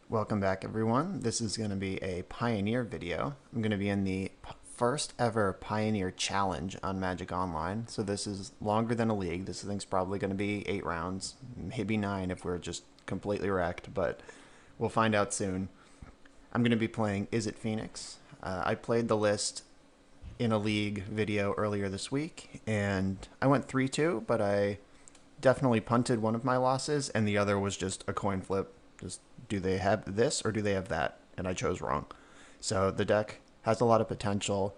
Welcome back, everyone. This is going to be a Pioneer video. I'm going to be in the first ever Pioneer Challenge on Magic Online. So this is longer than a league. This thing's probably going to be 8 rounds, maybe 9 if we're just completely wrecked, but we'll find out soon. I'm going to be playing Izzet Phoenix. I played the list in a league video earlier this week, and I went 3-2, but I definitely punted one of my losses, and the other was just a coin flip. Just do they have this or do they have that? And I chose wrong. So the deck has a lot of potential.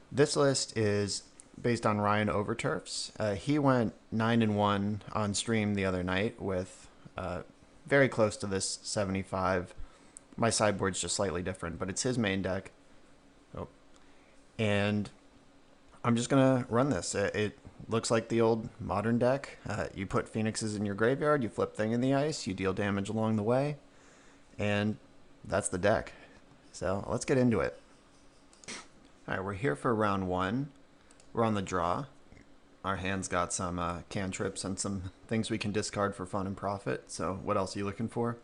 This list is based on Ryan Overturf's. He went 9-1 on stream the other night with very close to this 75. My sideboard's just slightly different, but it's his main deck. Oh. And I'm just going to run this. It looks like the old modern deck. You put phoenixes in your graveyard, you flip thing in the ice, you deal damage along the way, and that's the deck. So let's get into it. All right, we're here for round 1. We're on the draw. Our hand's got some cantrips and some things we can discard for fun and profit. So what else are you looking for?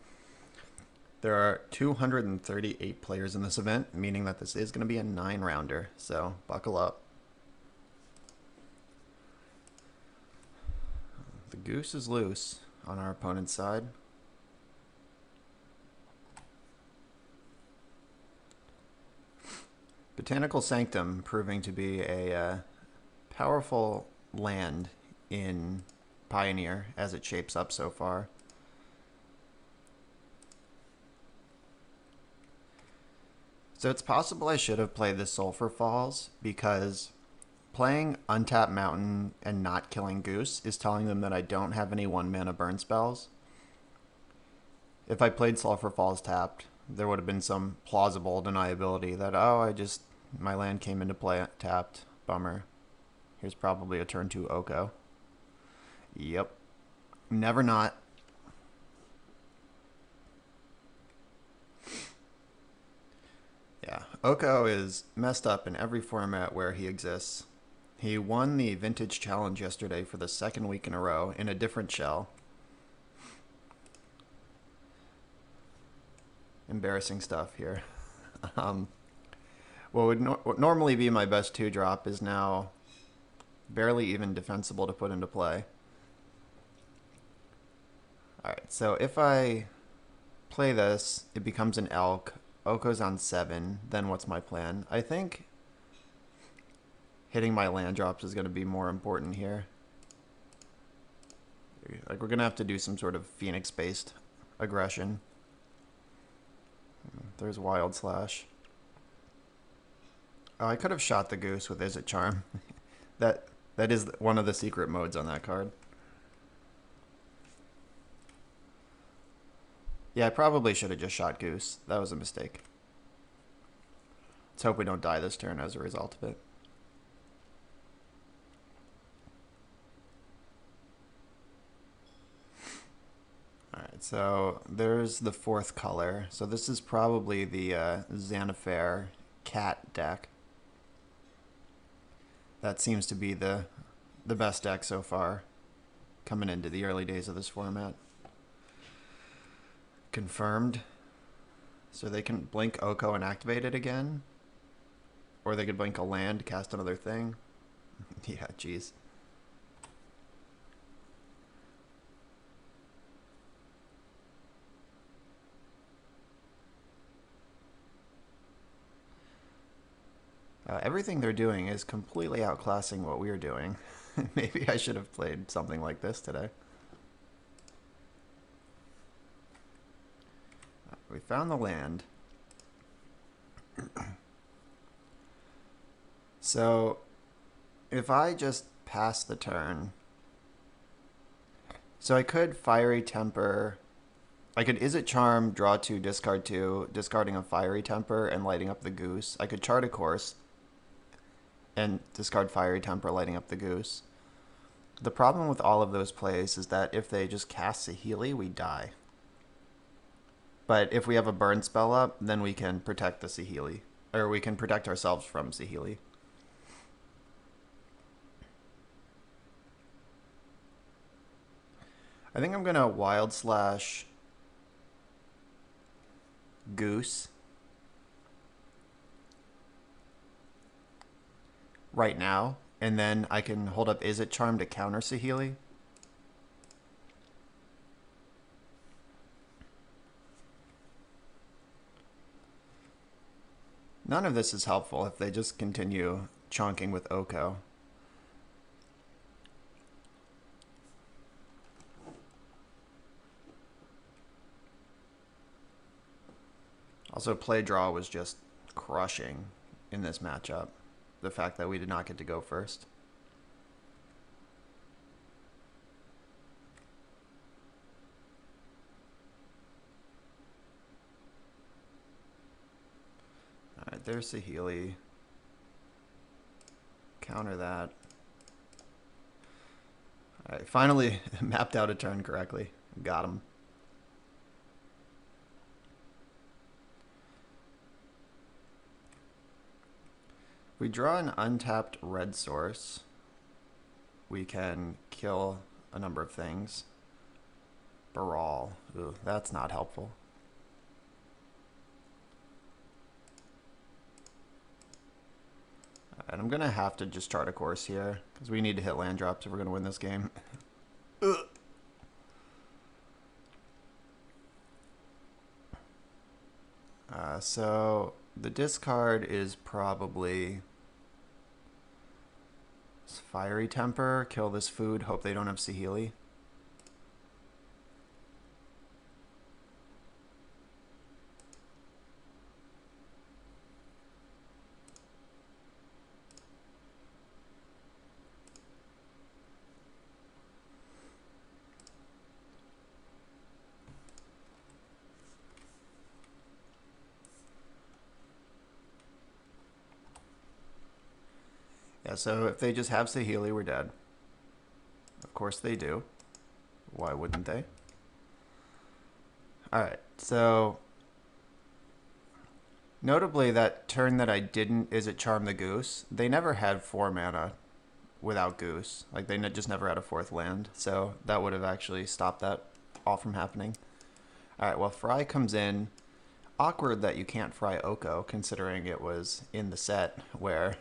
There are 238 players in this event, meaning that this is going to be a 9-rounder. So buckle up. The goose is loose on our opponent's side. Botanical Sanctum proving to be a powerful land in Pioneer as it shapes up so far. So it's possible I should have played the Sulphur Falls because playing Untap Mountain and not killing Goose is telling them that I don't have any 1-mana burn spells. If I played Sulphur Falls tapped, there would have been some plausible deniability that, oh, my land came into play tapped. Bummer. Here's probably a turn 2 Oko. Yep. Never not. Yeah, Oko is messed up in every format where he exists. He won the Vintage Challenge yesterday for the 2nd week in a row in a different shell. Embarrassing stuff here. What would normally be my best 2-drop is now barely even defensible to put into play. Alright, so if I play this, it becomes an elk. Oko's on 7. Then what's my plan? I think hitting my land drops is going to be more important here. Like, we're going to have to do some sort of Phoenix-based aggression. There's Wild Slash. Oh, I could have shot the goose with Izzet Charm. that is one of the secret modes on that card. Yeah, I probably should have just shot goose. That was a mistake. Let's hope we don't die this turn as a result of it. Alright, so there's the 4th color. So this is probably the Xanafair cat deck. That seems to be the best deck so far, coming into the early days of this format. Confirmed. So they can blink Oko and activate it again. Or they could blink a land, cast another thing. Yeah, jeez. Everything they're doing is completely outclassing what we're doing. Maybe I should have played something like this today. We found the land. So, if I just pass the turn... So I could Fiery Temper... I could Izzet Charm, draw 2, discard 2, discarding a Fiery Temper and lighting up the goose. I could Chart a Course and discard Fiery Temper, lighting up the goose. The problem with all of those plays is that if they just cast Saheeli, we die. But if we have a burn spell up, then we can protect the Saheeli. Or we can protect ourselves from Saheeli. I think I'm going to Wild Slash Goose right now, and then I can hold up Izzet Charm to counter Saheeli. None of this is helpful if they just continue chunking with Oko. Also, play draw was just crushing in this matchup. The fact that we did not get to go first. Alright, there's Saheeli. Counter that. Alright, finally mapped out a turn correctly. Got him. If we draw an untapped red source, we can kill a number of things. Baral. Ooh, that's not helpful. And I'm going to have to just chart a course here, because we need to hit land drops if we're going to win this game. So the discard is probably Fiery Temper, kill this food, hope they don't have Saheeli. Yeah, so if they just have Saheeli, we're dead. Of course they do. Why wouldn't they? Alright, so notably that turn that I didn't Izzet Charm the Goose, they never had 4 mana without Goose. Like, they just never had a 4th land, so that would have actually stopped that all from happening. Alright, well, Fry comes in. Awkward that you can't Fry Oko, considering it was in the set where...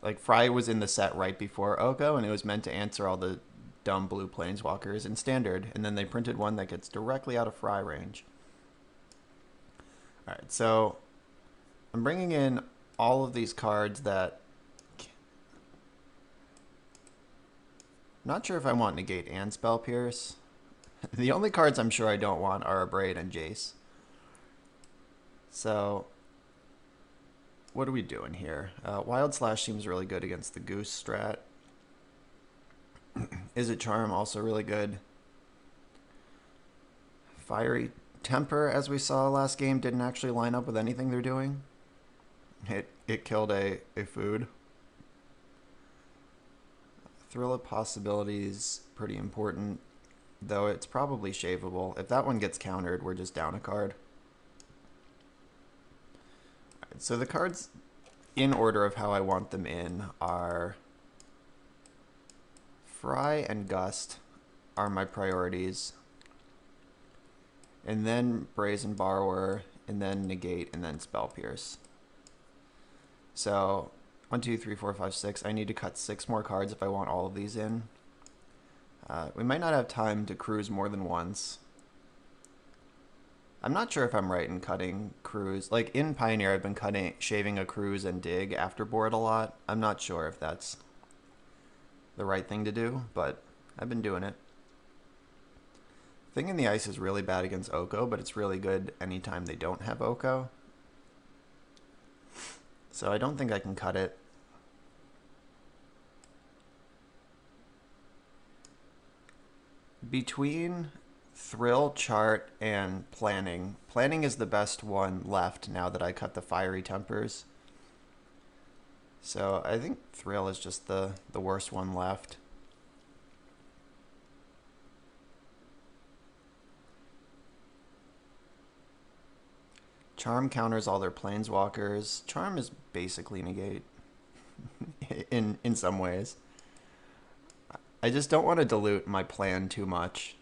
Like, Fry was in the set right before Oko, and it was meant to answer all the dumb blue planeswalkers in Standard, and then they printed one that gets directly out of Fry range. Alright, so I'm bringing in all of these cards that... I'm not sure if I want Negate and Spell Pierce. The only cards I'm sure I don't want are Abrade and Jace. So... what are we doing here? Wild Slash seems really good against the Goose strat. Izzet Charm also really good. Fiery Temper, as we saw last game, didn't actually line up with anything they're doing. It killed a food. Thrill of Possibilities, pretty important, though it's probably shaveable. If that one gets countered, we're just down a card. So the cards in order of how I want them in are Fry and Gust are my priorities, and then Brazen Borrower, and then Negate, and then Spell Pierce. So 1, 2, 3, 4, 5, 6. I need to cut 6 more cards if I want all of these in. We might not have time to cruise more than once. I'm not sure if I'm right in cutting cruise. Like, in Pioneer, I've been shaving a cruise and dig after board a lot. I'm not sure if that's the right thing to do, but I've been doing it. Thing in the Ice is really bad against Oko, but it's really good anytime they don't have Oko. So I don't think I can cut it. Between Thrill, Chart, and Planning. Planning is the best one left now that I cut the Fiery Tempers. So I think Thrill is just the worst one left. Charm counters all their Planeswalkers. Charm is basically Negate in some ways. I just don't want to dilute my plan too much.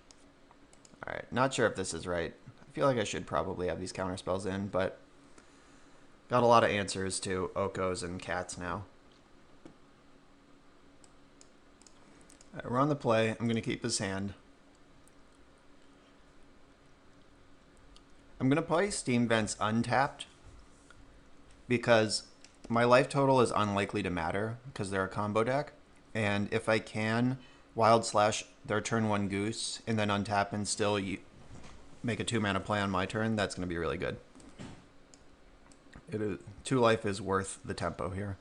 Alright, not sure if this is right. feel like I should probably have these counter spells in, but got a lot of answers to Okos and cats now. All right, we're on the play. I'm going to keep his hand. I'm going to play Steam Vents untapped because my life total is unlikely to matter because they're a combo deck. And if I can Wild Slash their turn 1 Goose and then untap and still make a 2-mana play on my turn, that's going to be really good. 2 life is worth the tempo here.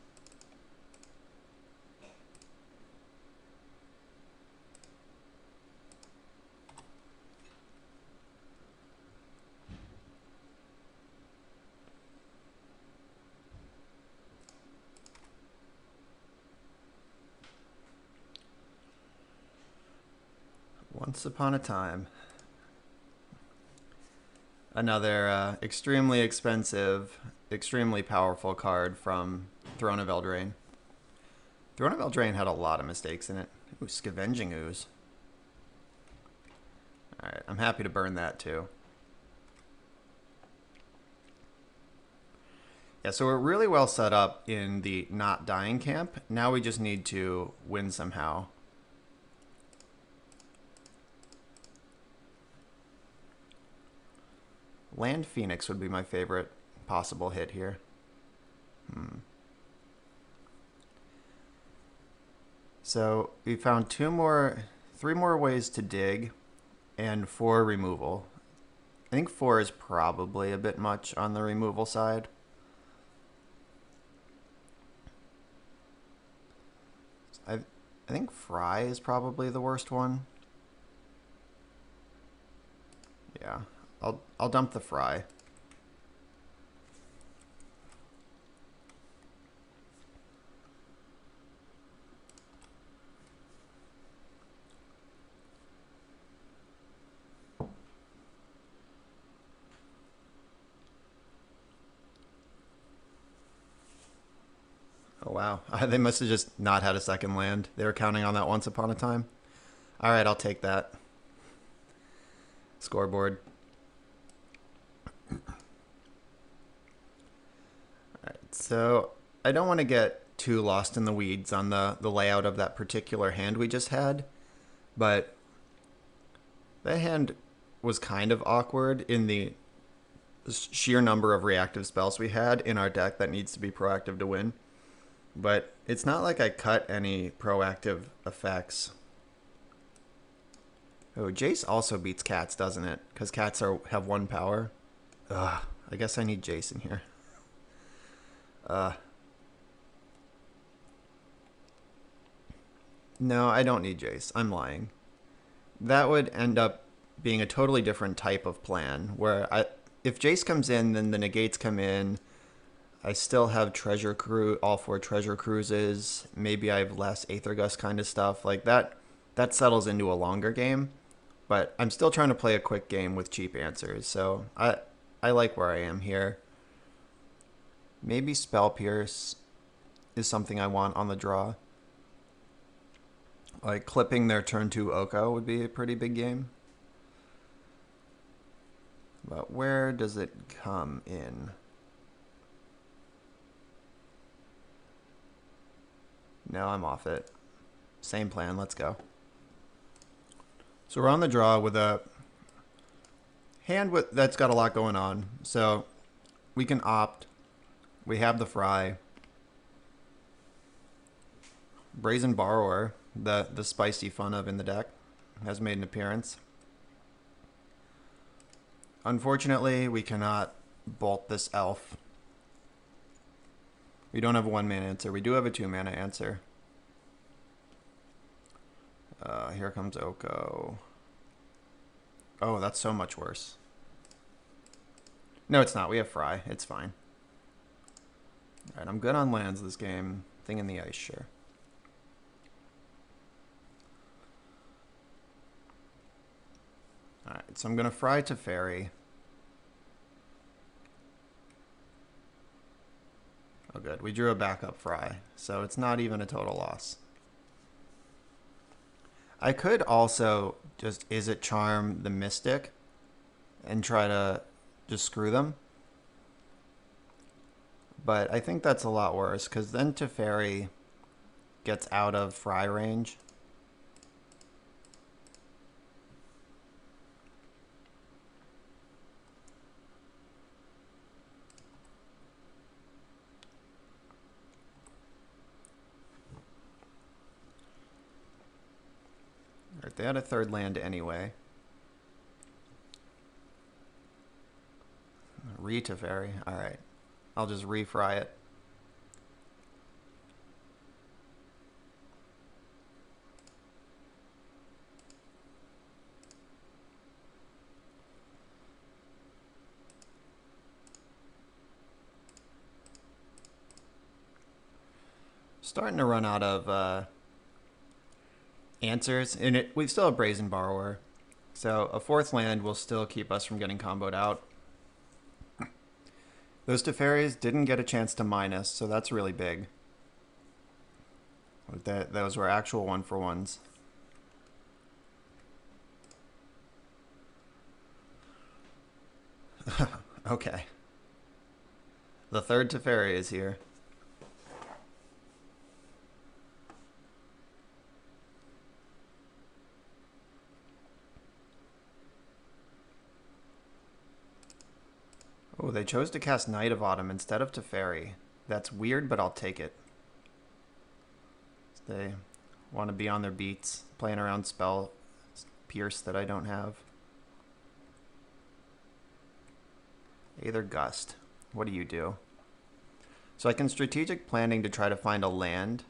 Once upon a time. Another extremely expensive, extremely powerful card from Throne of Eldraine. Throne of Eldraine had a lot of mistakes in it. Ooh, Scavenging Ooze. Alright, I'm happy to burn that too. Yeah, so we're really well set up in the not dying camp. Now we just need to win somehow. Land Phoenix would be my favorite possible hit here. So we found 3 more ways to dig and 4 removal. I think 4 is probably a bit much on the removal side. I think Fry is probably the worst one. Yeah, I'll dump the Fry. Oh, wow. They must have just not had a second land. They were counting on that once upon a time. All right, I'll take that. Scoreboard. All right, so I don't want to get too lost in the weeds on the layout of that particular hand we just had, but that hand was kind of awkward in the sheer number of reactive spells we had in our deck that needs to be proactive to win. But it's not like I cut any proactive effects. Oh, Jace also beats cats, doesn't it? Because cats have 1 power. Ugh, I guess I need Jace in here. No, I don't need Jace. I'm lying. That would end up being a totally different type of plan, where if Jace comes in, then the negates come in. I still have all 4 treasure cruises. Maybe I have less Aether Gust kind of stuff. Like that settles into a longer game. But I'm still trying to play a quick game with cheap answers. So I like where I am here. Maybe Spell Pierce is something I want on the draw. Like clipping their turn 2 Oko would be a pretty big game. But where does it come in? No, I'm off it. Same plan, let's go. So we're on the draw with a hand that's got a lot going on. So we can opt. We have the Fry. Brazen Borrower, the spicy fun of in the deck, has made an appearance. Unfortunately, we cannot bolt this elf. We don't have a 1-mana answer. We do have a 2-mana answer. Here comes Oko. Oh, that's so much worse. No, it's not. We have Fry. It's fine. Alright, I'm good on lands this game. Thing in the ice, sure. Alright, so I'm going to Fry to Fairy. Oh, good. We drew a backup Fry, so it's not even a total loss. I could also just Izzet Charm the Mystic and try to just screw them. But I think that's a lot worse, because then Teferi gets out of fry range. Alright, they had a third land anyway. Re-Teferi. Alright. I'll just refry it. Starting to run out of answers, and we still have Brazen Borrower, so a fourth land will still keep us from getting comboed out. Those Teferis didn't get a chance to mine us, so that's really big. Those were actual 1-for-1s. Okay. The third Teferi is here. Oh, they chose to cast Knight of Autumn instead of Teferi. That's weird, but I'll take it. They want to be on their beats, playing around spell Pierce that I don't have. Aether Gust. What do you do? So I can strategic planning to try to find a land,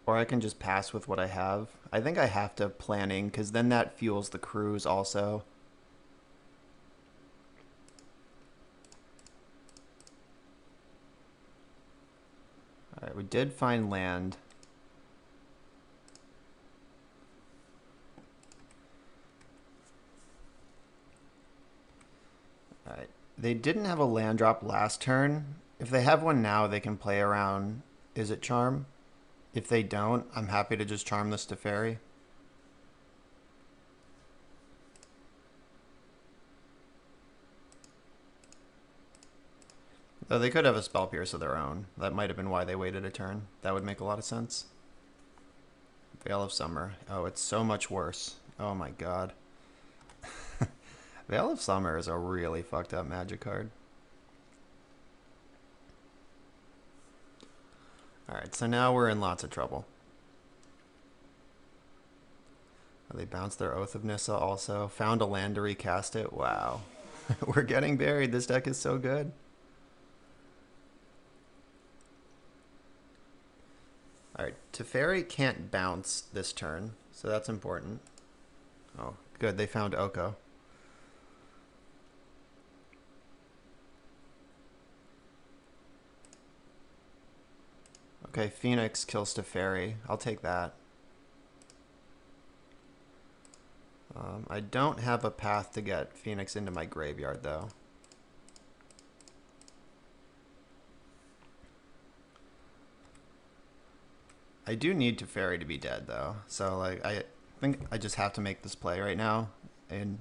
or I can just pass with what I have. I think I have to planning, because then that fuels the cruise also. Alright, we did find land. Alright, they didn't have a land drop last turn. If they have one now, they can play around Izzet Charm. If they don't, I'm happy to just charm this Teferi. Though they could have a Spell Pierce of their own. That might have been why they waited a turn. That would make a lot of sense. Veil of Summer. Oh, it's so much worse. Oh my god. Veil of Summer is a really fucked up Magic card. Alright, so now we're in lots of trouble. Oh, they bounced their Oath of Nissa also. Found a land to recast it. Wow. We're getting buried. This deck is so good. Alright, Teferi can't bounce this turn, so that's important. Oh, good, they found Oko. Okay, Phoenix kills Teferi. I'll take that. I don't have a path to get Phoenix into my graveyard, though. I do need Teferi to be dead, though. So, like, I think I just have to make this play right now. In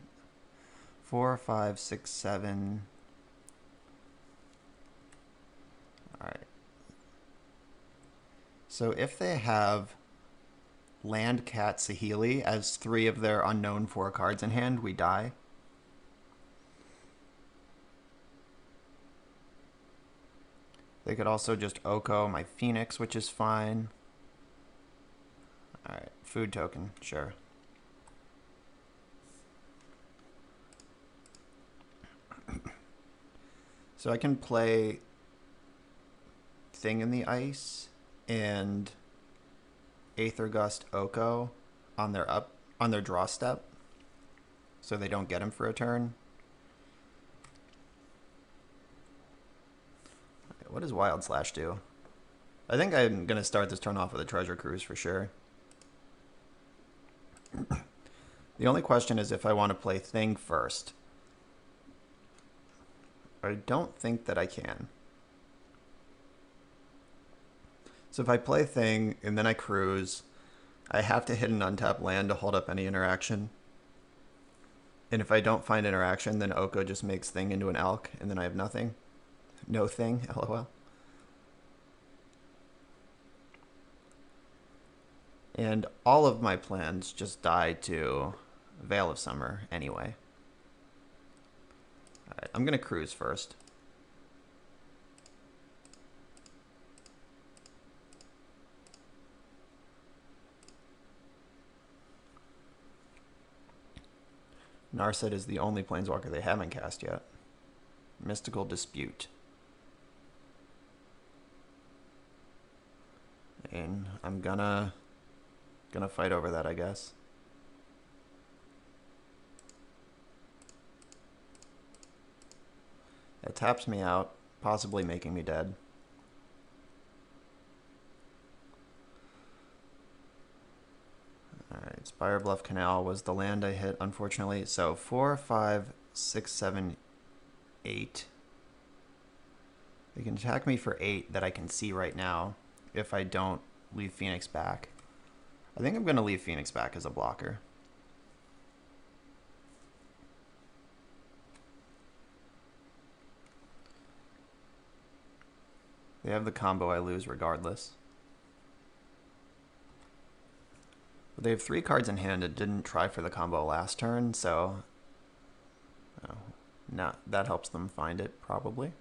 4, 5, 6, 7. Alright. So if they have land, cat, Saheeli as 3 of their unknown 4 cards in hand, we die. They could also just Oko my Phoenix, which is fine. Alright, food token, sure. So I can play Thing in the Ice and Aether Gust Oko on their draw step, so they don't get him for a turn. Okay, what does Wild Slash do? I think I'm gonna start this turn off with a Treasure Cruise for sure. The only question is if I want to play Thing first. I don't think that I can. So if I play Thing and then I cruise, I have to hit an untapped land to hold up any interaction. And if I don't find interaction, then Oko just makes thing into an elk, and then I have nothing. No thing, lol. And all of my plans just died to Veil of Summer anyway. Alright, I'm gonna cruise first. Narset is the only planeswalker they haven't cast yet. Mystical Dispute. And I'm gonna fight over that, I guess. It taps me out, possibly making me dead. Alright, Spire Bluff Canal was the land I hit, unfortunately. So 4, 5, 6, 7, 8. They can attack me for 8 that I can see right now if I don't leave Phoenix back. I think I'm going to leave Phoenix back as a blocker. They have the combo I lose regardless. But they have 3 cards in hand that didn't try for the combo last turn, so no, that helps them find it, probably.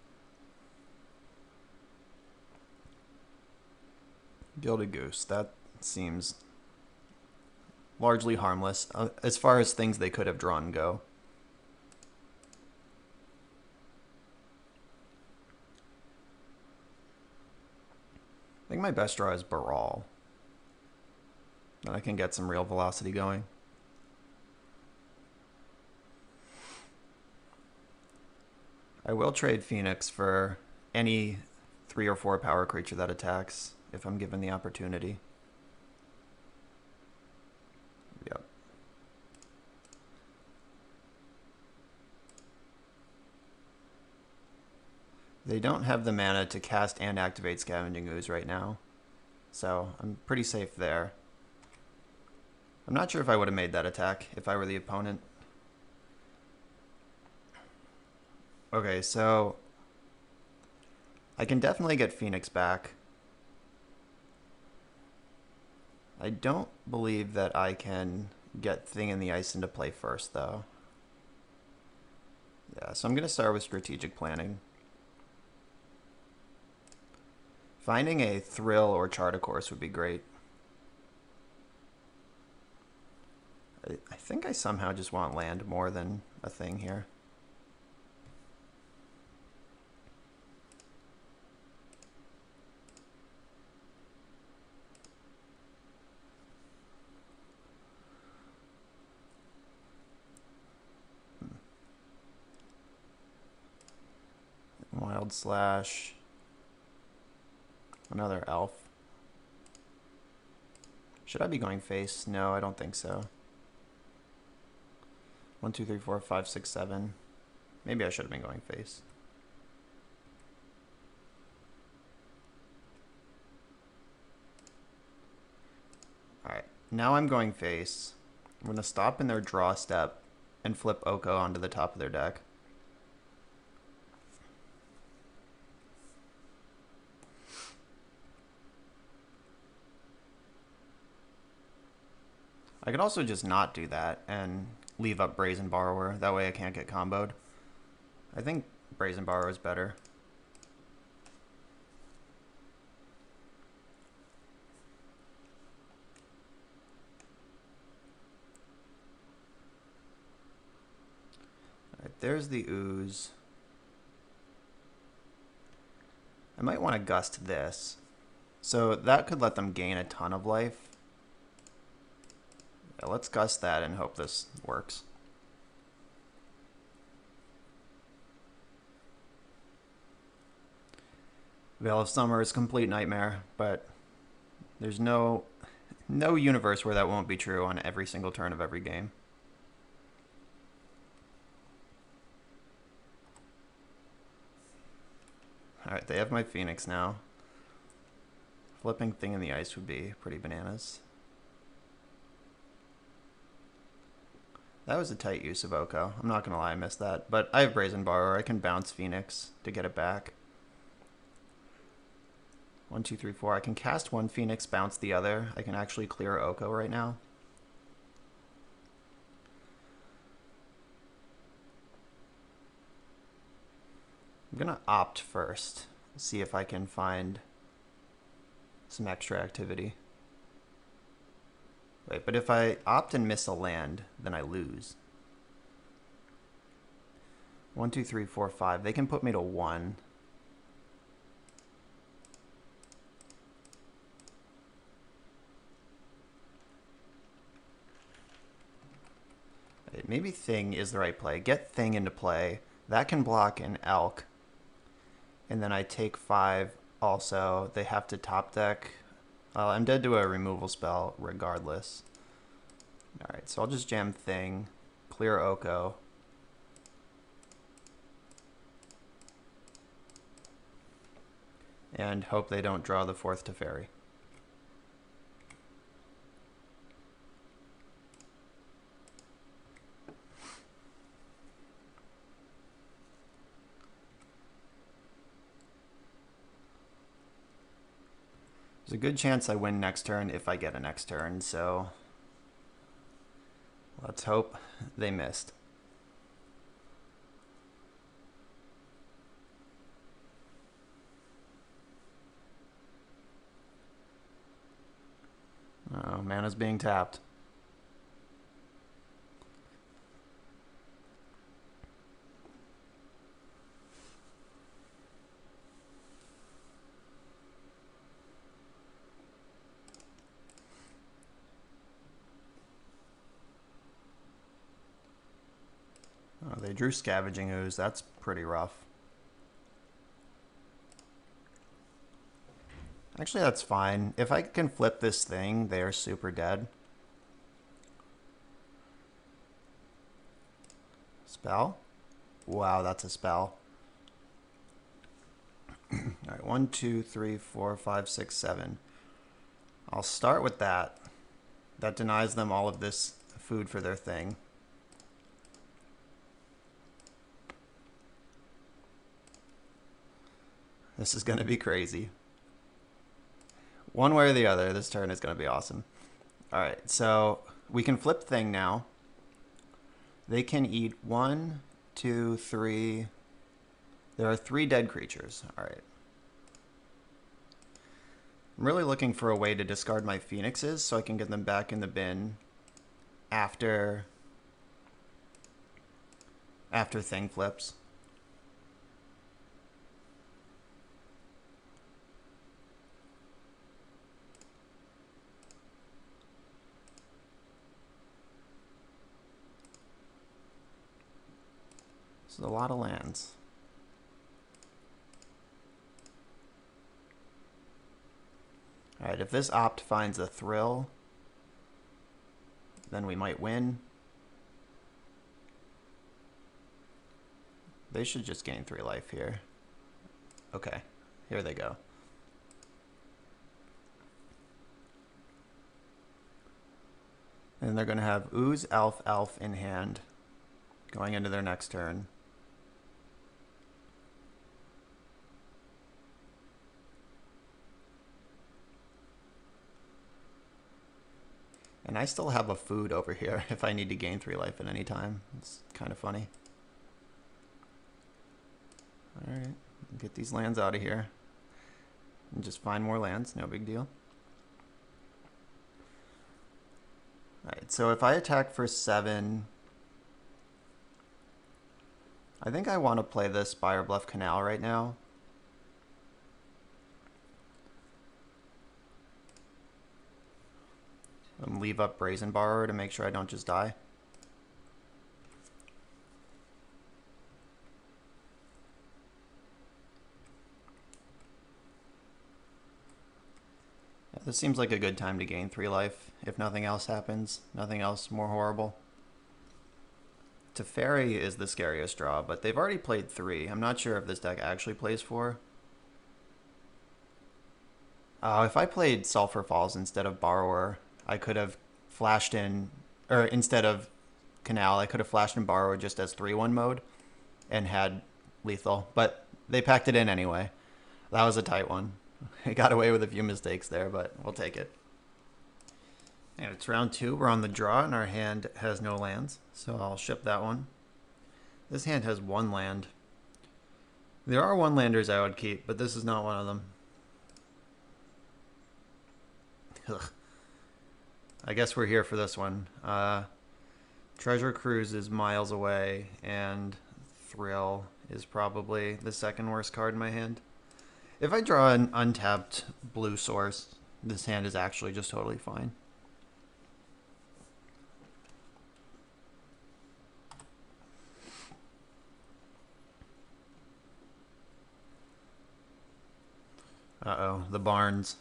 Gilded Goose, that seems largely harmless as far as things they could have drawn go. I think my best draw is Baral. Then I can get some real velocity going. I will trade Phoenix for any 3 or 4 power creature that attacks if I'm given the opportunity. Yep. They don't have the mana to cast and activate Scavenging Ooze right now, so I'm pretty safe there. I'm not sure if I would have made that attack if I were the opponent. Okay, so I can definitely get Phoenix back. I don't believe that I can get Thing in the Ice into play first, though. Yeah, so I'm going to start with strategic planning. Finding a Thrill or Chart a Course would be great. I think I somehow just want land more than a thing here. Wild Slash. Another elf. Should I be going face? No, I don't think so. 1, 2, 3, 4, 5, 6, 7. Maybe I should have been going face. Alright, now I'm going face. I'm going to stop in their draw step and flip Oko onto the top of their deck. I could also just not do that and leave up Brazen Borrower. That way I can't get comboed. I think Brazen Borrower is better. Alright, there's the Ooze. I might want to gust this. So that could let them gain a ton of life. Yeah, let's gust that and hope this works. Veil of Summer is a complete nightmare, but there's no universe where that won't be true on every single turn of every game. Alright, they have my Phoenix now. Flipping Thing in the Ice would be pretty bananas. That was a tight use of Oko. I'm not going to lie, I missed that. But I have Brazen Borrower. I can bounce Phoenix to get it back. 1, 2, 3, 4. I can cast one Phoenix, bounce the other. I can actually clear Oko right now. I'm going to opt first. See if I can find some extra activity. Wait, but if I opt and miss a land, then I lose. 1, 2, 3, 4, 5. They can put me to 1. Wait, maybe Thing is the right play. Get Thing into play. That can block an Elk. And then I take 5 also. They have to top deck. I'm dead to a removal spell regardless. Alright, so I'll just jam Thing, clear Oko. And hope they don't draw the 4th Teferi. There's a good chance I win next turn if I get a next turn, so let's hope they missed. Oh, mana's being tapped. Oh, they drew Scavenging Ooze. That's pretty rough. Actually, that's fine. If I can flip this thing, they are super dead. Spell? Wow, that's a spell. Alright, 1, 2, 3, 4, 5, 6, 7. I'll start with that. That denies them all of this food for their thing. This is going to be crazy. One way or the other, this turn is going to be awesome. Alright, so we can flip Thing now. They can eat 1, 2, 3. There are 3 dead creatures. Alright. I'm really looking for a way to discard my Phoenixes so I can get them back in the bin after Thing flips. This is a lot of lands. Alright, if this opt finds a thrill, then we might win. They should just gain 3 life here. Okay, here they go. And they're going to have Ooze, Elf, Elf in hand going into their next turn. And I still have a food over here if I need to gain 3 life at any time. It's kind of funny. Alright, get these lands out of here. And just find more lands, no big deal. Alright, so if I attack for 7, I think I want to play the Spire Bluff Canal right now. Leave up Brazen Borrower to make sure I don't just die. Yeah, this seems like a good time to gain 3 life, if nothing else happens. Nothing else more horrible. Teferi is the scariest draw, but they've already played 3. I'm not sure if this deck actually plays 4. If I played Sulphur Falls instead of Borrower, I could have flashed in, or instead of Canal, I could have flashed and borrowed just as 3-1 mode and had lethal, but they packed it in anyway. That was a tight one. I got away with a few mistakes there, but we'll take it. And it's round 2. We're on the draw, and our hand has no lands, so I'll ship that one. This hand has 1 land. There are 1-landers I would keep, but this is not one of them. Ugh. I guess we're here for this one. Treasure Cruise is miles away, and Thrill is probably the second worst card in my hand. If I draw an untapped blue source, this hand is actually just totally fine. Uh-oh, the Barnes.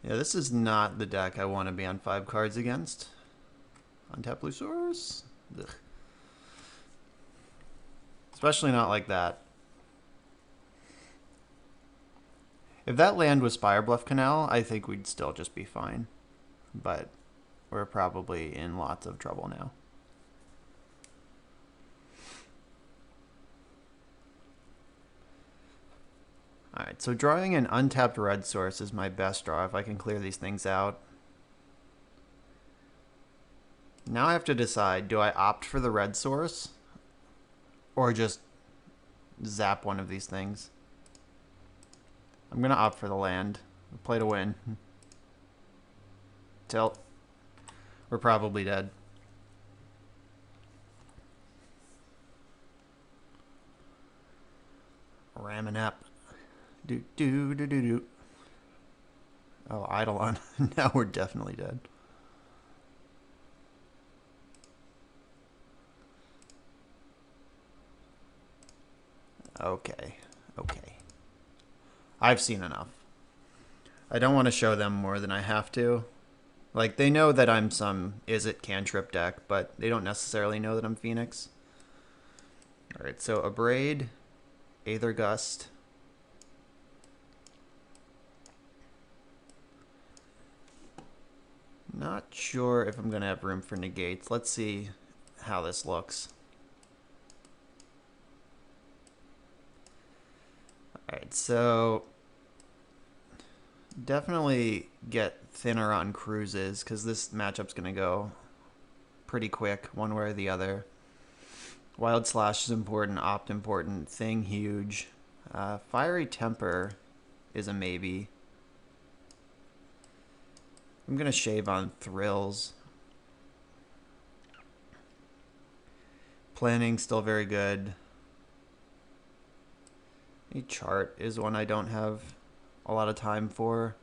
Yeah, this is not the deck I want to be on 5 cards against. Untap blue source? Ugh. Especially not like that. If that land was Firebluff Canal, I think we'd still just be fine. But we're probably in lots of trouble now. Alright, so drawing an untapped red source is my best draw if I can clear these things out. Now I have to decide, do I opt for the red source? Or just zap one of these things? I'm going to opt for the land. Play to win. Tilt. We're probably dead. Ramming up. Do do do do do. Oh, Eidolon. Now we're definitely dead. Okay. Okay. I've seen enough. I don't want to show them more than I have to. Like, they know that I'm some Izzet cantrip deck, but they don't necessarily know that I'm Phoenix. Alright, so Abrade, Aether Gust. Not sure if I'm going to have room for negates. Let's see how this looks. Alright, so definitely get thinner on cruises because this matchup's going to go pretty quick one way or the other. Wild Slash is important, Opt important, Thing huge. Fiery Temper is a maybe. I'm going to shave on Thrills. Planning still very good. A Chart is one I don't have a lot of time for.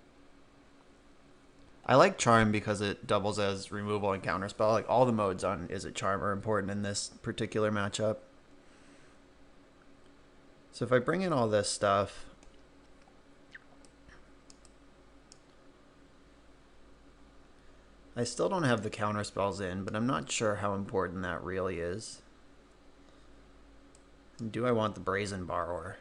I like Charm because it doubles as removal and counterspell. Like, all the modes on Izzet Charm are important in this particular matchup. So if I bring in all this stuff, I still don't have the counterspells in, but I'm not sure how important that really is. Do I want the Brazen Borrower?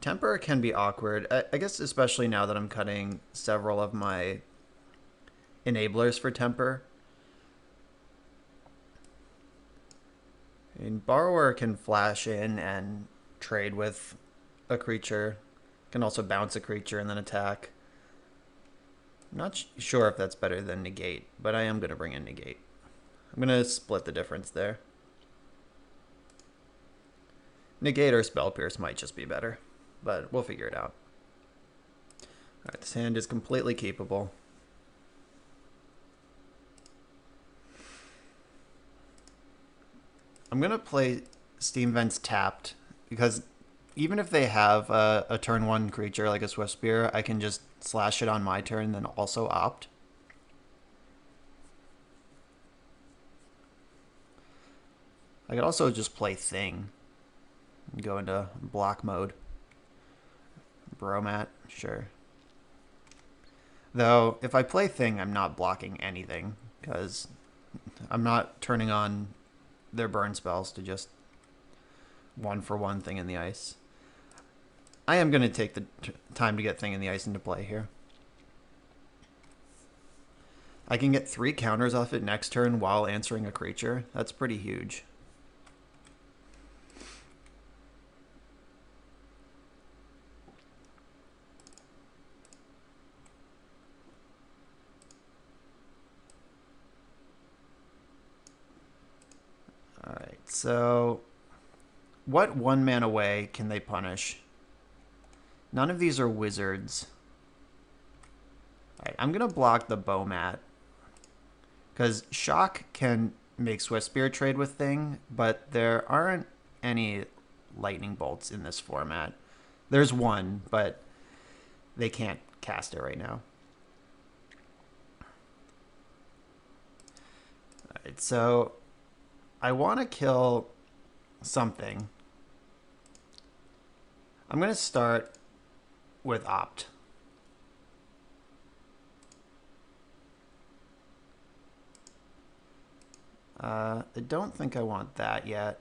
Temper can be awkward. I guess especially now that I'm cutting several of my enablers for Temper. And Borrower can flash in and trade with a creature. Can also bounce a creature and then attack. I'm not sure if that's better than Negate, but I am going to bring in Negate. I'm going to split the difference there. Negate or Spell Pierce might just be better, but we'll figure it out. Alright, this hand is completely keepable. I'm going to play Steam Vents tapped, because even if they have a turn 1 creature like a Swift Spear, I can just slash it on my turn and then also opt. I could also just play Thing and go into block mode. Bromat, sure. Though, if I play Thing, I'm not blocking anything, because I'm not turning on their burn spells to just 1-for-1 Thing in the Ice. I am going to take the time to get Thing in the Ice into play here. I can get 3 counters off it next turn while answering a creature. That's pretty huge. Alright, so what 1-mana way can they punish? None of these are wizards. Alright, I'm going to block the Bowmat. Because Shock can make Swift Spear trade with Thing, but there aren't any lightning bolts in this format. There's one, but they can't cast it right now. Alright, so I want to kill something. I'm going to start with Opt. I don't think I want that yet.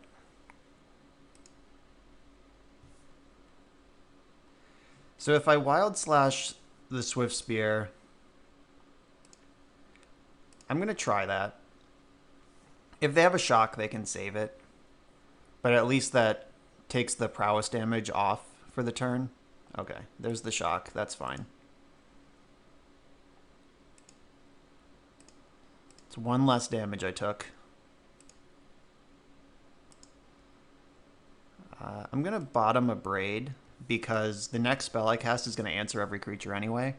So if I Wild Slash the Swift Spear, I'm going to try that. If they have a Shock, they can save it. But at least that takes the prowess damage off for the turn. Okay, there's the Shock. That's fine. It's 1 less damage I took. I'm going to bottom a Braid because the next spell I cast is going to answer every creature anyway.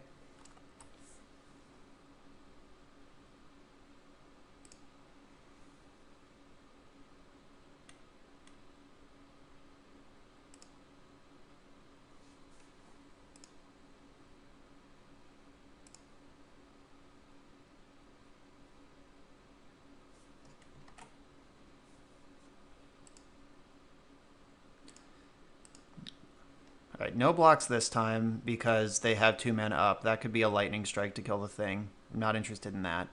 Alright, no blocks this time because they have 2 mana up. That could be a lightning strike to kill the thing. I'm not interested in that.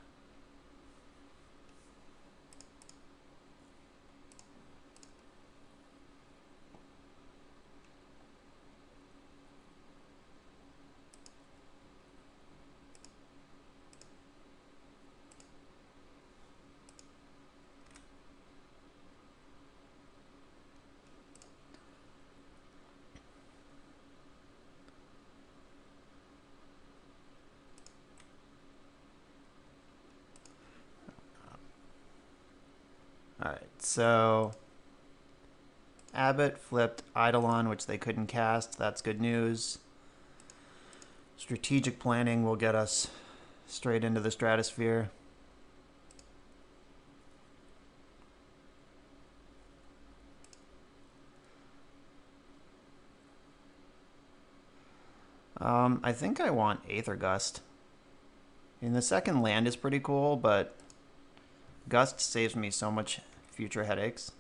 Alright, so Abbott flipped Eidolon, which they couldn't cast. That's good news. Strategic planning will get us straight into the stratosphere. I think I want Aether Gust. I mean, the second land is pretty cool, but Gust saves me so much future headaches.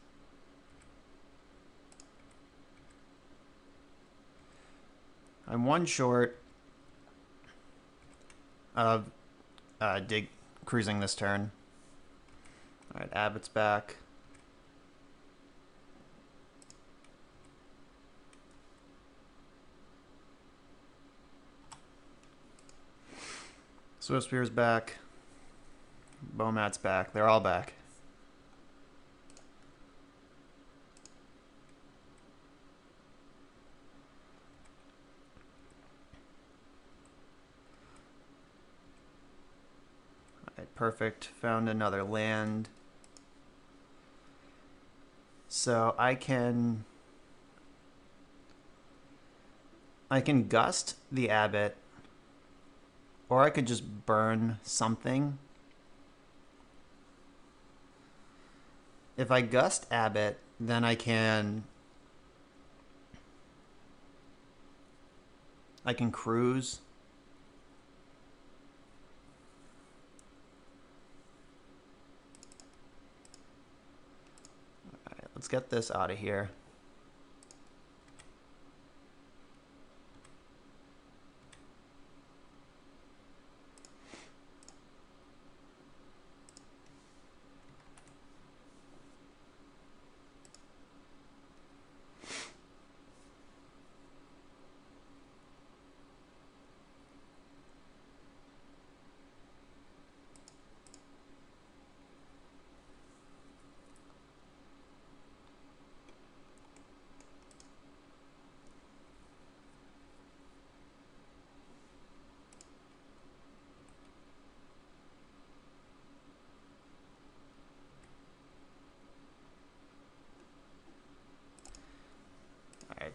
I'm 1 short of dig cruising this turn. Alright, Abbott's back. Swift Spear's back. Bowmat's back. They're all back. Alright, perfect. Found another land. So I can Gust the Abbot, or I could just burn something. If I Gust Abbot, then I can cruise. All right, let's get this out of here.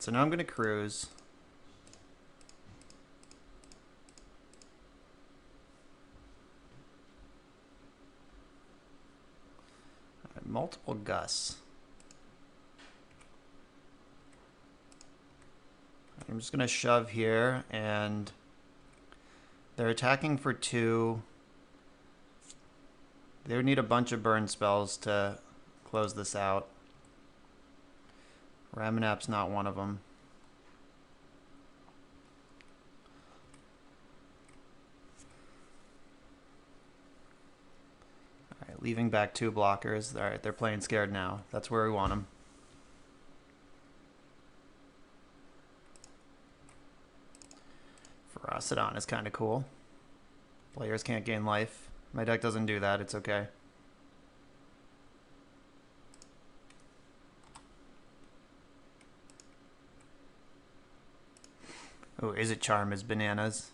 so now I'm going to cruise. All right, multiple Gus. I'm just going to shove here, and they're attacking for 2. They would need a bunch of burn spells to close this out. Ramanap's not one of them. All right, leaving back 2 blockers. All right, they're playing scared now. That's where we want them. Ferocidon is kind of cool. Players can't gain life. My deck doesn't do that. It's okay. Oh, Izzet Charm is bananas.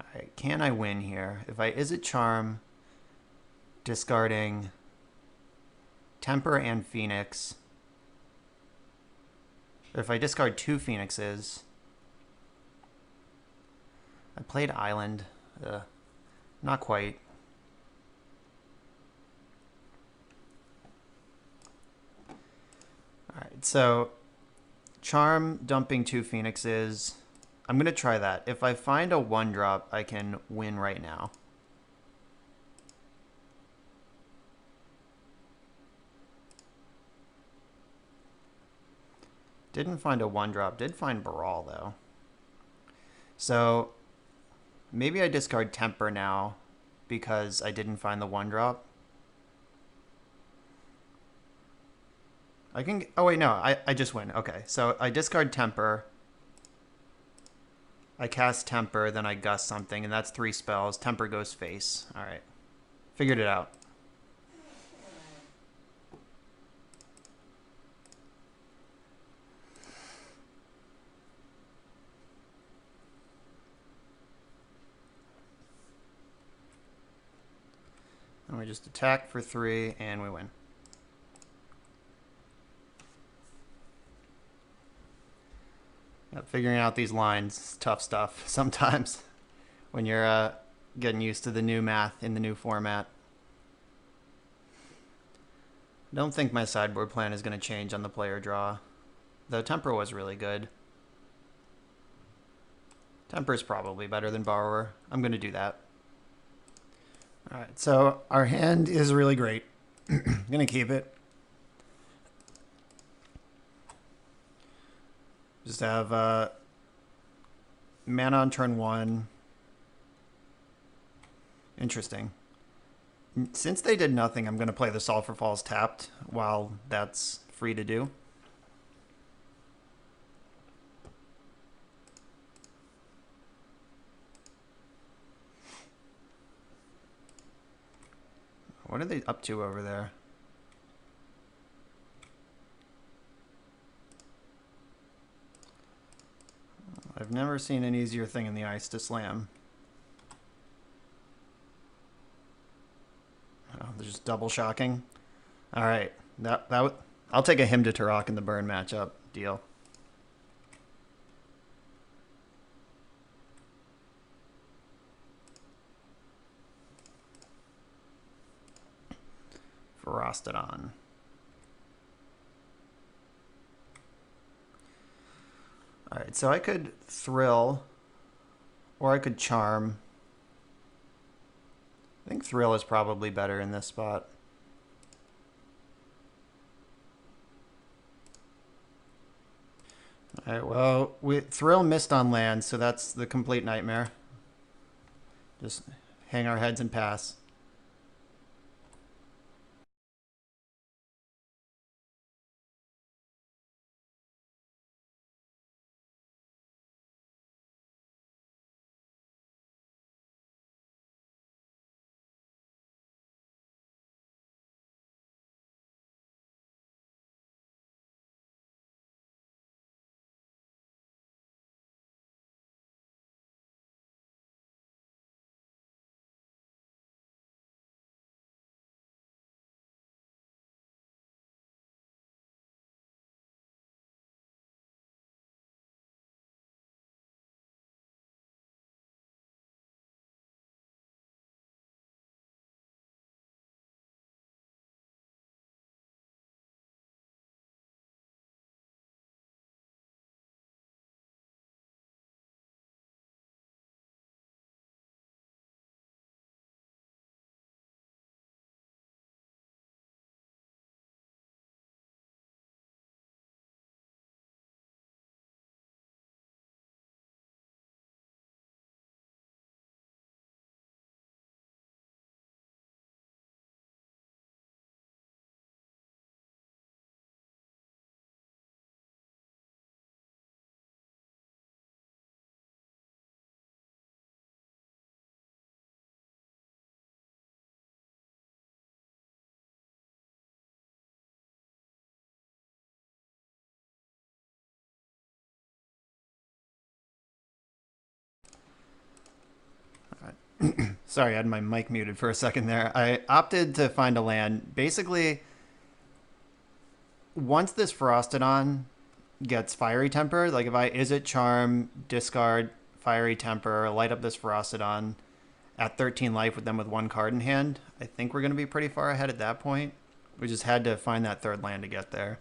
Alright, can I win here? If I Izzet Charm, discarding Temper and Phoenix, or if I discard 2 Phoenixes, I played Island. Not quite. Alright, so Charm dumping 2 Phoenixes. I'm going to try that. If I find a 1-drop, I can win right now. Didn't find a 1-drop. Did find Baral, though. So maybe I discard Temper now because I didn't find the 1-drop. I can... Oh, wait, no. I just win. Okay, so I discard Temper. I cast Temper, then I Gust something, and that's 3 spells. Temper goes face. All right. Figured it out. And we just attack for 3, and we win. Figuring out these lines is tough stuff sometimes when you're getting used to the new math in the new format. I don't think my sideboard plan is going to change on the player draw, though Temper was really good. Temper is probably better than Borrower. I'm going to do that. All right, so our hand is really great. I'm going to keep it. Just have mana on turn 1. Interesting. Since they did nothing, I'm going to play the Sulphur Falls tapped while that's free to do. What are they up to over there? I've never seen an easier thing in the ice to slam. Oh, they're just double shocking. All right, I'll take a Hymn to Turok in the burn matchup. Deal. Ferostodon. All right, so I could Thrill, or I could Charm. I think Thrill is probably better in this spot. All right, well, Thrill missed on land, so that's the complete nightmare. Just hang our heads and pass. Sorry, I had my mic muted for a second there. I opted to find a land. Basically, once this Frostodon gets Fiery Temper, like if I Izzet Charm, discard Fiery Temper, light up this Frostodon at 13 life with them with one card in hand, I think we're going to be pretty far ahead at that point. We just had to find that third land to get there.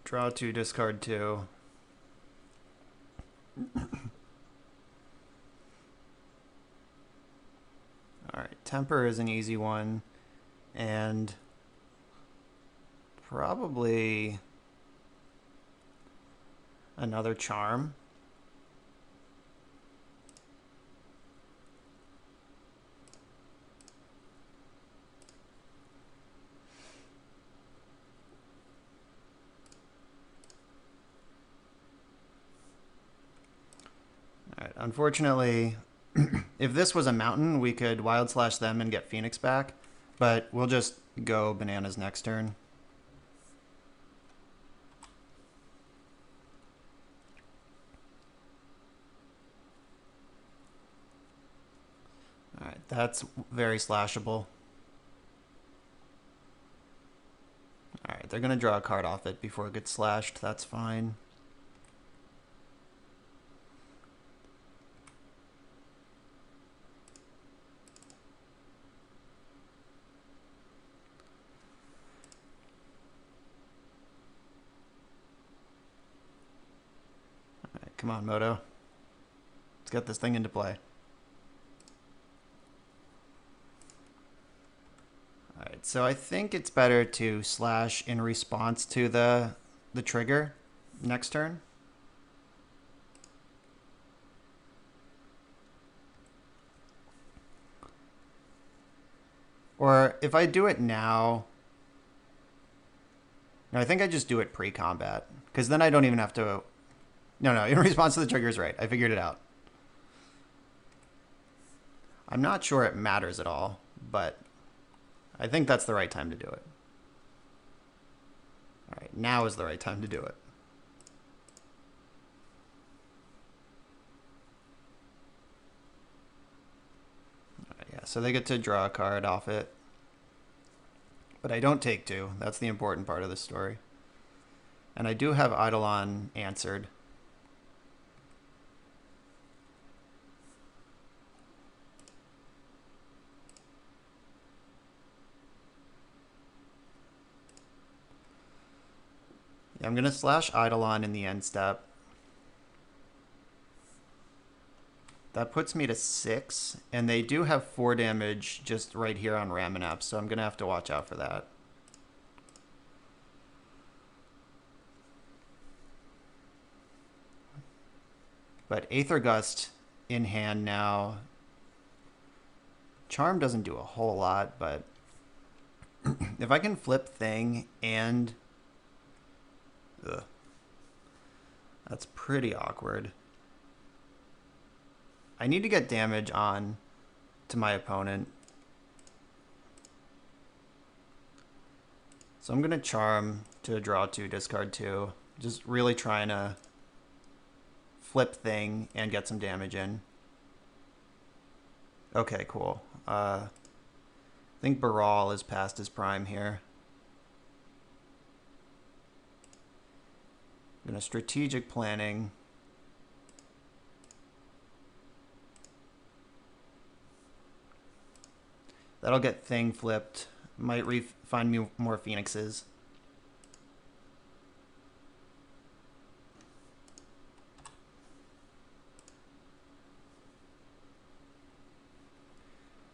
Draw 2, discard 2. Alright, Temper is an easy one. And probably another Charm. Alright, unfortunately, if this was a mountain, we could Wild Slash them and get Phoenix back, but we'll just go bananas next turn. Alright, that's very slashable. Alright, they're going to draw a card off it before it gets slashed. That's fine. Alright, come on, Moto. Let's get this thing into play. Alright, so I think it's better to slash in response to the trigger next turn. Or if I do it now... No, I think I just do it pre-combat. Because then I don't even have to... No, in response to the trigger is right. I figured it out. I'm not sure it matters at all, but I think that's the right time to do it. Alright, now is the right time to do it. Alright, yeah, so they get to draw a card off it. But I don't take 2. That's the important part of the story. And I do have Eidolon answered. Yeah, I'm going to slash Eidolon in the end step. That puts me to 6, and they do have 4 damage just right here on Ramanap, so I'm going to have to watch out for that. But Aether Gust in hand now. Charm doesn't do a whole lot, but if I can flip Thing and... Ugh. That's pretty awkward. I need to get damage on to my opponent. So I'm going to Charm to draw 2, discard 2. Just really trying to flip Thing and get some damage in. Okay, cool. I think Baral is past his prime here. I'm going to strategic planning. That'll get Thing flipped. Might find me more Phoenixes.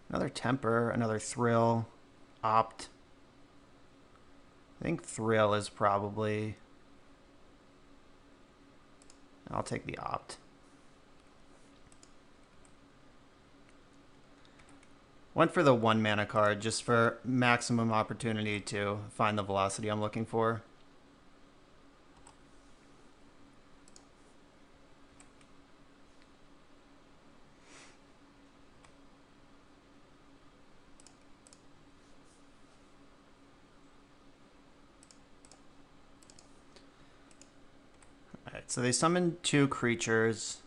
Another Temper, another Thrill, Opt. I think Thrill is probably... I'll take the Opt. Went for the 1 mana card just for maximum opportunity to find the velocity I'm looking for. Alright, so they summoned 2 creatures.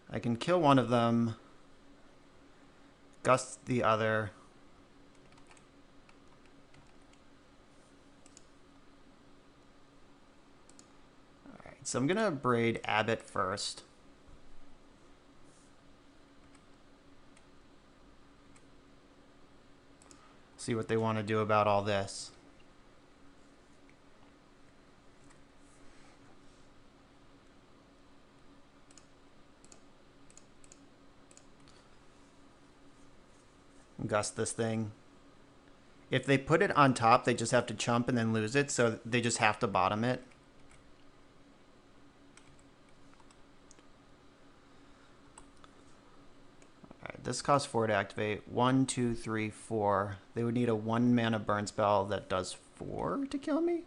I can kill one of them, gust the other. Alright, so I'm gonna braid Abbott first. See what they want to do about all this. Gust this thing. If they put it on top, they just have to chump and then lose it, so they just have to bottom it. Alright, this costs 4 to activate. 1, 2, 3, 4. They would need a 1 mana burn spell that does 4 to kill me?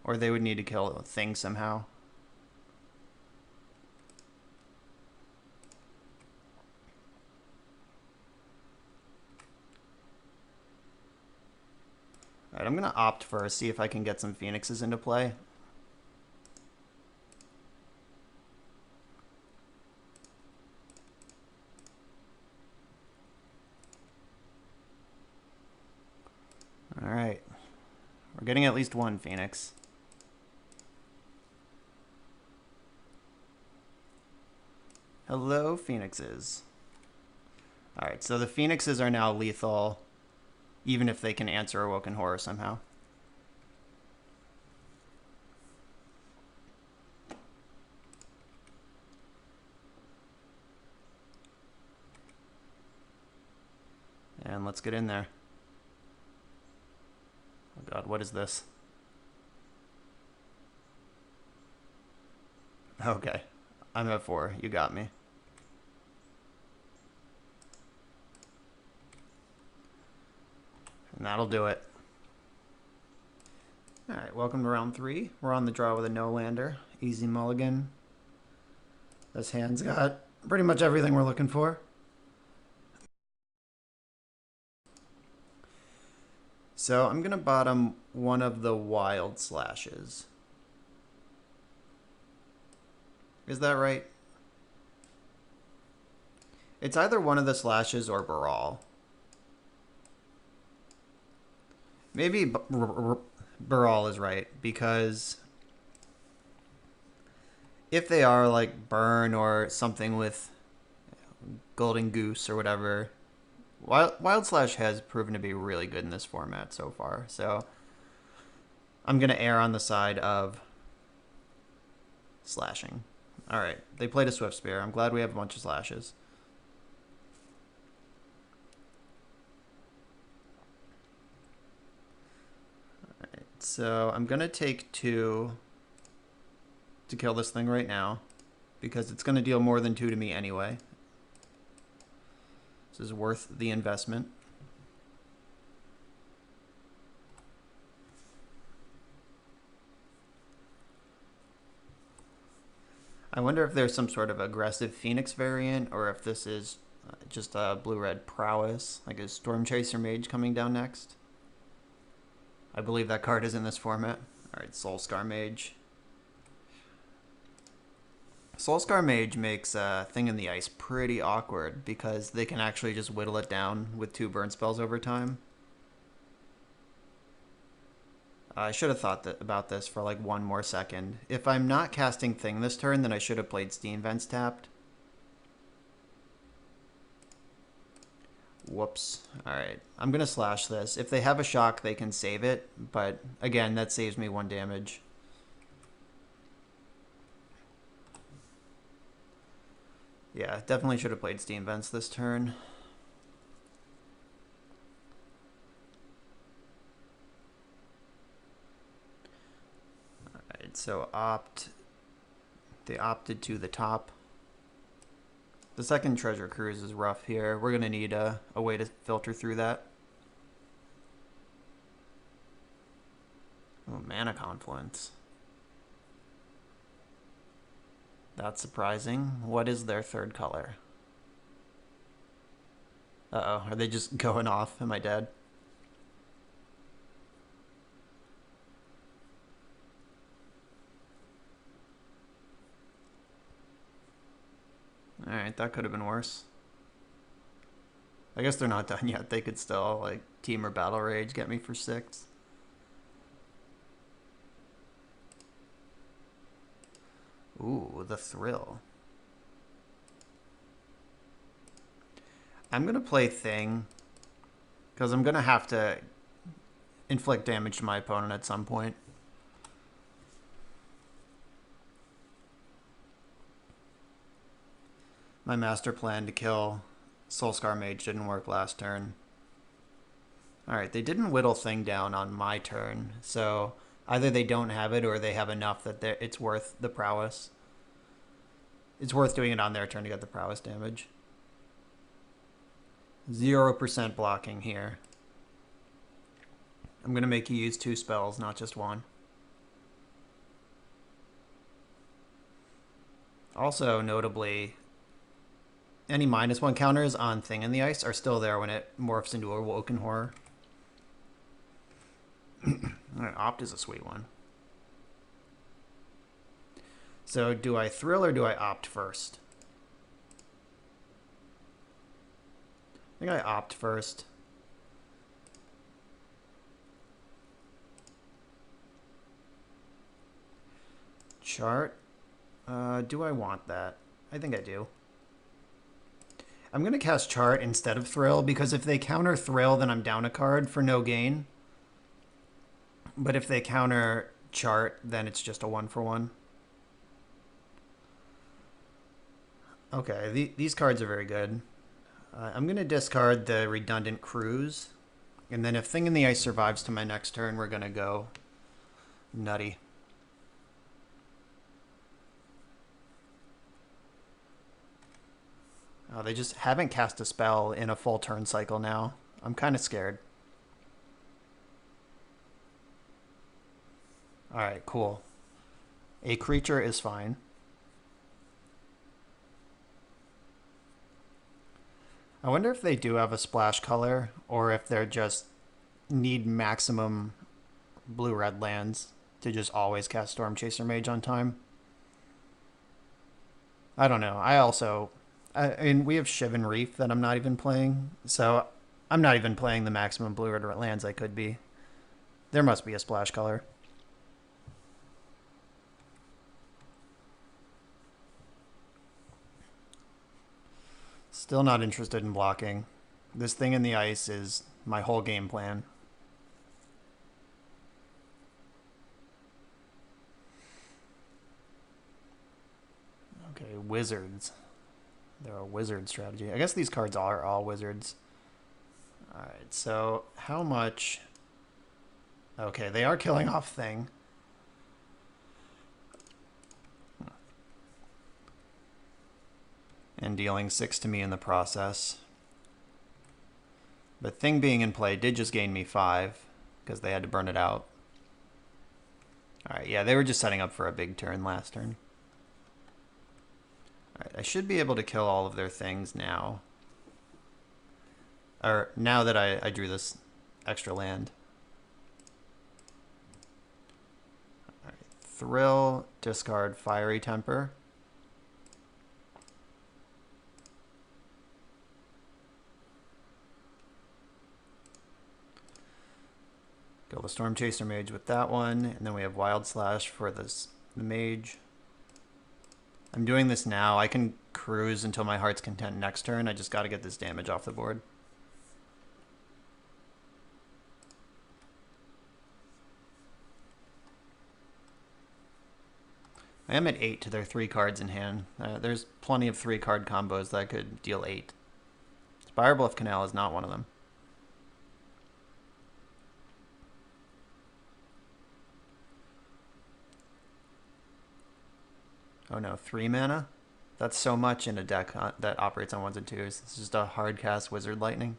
Or they would need to kill a thing somehow. Alright, I'm going to opt first, see if I can get some Phoenixes into play. Alright. We're getting at least 1 Phoenix. Hello, Phoenixes. Alright, so the Phoenixes are now lethal, even if they can answer Awoken Horror somehow. And let's get in there. Oh god, what is this? Okay, I'm at 4. You got me. And that'll do it. Alright, welcome to round 3. We're on the draw with a no-lander. Easy mulligan. This hand's got pretty much everything we're looking for. So I'm going to bottom one of the wild slashes. Is that right? It's either one of the slashes or Baral. Maybe Baral is right, because if they are like Burn or something with Golden Goose or whatever, Wild Slash has proven to be really good in this format so far. So I'm going to err on the side of slashing. Alright, they played a Swift Spear. I'm glad we have a bunch of slashes. Alright, so I'm going to take 2 to kill this thing right now, because it's going to deal more than 2 to me anyway. This is worth the investment. I wonder if there's some sort of aggressive Phoenix variant, or if this is just a blue-red prowess, like a Storm Chaser Mage coming down next. I believe that card is in this format. Alright, Soulscar Mage. Soulscar Mage makes Thing in the Ice pretty awkward, because they can actually just whittle it down with 2 burn spells over time. I should have thought about this for like 1 more second. If I'm not casting Thing this turn, then I should have played Steam Vents tapped. Whoops. Alright, I'm going to slash this. If they have a shock, they can save it, but again, that saves me 1 damage. Yeah, definitely should have played Steam Vents this turn. Alright, so they opted to the top. The second Treasure Cruise is rough here. We're going to need a way to filter through that. Oh, Mana Confluence. That's surprising. What is their 3rd color? Uh-oh, are they just going off? Am I dead? that could have been worse. I guess they're not done yet. They could still, like, Team or Battle Rage get me for 6. Ooh, the Thrill. I'm going to play Thing, because I'm going to have to inflict damage to my opponent at some point. My master plan to kill Soulscar Mage didn't work last turn. Alright, they didn't whittle Thing down on my turn, so either they don't have it or they have enough that it's worth the prowess. It's worth doing it on their turn to get the prowess damage. 0% blocking here. I'm going to make you use 2 spells, not just 1. Also, notably, any -1 counters on Thing in the Ice are still there when it morphs into a Woken Horror. Alright, Opt is a sweet one. So, do I Thrill or do I Opt first? I think I Opt first. Chart. Do I want that? I think I do. I'm going to cast Chart instead of Thrill, because if they counter Thrill, then I'm down a card for no gain. But if they counter Chart, then it's just a 1-for-1. Okay, these cards are very good. I'm going to discard the redundant Cruise. And then if Thing in the Ice survives to my next turn, we're going to go nutty. Oh, they just haven't cast a spell in a full turn cycle now. I'm kind of scared. Alright, cool. A creature is fine. I wonder if they do have a splash color, or if they're just need maximum blue-red lands to just always cast Storm Chaser Mage on time. I don't know. I mean, we have Shivan Reef that I'm not even playing, so I'm not even playing the maximum blue-red lands I could be. There must be a splash color. Still not interested in blocking. This Thing in the Ice is my whole game plan. Okay, Wizards. They're a wizard strategy. I guess these cards are all wizards. Alright, so how much... Okay, they are killing off Thing. And dealing 6 to me in the process. But Thing being in play did just gain me 5, because they had to burn it out. Alright, yeah, they were just setting up for a big turn last turn. Alright, I should be able to kill all of their things now. Or now that I drew this extra land. Alright, Thrill, discard Fiery Temper. Kill the Storm Chaser Mage with that one, and then we have Wild Slash for the Mage. I'm doing this now. I can cruise until my Heart's Content next turn. I just got to get this damage off the board. I am at 8 to their 3 cards in hand. There's plenty of 3-card combos that could deal 8. Spirebluff Canal is not one of them. Oh no, 3 mana? That's so much in a deck that operates on 1s and 2s. This is just a hard cast Wizard Lightning.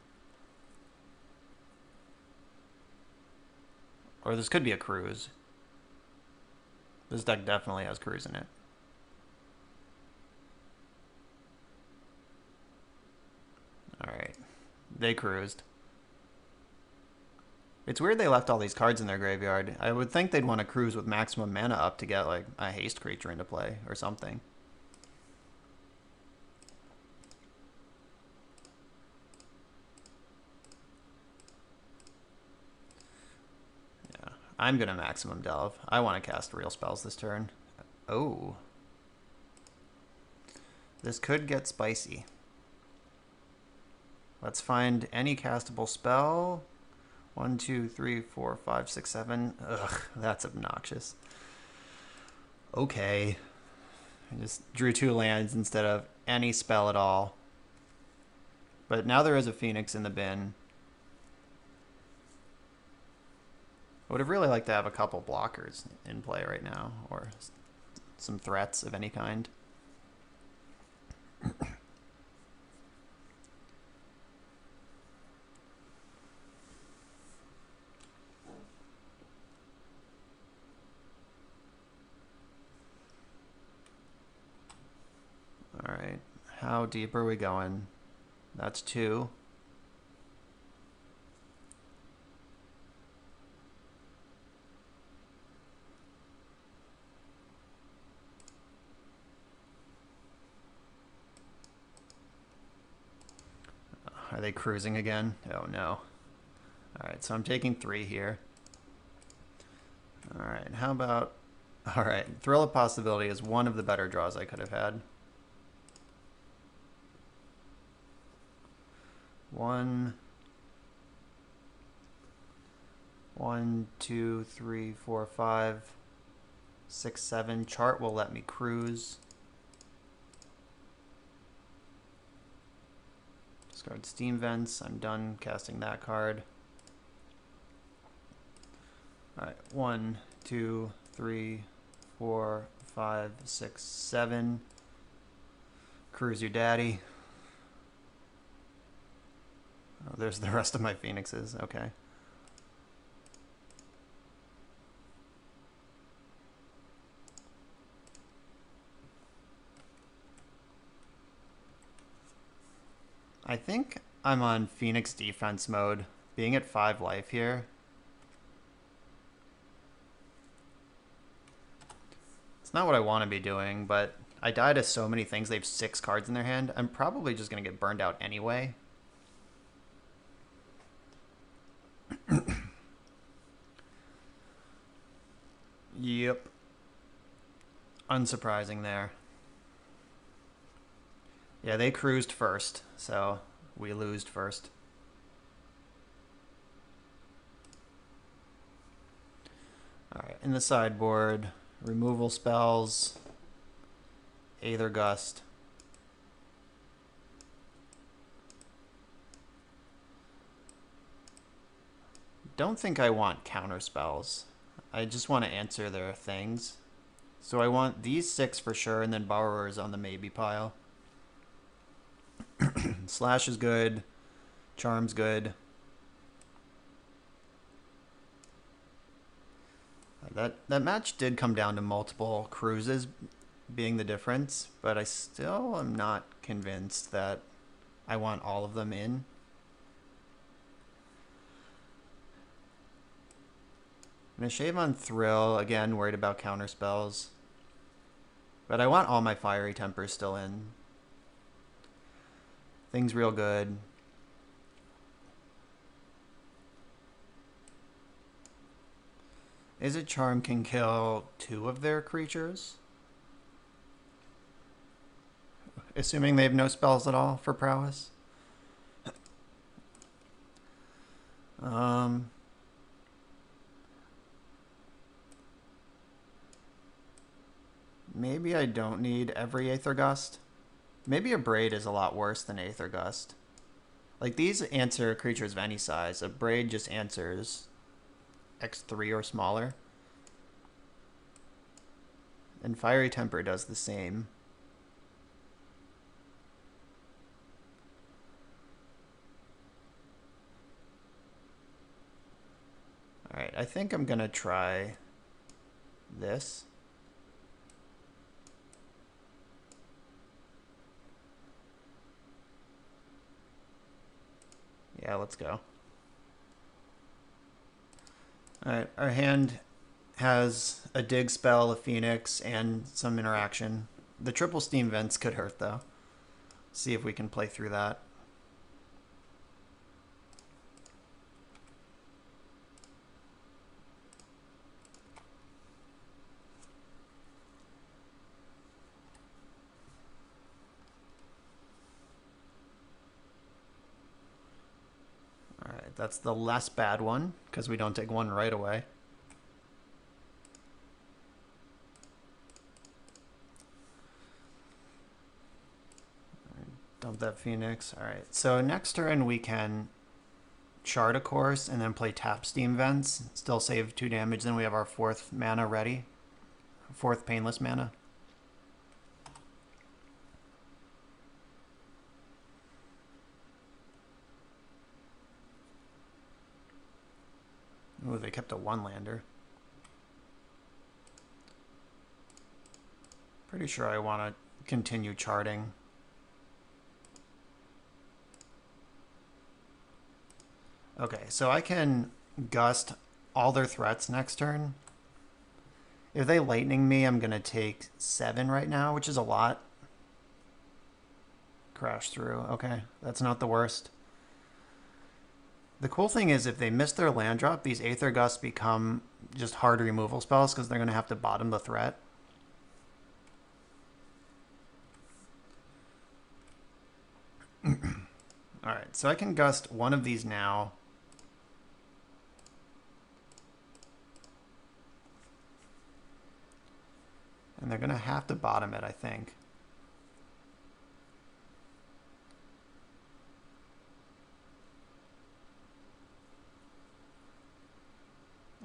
Or this could be a Cruise. This deck definitely has Cruise in it. Alright. They cruised. It's weird they left all these cards in their graveyard. I would think they'd want to cruise with maximum mana up to get like a haste creature into play or something. I'm going to maximum delve. I want to cast real spells this turn. Oh. This could get spicy. Let's find any castable spell. 1, 2, 3, 4, 5, 6, 7. Ugh, that's obnoxious. Okay. I just drew 2 lands instead of any spell at all. But now there is a Phoenix in the bin. I would have really liked to have a couple blockers in play right now, or some threats of any kind. All right, how deep are we going? That's 2. Are they cruising again? Oh no. All right, so I'm taking 3 here. All right, how about... All right, Thrill of Possibility is one of the better draws I could have had. 1, 2, 3, 4, 5, 6, 7. Chart will let me cruise. Discard Steam Vents. I'm done casting that card. All right, 1, 2, 3, 4, 5, 6, 7. Cruise your daddy. Oh, there's the rest of my Phoenixes. Okay. I think I'm on Phoenix defense mode. Being at 5 life here. It's not what I want to be doing, but I die to so many things. They have 6 cards in their hand. I'm probably just going to get burned out anyway. Yep. Unsurprising there. Yeah, they cruised first, so we lose first. Alright, in the sideboard, removal spells, Aether Gust. Don't think I want counter spells. I just want to answer their things. So I want these 6 for sure, and then Borrowers on the maybe pile. Slash is good. Charm's good. That match did come down to multiple cruises being the difference, but I still am not convinced that I want all of them in. I'm going to shave on Thrill. Again, worried about counter spells. But I want all my Fiery Tempers still in. Things real good. Izzet Charm can kill 2 of their creatures. Assuming they have no spells at all for prowess. Maybe I don't need every Aether Gust. Maybe a Braid is a lot worse than Aether Gust. Like, these answer creatures of any size. A Braid just answers X3 or smaller. And Fiery Temper does the same. Alright, I think I'm gonna try this. Yeah, let's go. Alright, our hand has a dig spell, a Phoenix, and some interaction. The triple Steam Vents could hurt, though. See if we can play through that. That's the less bad one, because we don't take one right away. Dump that Phoenix. All right, so next turn we can chart a course and then play tap Steam Vents. Still save 2 damage, then we have our 4th mana ready. 4th painless mana. Ooh, they kept a 1-lander. Pretty sure I want to continue charting. Okay, so I can gust all their threats next turn. If they lightning me, I'm going to take 7 right now, which is a lot. Crash through. Okay, that's not the worst. The cool thing is if they miss their land drop, these Aether Gusts become just hard removal spells because they're going to have to bottom the threat. Alright, so I can gust one of these now. And they're going to have to bottom it, I think.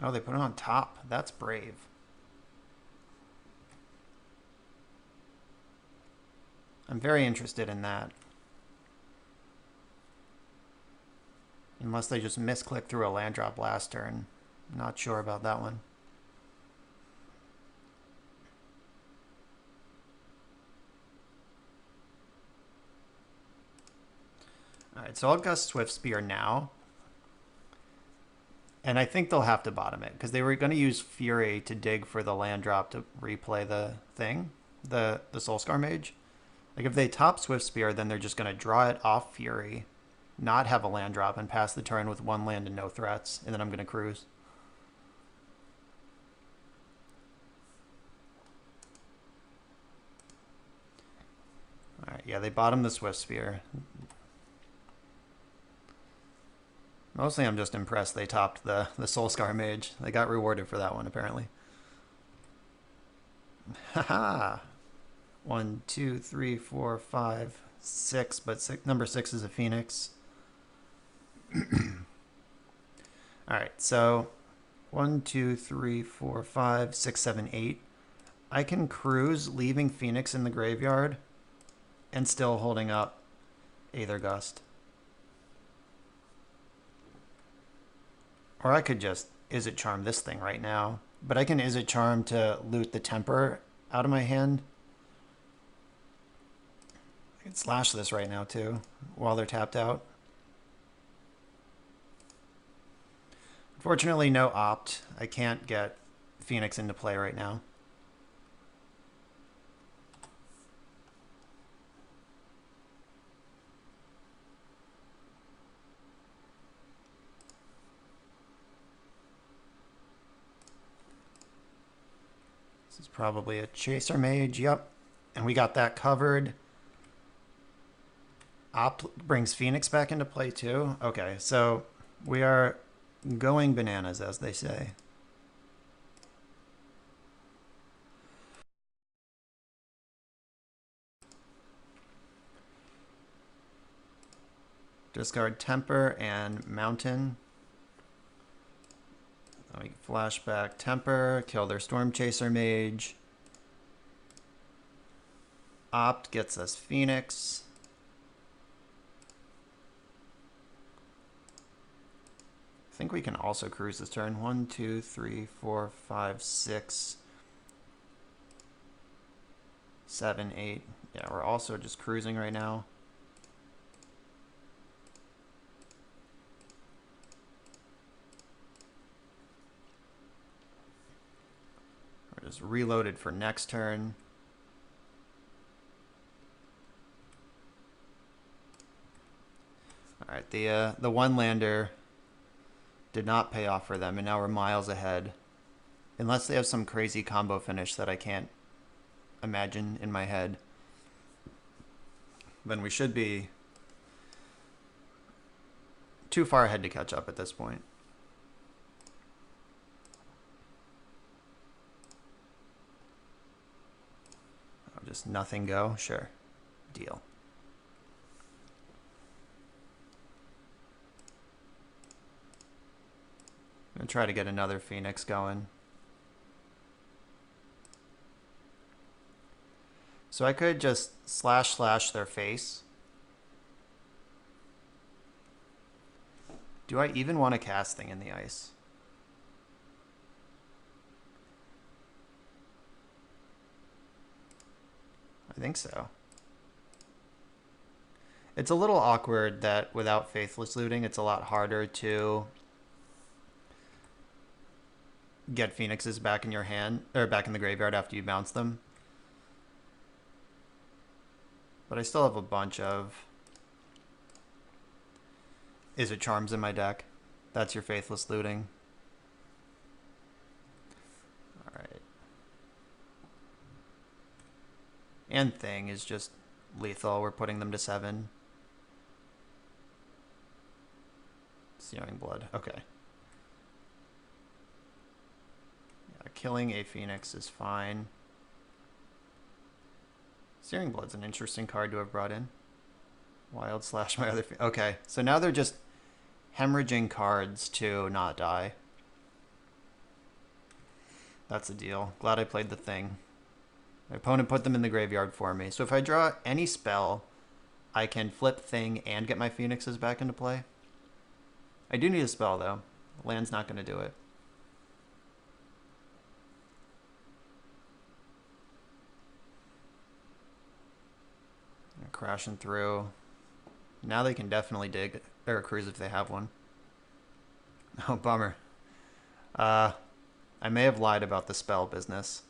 Oh, they put it on top. That's brave. I'm very interested in that. Unless they just misclick through a land drop last turn. Not sure about that one. Alright, so I'll gust Swift Spear now. And I think they'll have to bottom it, because they were going to use Fury to dig for the land drop to replay the thing, the Soulscar Mage. Like, if they top Swift Spear, then they're just going to draw it off Fury, not have a land drop, and pass the turn with 1 land and no threats, and then I'm going to cruise. Alright, yeah, they bottom the Swift Spear. Mostly I'm just impressed they topped the Soulscar Mage. They got rewarded for that one, apparently. Haha! 1, 2, 3, 4, 5, 6, but number 6 is a Phoenix. Alright, so 1, 2, 3, 4, 5, 6, 7, 8. I can cruise, leaving Phoenix in the graveyard, and still holding up Aether Gust. Or I could just Izzet Charm this thing right now. But I can Izzet Charm to loot the Temper out of my hand. I can slash this right now too, while they're tapped out. Unfortunately, no opt. I can't get Phoenix into play right now. This is probably a Chaser Mage, yep. And we got that covered. Opt brings Phoenix back into play too. Okay, so we are going bananas, as they say. Discard Temper and Mountain. We can flashback Temper, kill their Storm Chaser Mage. Opt gets us Phoenix. I think we can also cruise this turn. 1, 2, 3, 4, 5, 6, 7, 8. Yeah, we're also just cruising right now. We're just reloaded for next turn. All right, the 1-lander did not pay off for them, and now we're miles ahead. Unless they have some crazy combo finish that I can't imagine in my head, then we should be too far ahead to catch up at this point. Oh, just nothing go? Sure. Deal. I'm going to try to get another Phoenix going. So I could just slash their face. Do I even want to cast Thing in the Ice? I think so. It's a little awkward that without Faithless Looting, it's a lot harder to get Phoenixes back in your hand, or back in the graveyard after you bounce them. But I still have a bunch of Izzet Charms in my deck. That's your Faithless Looting. Alright. And Thing is just lethal. We're putting them to 7. Searing Blood. Okay. Yeah, killing a Phoenix is fine. Searing Blood's an interesting card to have brought in. Wild slash my other... Okay, so now they're just hemorrhaging cards to not die. That's the deal. Glad I played the Thing. My opponent put them in the graveyard for me. So if I draw any spell, I can flip Thing and get my Phoenixes back into play. I do need a spell, though. Land's not going to do it. Crashing through. Now they can definitely dig or cruise if they have one. Oh, bummer. I may have lied about the spell business.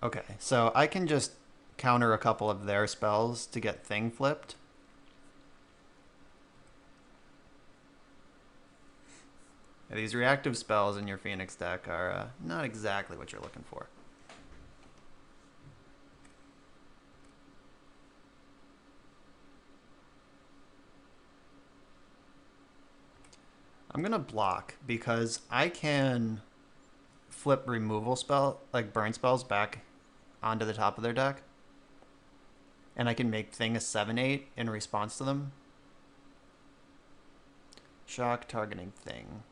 Okay, so I can just counter a couple of their spells to get Thing flipped. Yeah, these reactive spells in your Phoenix deck are not exactly what you're looking for. I'm going to block because I can flip removal spell, like burn spells, back onto the top of their deck. And I can make Thing a 7/8 in response to them. Shock targeting Thing.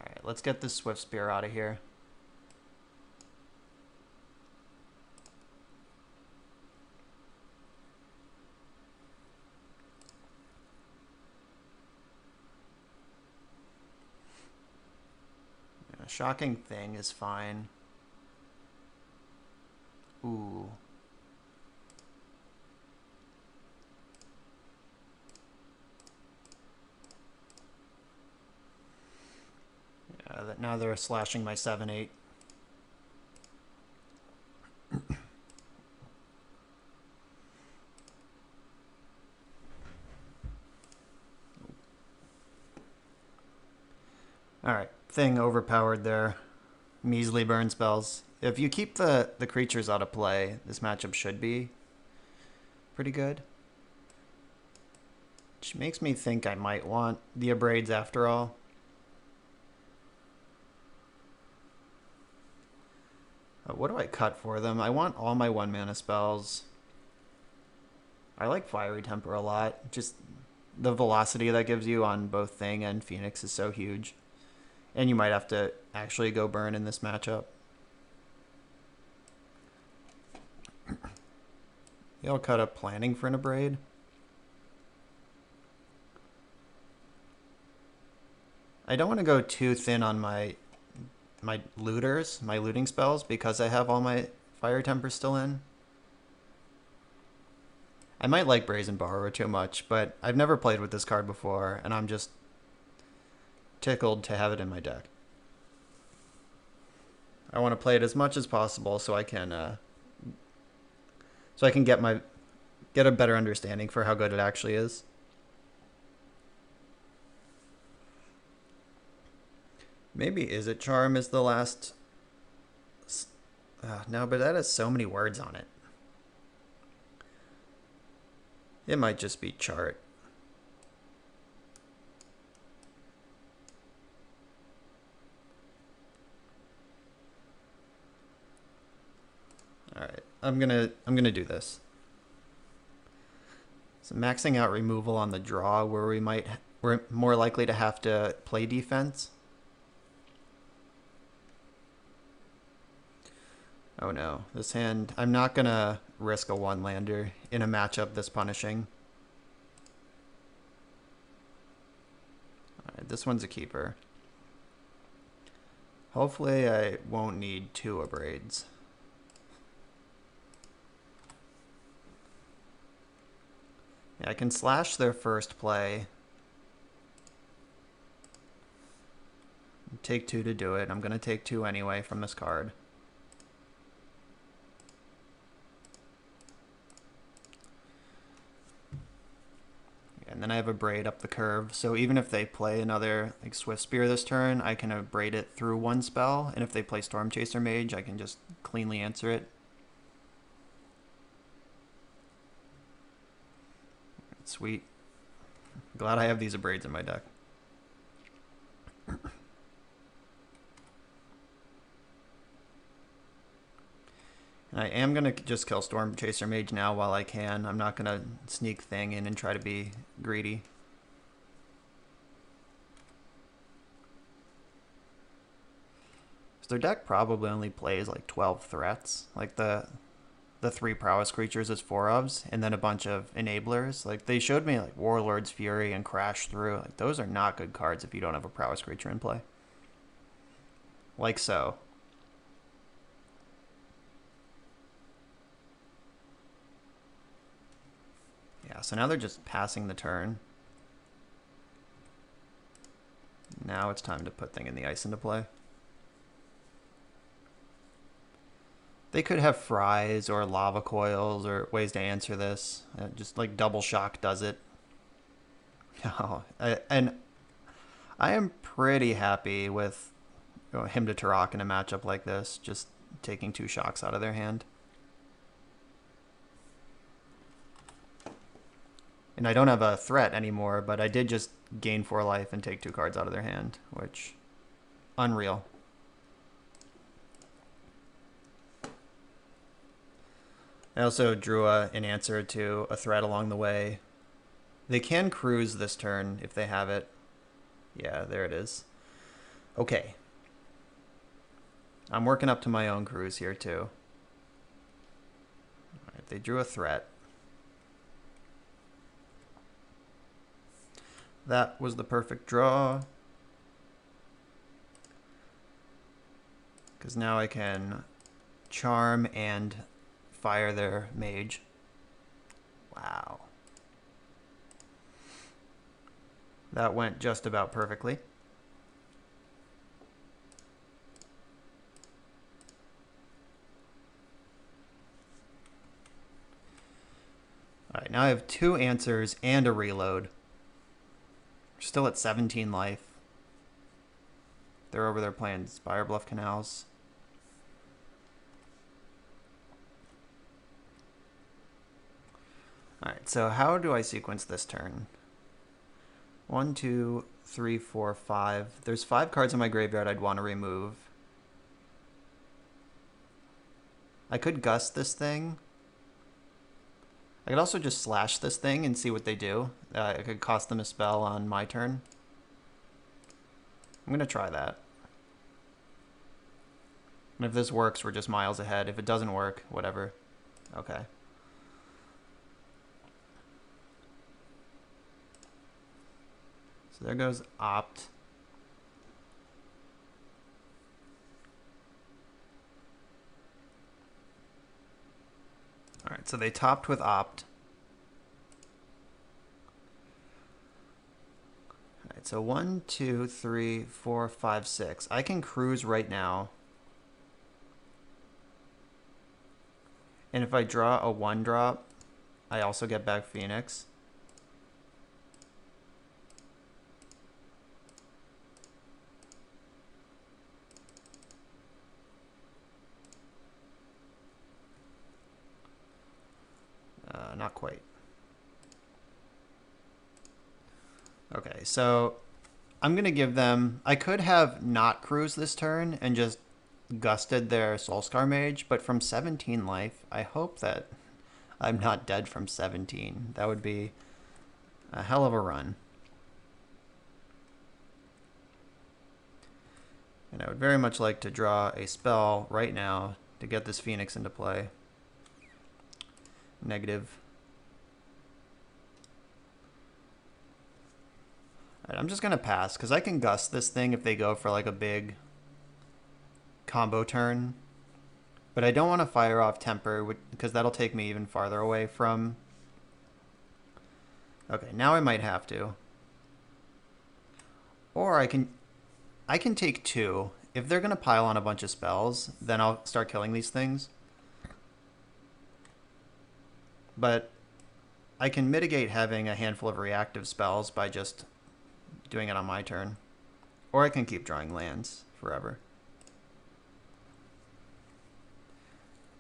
Alright, let's get this Swift Spear out of here. Shocking Thing is fine. Ooh. Yeah, now they're slashing my 7/8. Alright, Thing overpowered their measly burn spells. If you keep the creatures out of play, this matchup should be pretty good. Which makes me think I might want the Abrades after all. What do I cut for them? I want all my 1-mana spells. I like Fiery Temper a lot. Just the velocity that gives you on both Thing and Phoenix is so huge. And you might have to actually go burn in this matchup. I'll cut up planning for an Abrade. I don't want to go too thin on my looters, my looting spells, because I have all my Fire Temper still in. I might like Brazen Borrower too much, but I've never played with this card before, and I'm just tickled to have it in my deck. I want to play it as much as possible so I can get a better understanding for how good it actually is. Maybe Izzet Charm is the last. No, but that has so many words on it. It might just be chart. All right, I'm gonna do this. So maxing out removal on the draw where we're more likely to have to play defense. Oh no, this hand, I'm not gonna risk a one lander in a matchup this punishing. All right, this one's a keeper. Hopefully I won't need two abrades. Yeah, I can slash their first play. Take two to do it. I'm gonna take two anyway from this card. And then I have a braid up the curve. So even if they play another like Swift Spear this turn, I can braid it through one spell. And if they play Storm Chaser Mage, I can just cleanly answer it. Sweet. Glad I have these abrades in my deck. I am going to just kill Storm Chaser Mage now while I can. I'm not going to sneak Thing in and try to be greedy. So their deck probably only plays like 12 threats. Like the 3 prowess creatures as 4 ofs, and then a bunch of enablers. Like they showed me like Warlord's Fury and Crash Through. Like those are not good cards if you don't have a prowess creature in play. Like so. Yeah, so now they're just passing the turn. Now it's time to put Thing in the Ice into play. They could have fries or lava coils or ways to answer this. Just like Double Shock does it. Oh, and I am pretty happy with him to Turok in a matchup like this, just taking 2 shocks out of their hand. And I don't have a threat anymore, but I did just gain 4 life and take 2 cards out of their hand, which, unreal. I also drew an answer to a threat along the way. They can cruise this turn if they have it. Yeah, there it is. Okay. I'm working up to my own cruise here too. All right, they drew a threat. That was the perfect draw. Because now I can charm and fire their mage. Wow. That went just about perfectly. All right, now I have 2 answers and a reload. We're still at 17 life. They're over there playing Spire Bluff Canals. Alright, so how do I sequence this turn? 1, 2, 3, 4, 5. There's 5 cards in my graveyard I'd want to remove. I could gust this thing. I could also just slash this thing and see what they do. I could cost them a spell on my turn. I'm going to try that. And if this works, we're just miles ahead. If it doesn't work, whatever. Okay. So there goes Opt. All right, so they topped with Opt. All right, so 1, 2, 3, 4, 5, 6. I can cruise right now. And if I draw a 1-drop, I also get back Phoenix. Not quite. Okay, so I'm going to give them... I could have not cruised this turn and just gusted their Soulscar Mage, but from 17 life, I hope that I'm not dead from 17. That would be a hell of a run. And I would very much like to draw a spell right now to get this Phoenix into play. Negative. Alright, I'm just going to pass, because I can gust this thing if they go for like a big combo turn. But I don't want to fire off Temper, because that'll take me even farther away from... Okay, now I might have to. Or I can take 2. If they're going to pile on a bunch of spells, then I'll start killing these things. But I can mitigate having a handful of reactive spells by just doing it on my turn. Or I can keep drawing lands forever.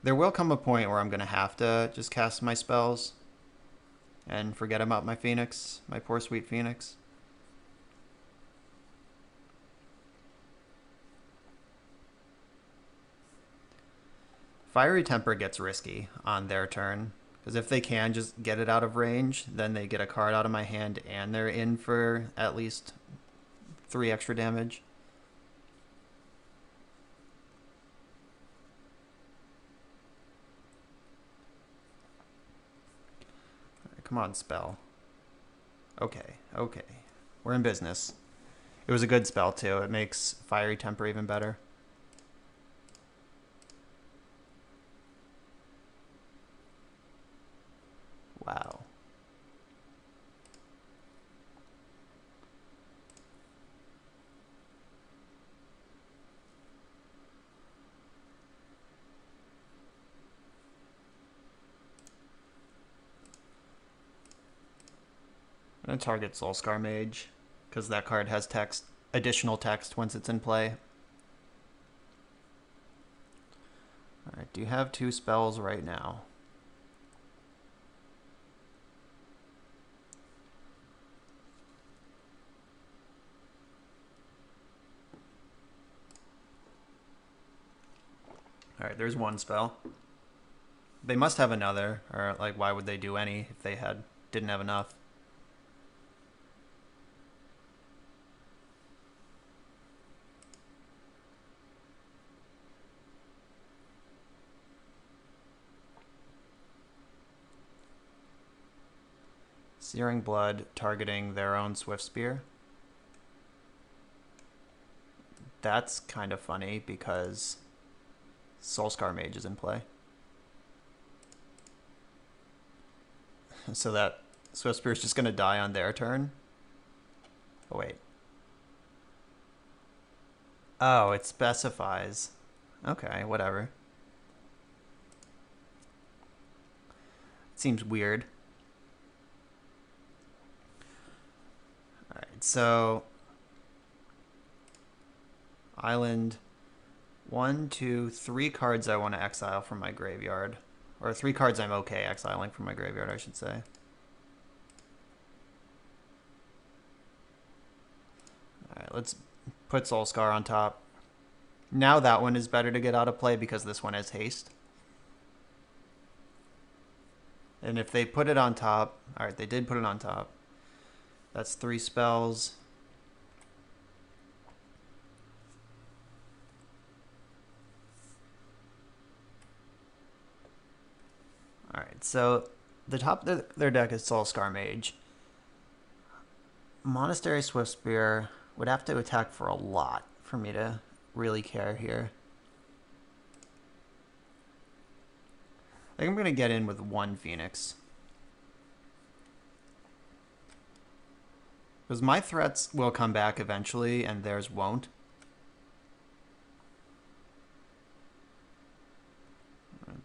There will come a point where I'm going to have to just cast my spells and forget about my Phoenix, my poor sweet Phoenix. Fiery Temper gets risky on their turn, because if they can just get it out of range, then they get a card out of my hand and they're in for at least 3 extra damage. Right, come on, spell. Okay, okay. We're in business. It was a good spell, too. It makes Fiery Temper even better. Wow. I'm going to target Soulscar Mage, because that card has text, additional text once it's in play. Alright, do you have 2 spells right now? Alright, there's 1 spell. They must have another, or like why would they do any if they didn't have enough? Searing Blood targeting their own Swift Spear. That's kind of funny because Soulscar Mage is in play. So that Swift Spear is just going to die on their turn. Oh, wait. Oh, it specifies. Okay, whatever. Seems weird. Alright, so... Island... 1, 2, 3 cards I want to exile from my graveyard. Or 3 cards I'm okay exiling from my graveyard, I should say. Alright, let's put Soulscar on top. Now that one is better to get out of play because this one has haste. And if they put it on top... Alright, they did put it on top. That's 3 spells. Alright, so the top of their deck is Soulscar Mage. Monastery Swiftspear would have to attack for a lot for me to really care here. I think I'm going to get in with 1 Phoenix. Because my threats will come back eventually and theirs won't.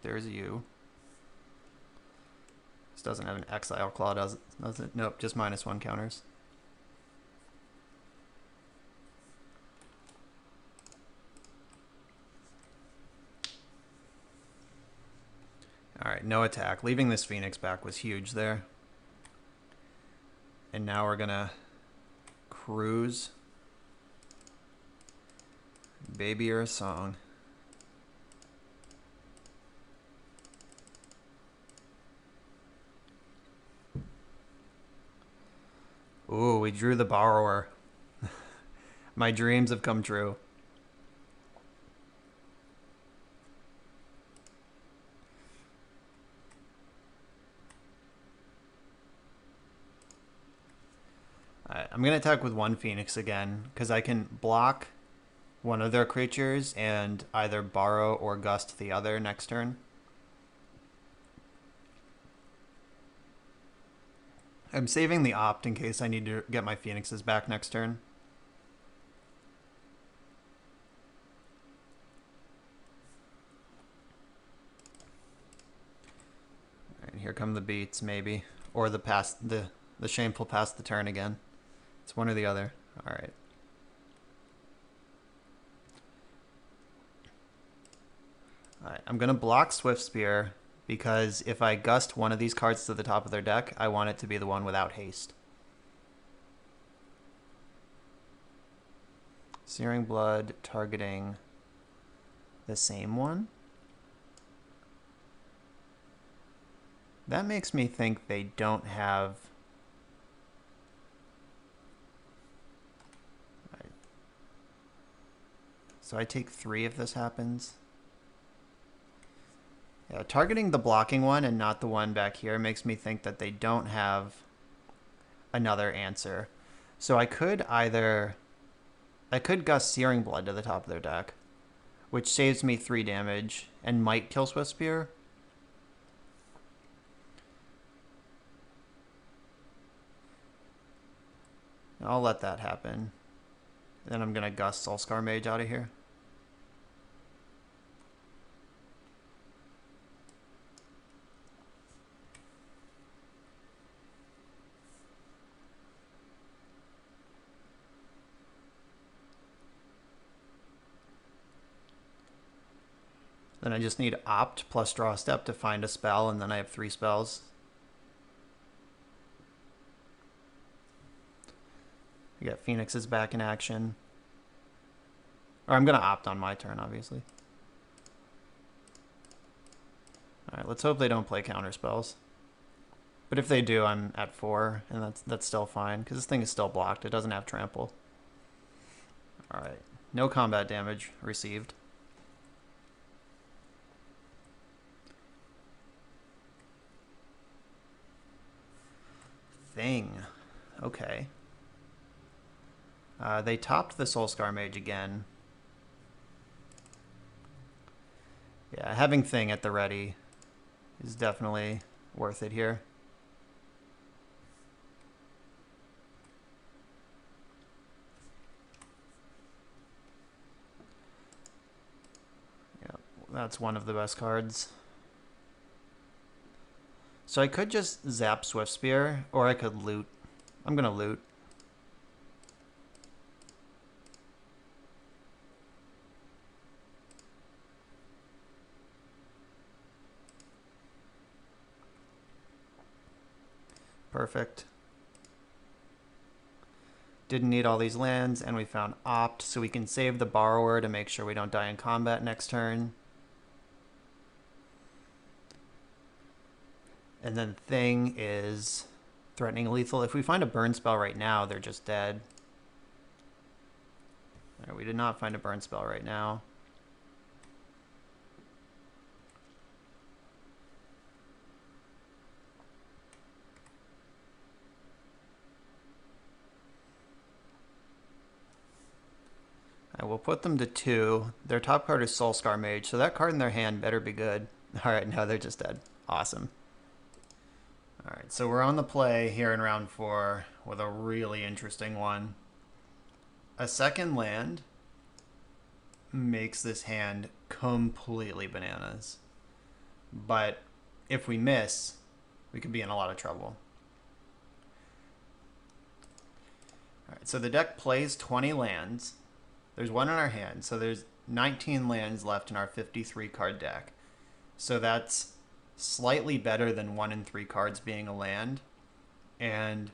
There's you. This doesn't have an exile claw, does it? Nope, just -1 counters. Alright, no attack. Leaving this Phoenix back was huge there. And now we're gonna cruise. Baby or a song. Ooh, we drew the borrower. My dreams have come true. Alright, I'm going to attack with one Phoenix again, because I can block one of their creatures and either borrow or gust the other next turn. I'm saving the opt in case I need to get my Phoenixes back next turn. Alright, here come the beats, maybe. Or the shameful pass the turn again. It's one or the other. Alright. Alright, I'm going to block Swift Spear, because if I gust one of these cards to the top of their deck, I want it to be the one without haste. Searing Blood targeting the same one? That makes me think they don't have... Right. So I take 3 if this happens. Yeah, targeting the blocking one and not the one back here makes me think that they don't have another answer. So I could gust Searing Blood to the top of their deck, which saves me 3 damage and might kill Swift Spear. I'll let that happen. Then I'm going to gust Soulscar Mage out of here. Then I just need opt plus draw a step to find a spell, and then I have 3 spells. I got Phoenixes back in action. Or I'm going to opt on my turn, obviously. Alright, let's hope they don't play counter spells. But if they do, I'm at 4, and that's still fine, because this thing is still blocked. It doesn't have trample. Alright, no combat damage received. Thing. Okay. They topped the Soulscar Mage again. Yeah, having Thing at the ready is definitely worth it here. Yeah, that's one of the best cards. So I could just zap Swift Spear, or I could loot. I'm going to loot. Perfect. Didn't need all these lands, and we found opt, so we can save the borrower to make sure we don't die in combat next turn. And then Thing is threatening lethal. If we find a burn spell right now, they're just dead. Right, we did not find a burn spell right now. I will put them to 2. Their top card is Soulscar Mage, so that card in their hand better be good. Alright, no, they're just dead. Awesome. Alright, so we're on the play here in round 4 with a really interesting one. A second land makes this hand completely bananas. But if we miss, we could be in a lot of trouble. Alright, so the deck plays 20 lands. There's 1 in our hand, so there's 19 lands left in our 53 card deck. So that's slightly better than 1 in 3 cards being a land. And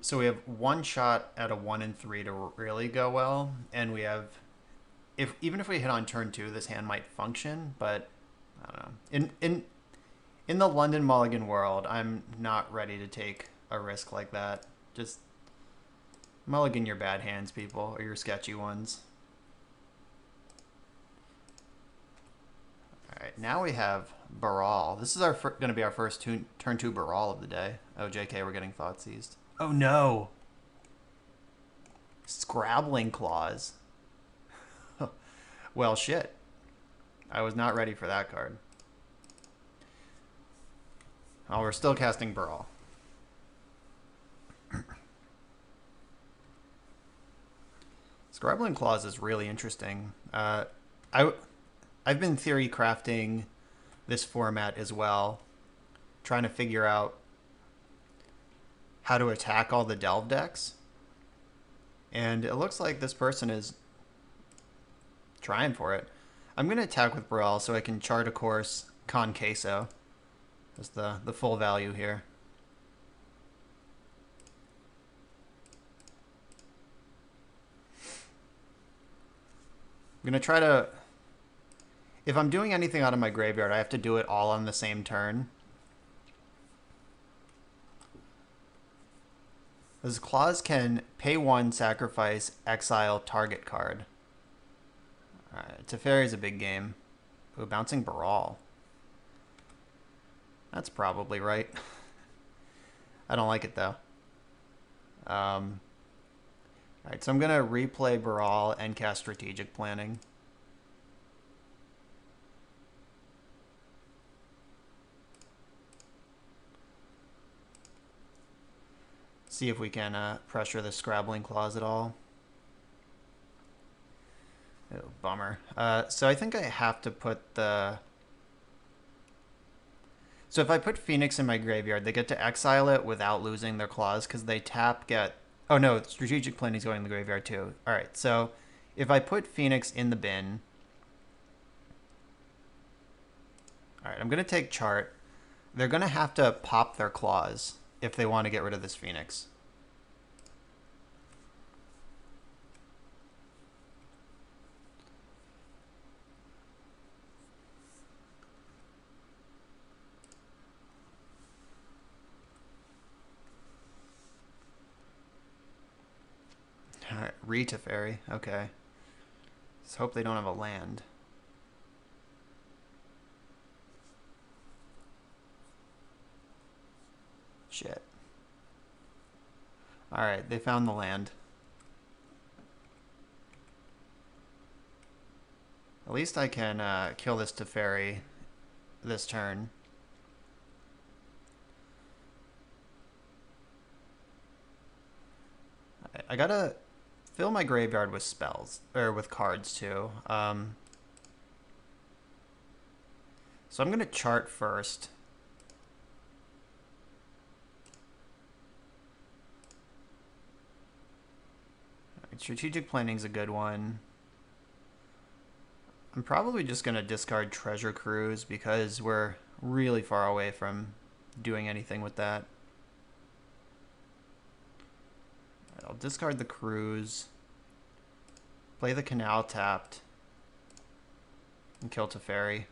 So we have one shot at a 1 and 3 to really go well, and we have if even if we hit on turn 2, this hand might function, but I don't know. In the London Mulligan world, I'm not ready to take a risk like that. Just mulligan your bad hands, people, or your sketchy ones. All right, now we have Baral. This is going to be our first turn 2 Baral of the day. Oh, JK, we're getting thought seized. Oh no! Scrabbling Claws. Well, shit. I was not ready for that card. Oh, we're still casting Baral. Scrabbling Claws is really interesting. I've been theory crafting this format as well, trying to figure out how to attack all the Delve decks. And it looks like this person is trying for it. I'm going to attack with Baral so I can chart a course con queso. That's the full value here. I'm going to try to... If I'm doing anything out of my graveyard, I have to do it all on the same turn. This clause can pay 1, sacrifice, exile target card. Alright, Teferi's a big game. Ooh, bouncing Baral. That's probably right. I don't like it though. Alright, so I'm going to replay Baral and cast Strategic Planning. See if we can pressure the Scrabbling Claws at all. Oh, bummer. So I think I have to put the... So if I put Phoenix in my graveyard, they get to exile it without losing their claws because they tap, get... Oh no, Strategic Planning is going in the graveyard too. Alright, so if I put Phoenix in the bin... Alright, I'm going to take Chart. They're going to have to pop their claws if they want to get rid of this Phoenix. Alright, Teferi. Okay. Let's hope they don't have a land. Shit. Alright, they found the land. At least I can kill this Teferi this turn. I gotta fill my graveyard with spells, or with cards too. So I'm gonna chart first. Strategic Planning's a good one. I'm probably just going to discard Treasure Cruise because we're really far away from doing anything with that. I'll discard the Cruise, play the Canal tapped, and kill Teferi.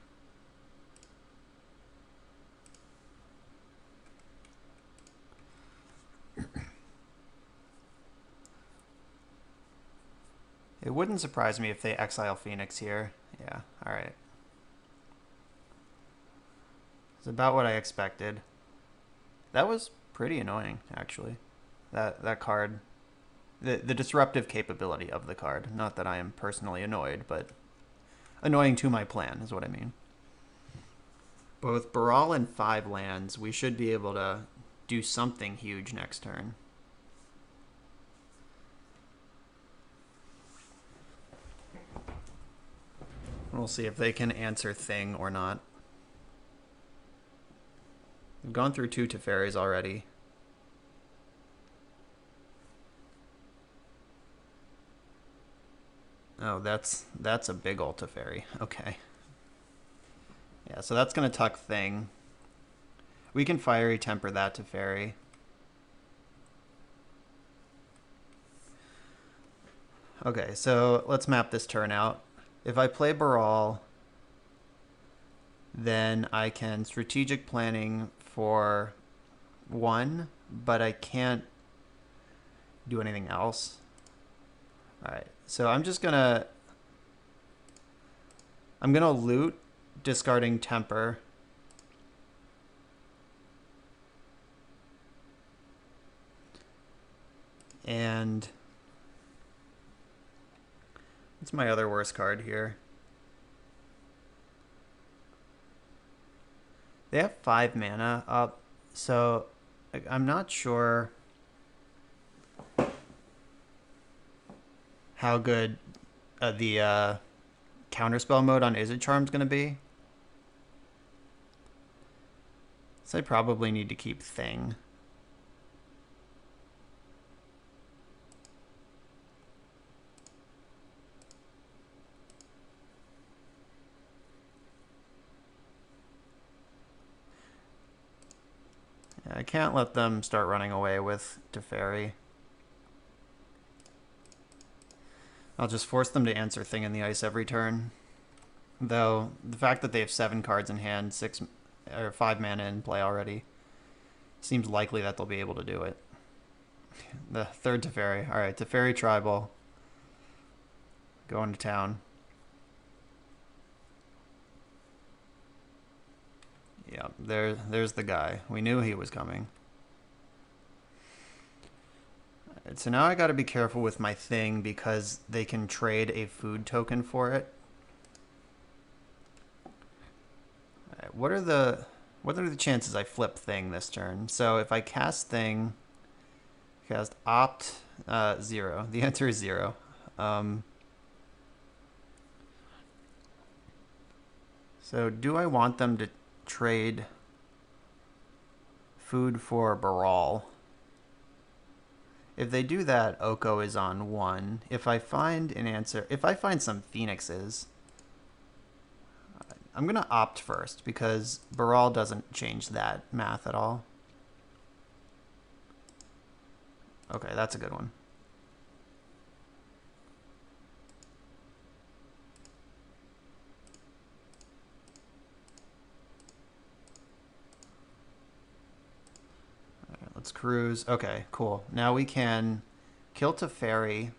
It wouldn't surprise me if they exile Phoenix here. Yeah, alright. It's about what I expected. That was pretty annoying, actually. That card. The disruptive capability of the card. Not that I am personally annoyed, but annoying to my plan is what I mean. But with Baral and 5 lands, we should be able to do something huge next turn. We'll see if they can answer Thing or not. We've gone through 2 Teferis already. Oh, that's a big ol' Teferi. Okay. Yeah, so that's going to tuck Thing. We can Fiery Temper that Teferi. Okay, so let's map this turn out. If I play Baral, then I can strategic planning for 1, but I can't do anything else. All right, so I'm gonna loot, discarding temper. And what's my other worst card here? They have 5 mana up, so I'm not sure how good the counterspell mode on Izzet Charm's going to be. So I probably need to keep Thing. I can't let them start running away with Teferi. I'll just force them to answer Thing in the Ice every turn. Though the fact that they have 7 cards in hand, 6 or 5 mana in play already, seems likely that they'll be able to do it. The third Teferi. All right, Teferi Tribal. Going to town. Yeah, there's the guy. We knew he was coming. Right, so now I got to be careful with my Thing because they can trade a food token for it. All right, what are the chances I flip Thing this turn? So if I cast Thing, cast Opt, 0. The answer is 0. So do I want them to trade food for Baral? If they do that, Oko is on 1. If I find an answer, if I find some Phoenixes, I'm going to opt first because Baral doesn't change that math at all. Okay, that's a good one. All right, let's cruise. Okay, cool. Now we can kill Teferi.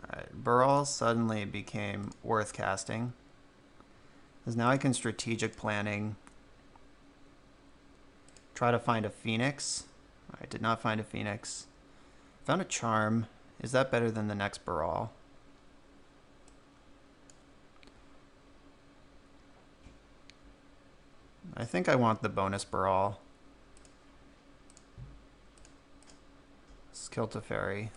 Alright, Baral suddenly became worth casting. Because now I can strategic planning. Try to find a Phoenix. Alright, did not find a Phoenix. Found a Charm. Is that better than the next Baral? I think I want the bonus Baral. Let's kill Teferi.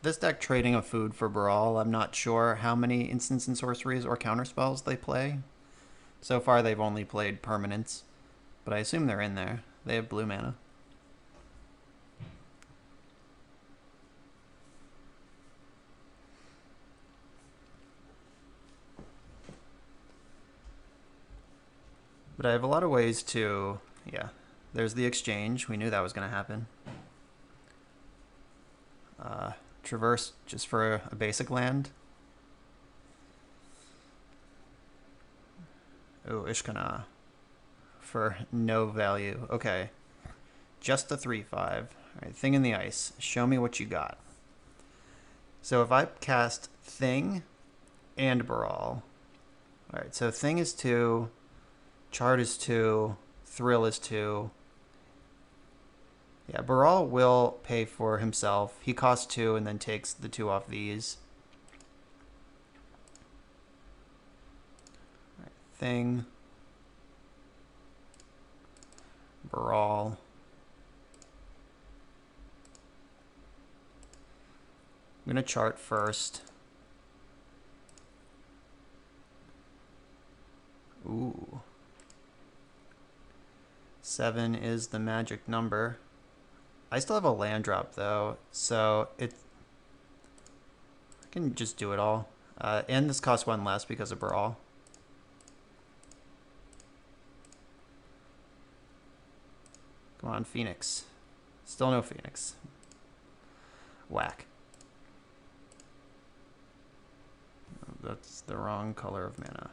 This deck trading a food for Baral, I'm not sure how many instants and sorceries or counterspells they play. So far they've only played permanents, but I assume they're in there. They have blue mana. But I have a lot of ways to, yeah, there's the exchange. We knew that was going to happen. Traverse just for a basic land. Oh, Ishkana for no value. Okay. Just a 3/5. All right, Thing in the Ice. Show me what you got. So if I cast Thing and Baral. All right, so Thing is 2, Chart is 2, Thrill is 2. Yeah, Baral will pay for himself. He costs 2 and then takes the 2 off these. All right, Thing. Baral. I'm going to chart first. Ooh. 7 is the magic number. I still have a land drop though, so I can just do it all. And this costs 1 less because of Baral. Come on, Phoenix. Still no Phoenix. Whack. That's the wrong color of mana.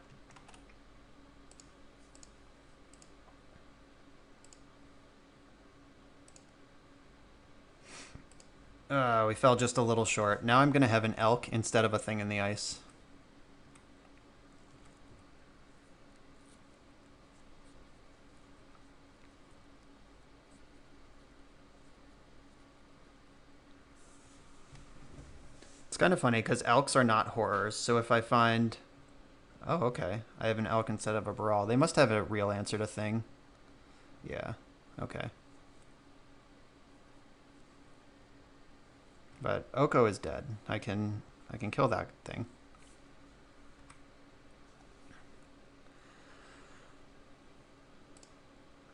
We fell just a little short. Now I'm going to have an elk instead of a thing in the ice. It's kind of funny because elks are not horrors. So if I find... Oh, okay. I have an elk instead of a brawl. They must have a real answer to thing. Yeah. Okay. But Oko is dead. I can kill that thing.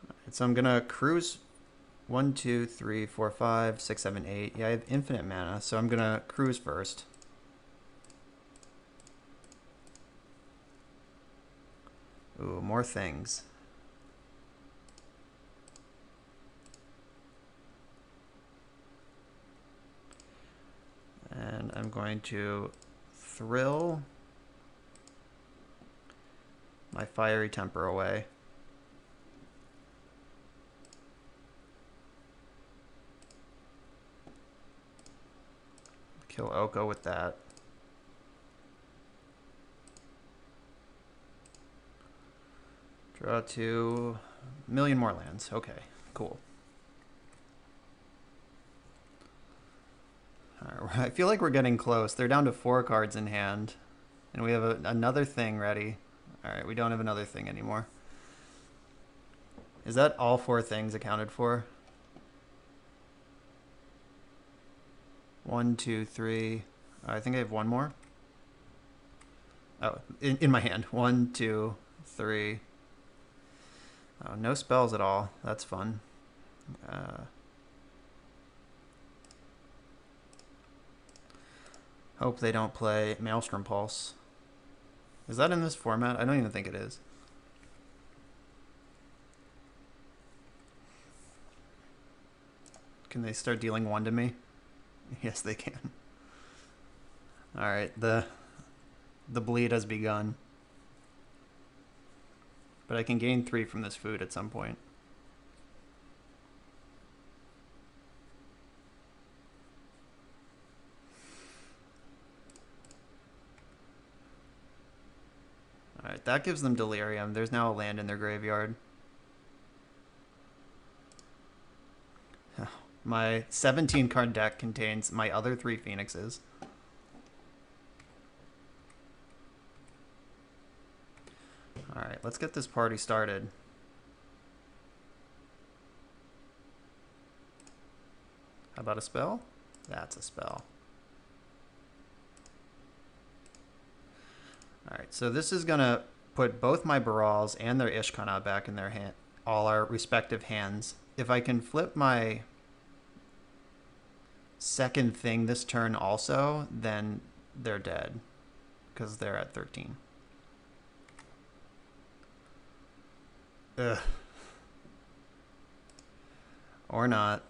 Alright, so I'm gonna cruise 1, 2, 3, 4, 5, 6, 7, 8. Yeah, I have infinite mana, so I'm gonna cruise first. Ooh, more things. And I'm going to thrill my fiery temper away. Kill Oko with that. Draw 2 million more lands. Okay, cool. All right, I feel like we're getting close. They're down to 4 cards in hand. And we have another thing ready. Alright, we don't have another thing anymore. Is that all 4 things accounted for? 1, 2, 3. I think I have one more. Oh, in my hand. 1, 2, 3. Oh, no spells at all. That's fun. Hope they don't play Maelstrom Pulse. Is that in this format? I don't even think it is. Can they start dealing 1 to me? Yes, they can. Alright, the bleed has begun. But I can gain 3 from this food at some point. Alright, that gives them Delirium. There's now a land in their graveyard. My 17 card deck contains my other 3 Phoenixes. Alright, let's get this party started. How about a spell? That's a spell. Alright, so this is going to put both my Barals and their Ishkana back in their hand, all our respective hands. If I can flip my second thing this turn also, then they're dead, because they're at 13. Ugh. Or not.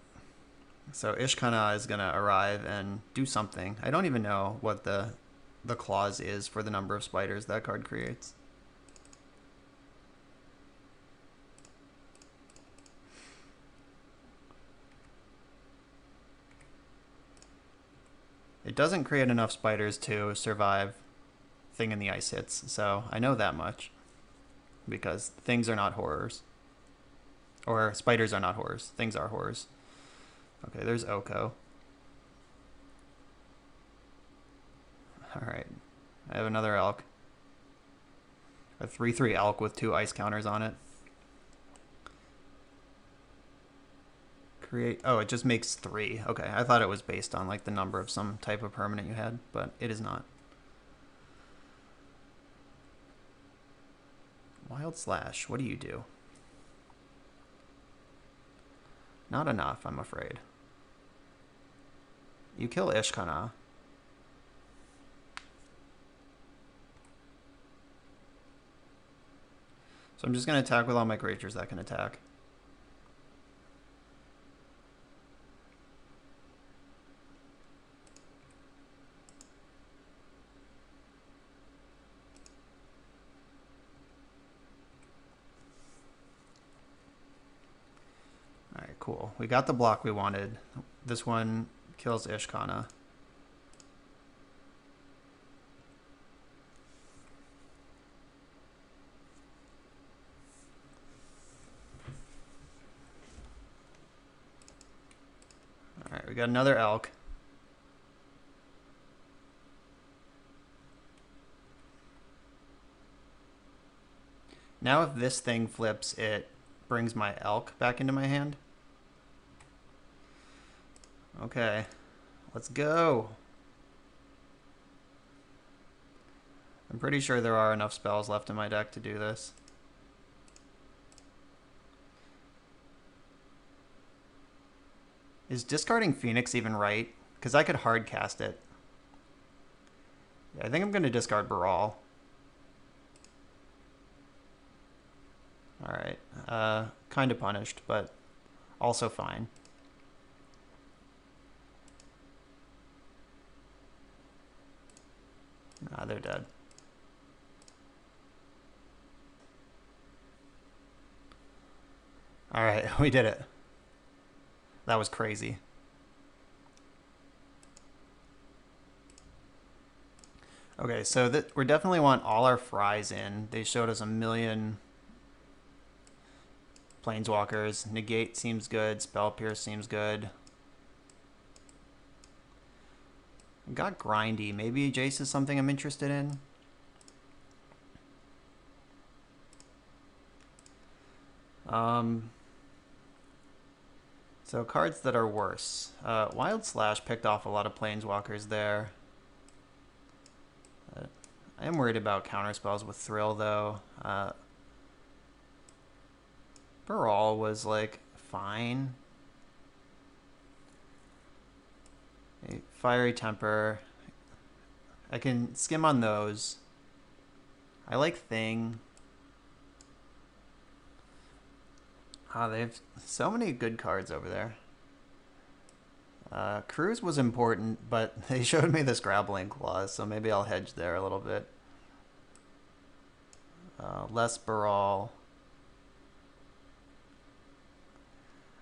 So Ishkana is going to arrive and do something. I don't even know what the clause is for the number of spiders that card creates. It doesn't create enough spiders to survive Thing in the Ice hits, so I know that much. Because things are not horrors. Or spiders are not horrors. Things are horrors. Okay, there's Oko. Alright. I have another elk. A 3/3 elk with 2 ice counters on it. Create... Oh, it just makes 3. Okay, I thought it was based on like the number of some type of permanent you had, but it is not. Wild Slash, what do you do? Not enough, I'm afraid. You kill Ishkana. So I'm just going to attack with all my creatures that can attack. cool. We got the block we wanted. This one kills Ishkana. Alright, we got another elk. Now if this thing flips, it brings my elk back into my hand. Okay, let's go. I'm pretty sure there are enough spells left in my deck to do this. Is discarding Phoenix even right? Because I could hard cast it. Yeah, I think I'm going to discard Baral. Alright. Kind of punished, but also fine. Nah, they're dead. Alright, we did it. That was crazy. Okay, so we definitely want all our fries in. They showed us a million planeswalkers. Negate seems good. Spell Pierce seems good. Got grindy. Maybe Jace is something I'm interested in. So cards that are worse. Wild Slash picked off a lot of planeswalkers there. I am worried about counterspells with Thrill though. Baral was like fine. Fiery Temper. I can skim on those. I like Thing. They have so many good cards over there. Cruise was important, but they showed me this Grappling Clause, so maybe I'll hedge there a little bit. Less Baral.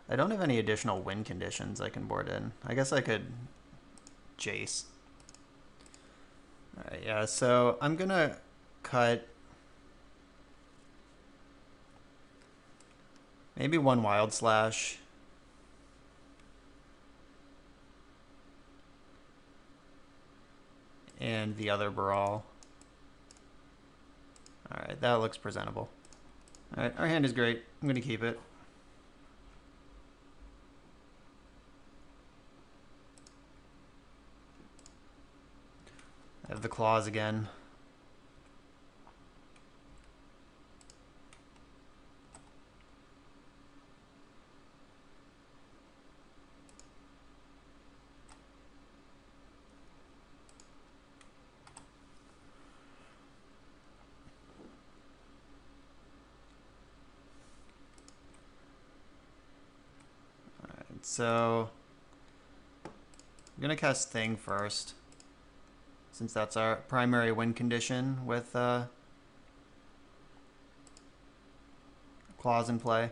I don't have any additional win conditions I can board in. I guess I could Jace. Alright, yeah, so I'm gonna cut maybe one Wild Slash. And the other Baral. Alright, that looks presentable. Alright, our hand is great. I'm gonna keep it. I have the claws again. Alright, so I'm gonna cast Thing first, since that's our primary win condition with claws in play.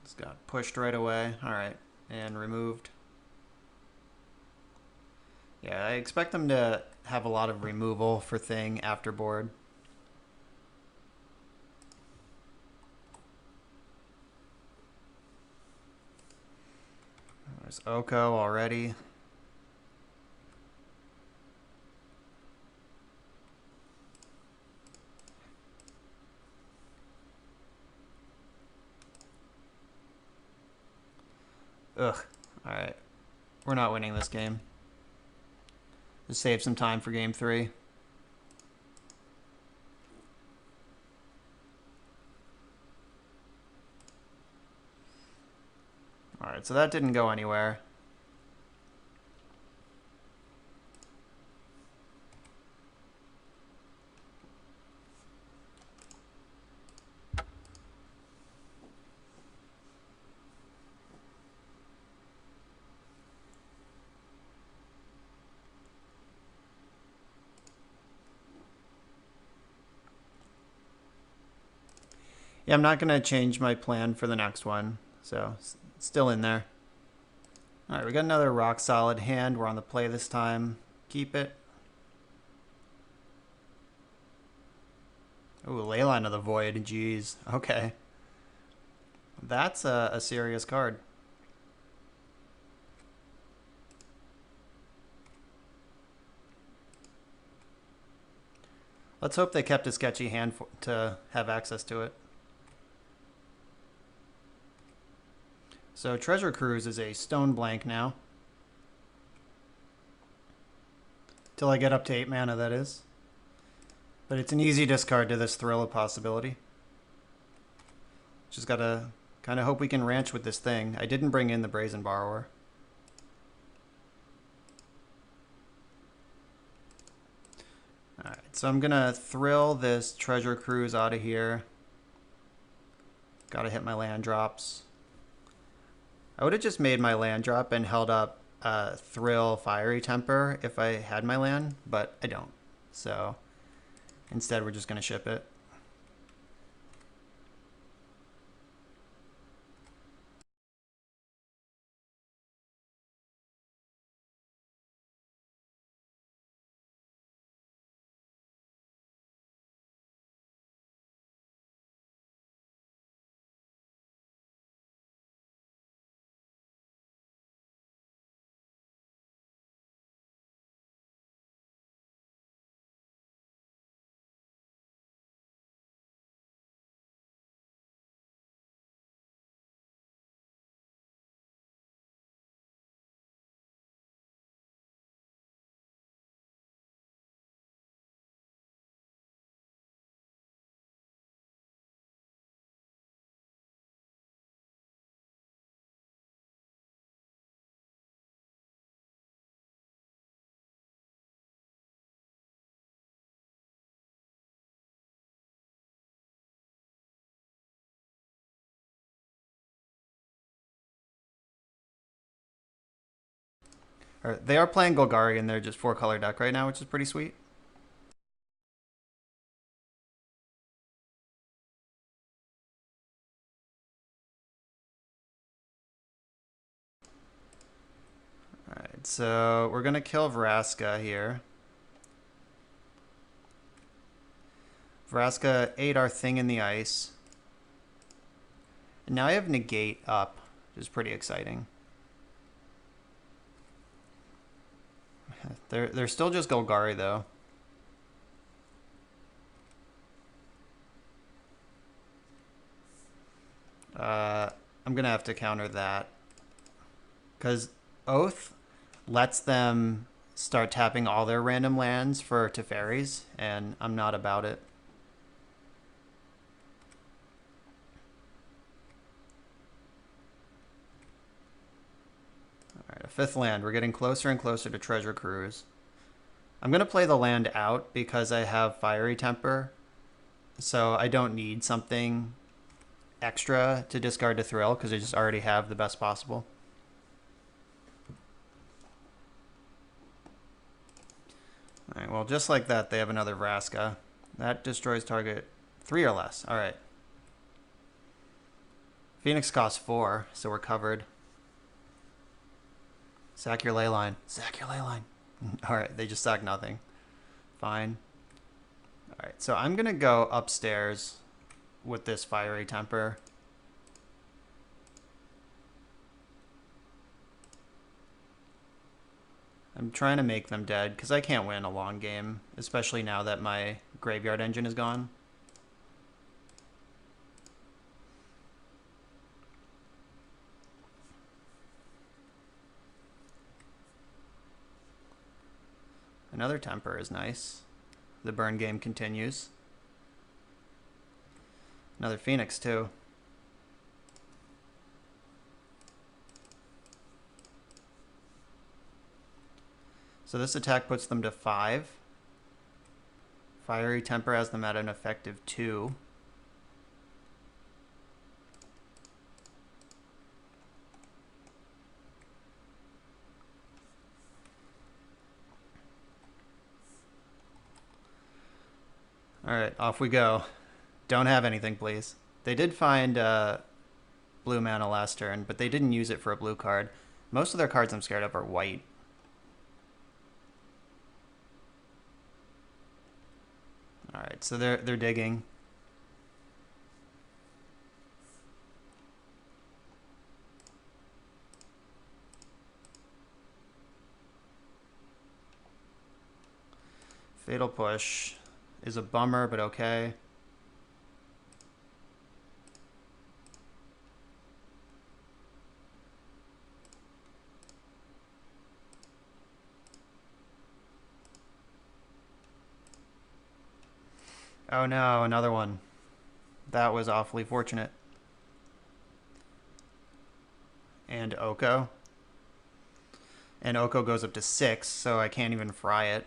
It's got pushed right away. Alright, and removed. Yeah, I expect them to have a lot of removal for Thing after board. There's Oko already. Ugh. Alright. We're not winning this game. Just save some time for game 3. Alright, so that didn't go anywhere. Yeah, I'm not going to change my plan for the next one. So, still in there. All right, we got another rock solid hand. We're on the play this time. Keep it. Ooh, Leyline of the Void. Jeez. Okay. That's a serious card. Let's hope they kept a sketchy hand to have access to it. So Treasure Cruise is a stone blank now. Till I get up to 8 mana, that is. But it's an easy discard to this Thrill of Possibility. Just gotta kind of hope we can ranch with this thing. I didn't bring in the Brazen Borrower. Alright, so I'm gonna Thrill this Treasure Cruise out of here. Gotta hit my land drops. I would have just made my land drop and held up Thrill Fiery Temper if I had my land, but I don't. So instead we're just going to ship it. They are playing Golgari in their just 4-color deck right now, which is pretty sweet. Alright, so we're going to kill Vraska here. Vraska ate our thing in the ice. And now I have Negate up, which is pretty exciting. They're still just Golgari, though. I'm going to have to counter that. Because Oath lets them start tapping all their random lands for Teferis, and I'm not about it. Alright, a 5th land. We're getting closer and closer to Treasure Cruise. I'm going to play the land out because I have Fiery Temper, so I don't need something extra to discard to Thrill because I just already have the best possible. Alright, well, just like that, they have another Vraska. That destroys target 3 or less. Alright. Phoenix costs 4, so we're covered. Sack your Leyline. Sack your Leyline. Alright, they just sack nothing. Fine. Alright, so I'm going to go upstairs with this Fiery Temper. I'm trying to make them dead because I can't win a long game, especially now that my graveyard engine is gone. Another Temper is nice. The burn game continues. Another Phoenix too. So this attack puts them to 5. Fiery Temper has them at an effective 2. Alright, off we go. Don't have anything, please. They did find blue mana last turn, but they didn't use it for a blue card. Most of their cards I'm scared of are white. All right, so they're digging. Fatal Push is a bummer, but okay. Oh no, another one. That was awfully fortunate. And Oko. And Oko goes up to 6, so I can't even fry it.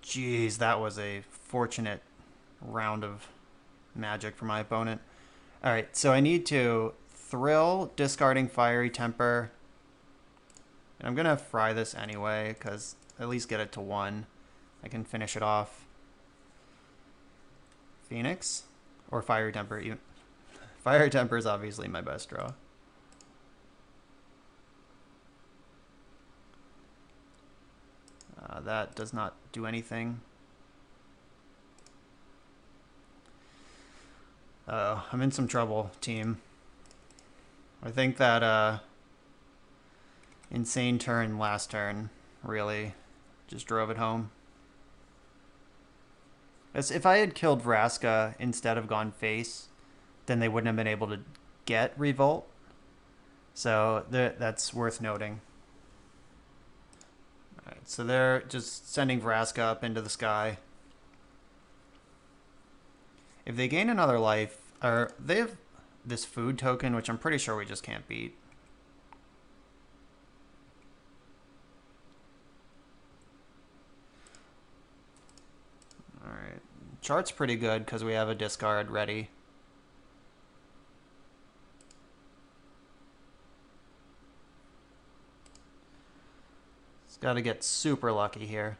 Jeez, that was a fortunate round of magic for my opponent. Alright, so I need to Thrill, discarding Fiery Temper. And I'm going to fry this anyway, because at least get it to 1. I can finish it off. Phoenix? Or Fiery Temper. Fiery Temper is obviously my best draw. That does not do anything. I'm in some trouble, team. I think that insane turn last turn really just drove it home. As if I had killed Vraska instead of gone face, then they wouldn't have been able to get Revolt. So that's worth noting. Alright, so they're just sending Vraska up into the sky. If they gain another life, or they have this food token, which I'm pretty sure we just can't beat. Alright, chart's pretty good because we have a discard ready. It's got to get super lucky here.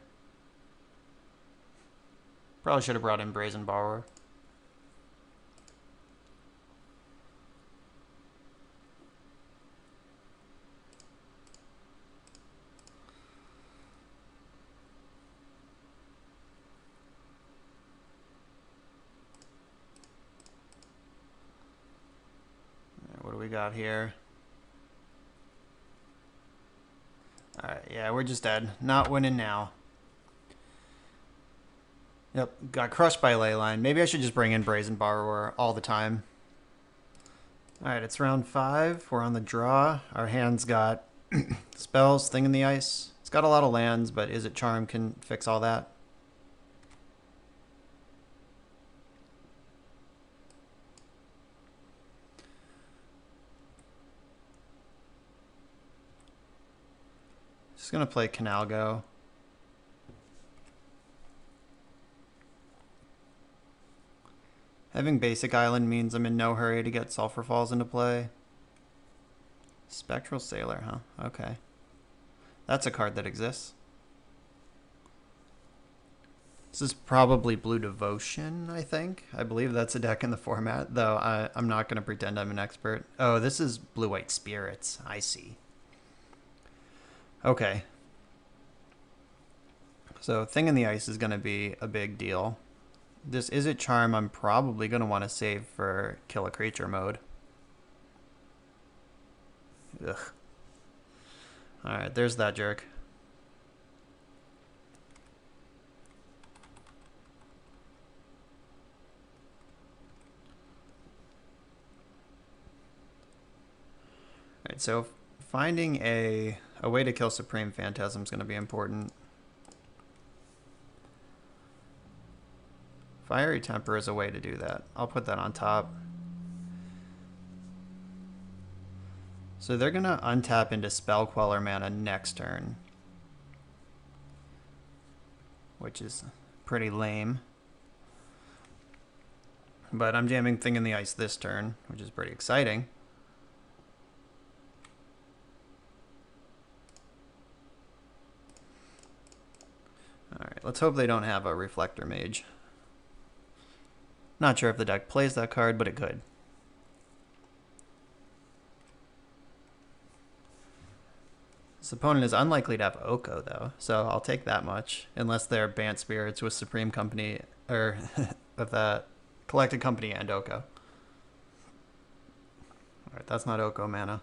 Probably should have brought in Brazen Borrower. What do we got here? Alright, yeah, we're just dead. Not winning now. Yep, got crushed by Leyline. Maybe I should just bring in Brazen Borrower all the time. Alright, it's round 5. We're on the draw. Our hand's got spells, Thing in the Ice. It's got a lot of lands, but Izzet Charm can fix all that. Just gonna play Canalgo. Having basic island means I'm in no hurry to get Sulphur Falls into play. Spectral Sailor, huh? Okay. That's a card that exists. This is probably Blue Devotion, I think. I believe that's a deck in the format, though I'm not going to pretend I'm an expert. Oh, this is Blue-White Spirits. I see. Okay. So Thing in the Ice is going to be a big deal. This Izzet Charm I'm probably going to want to save for Kill a Creature mode. Ugh. Alright, there's that jerk. Alright, so finding a way to kill Supreme Phantasm is going to be important. Fiery Temper is a way to do that. I'll put that on top. So they're going to untap into Spell Queller mana next turn, which is pretty lame. But I'm jamming Thing in the Ice this turn, which is pretty exciting. Alright, let's hope they don't have a Reflector Mage. Not sure if the deck plays that card, but it could. This opponent is unlikely to have Oko, though, so I'll take that much. Unless they're Bant Spirits with Supreme Company, or with Collected Company and Oko. Alright, that's not Oko mana.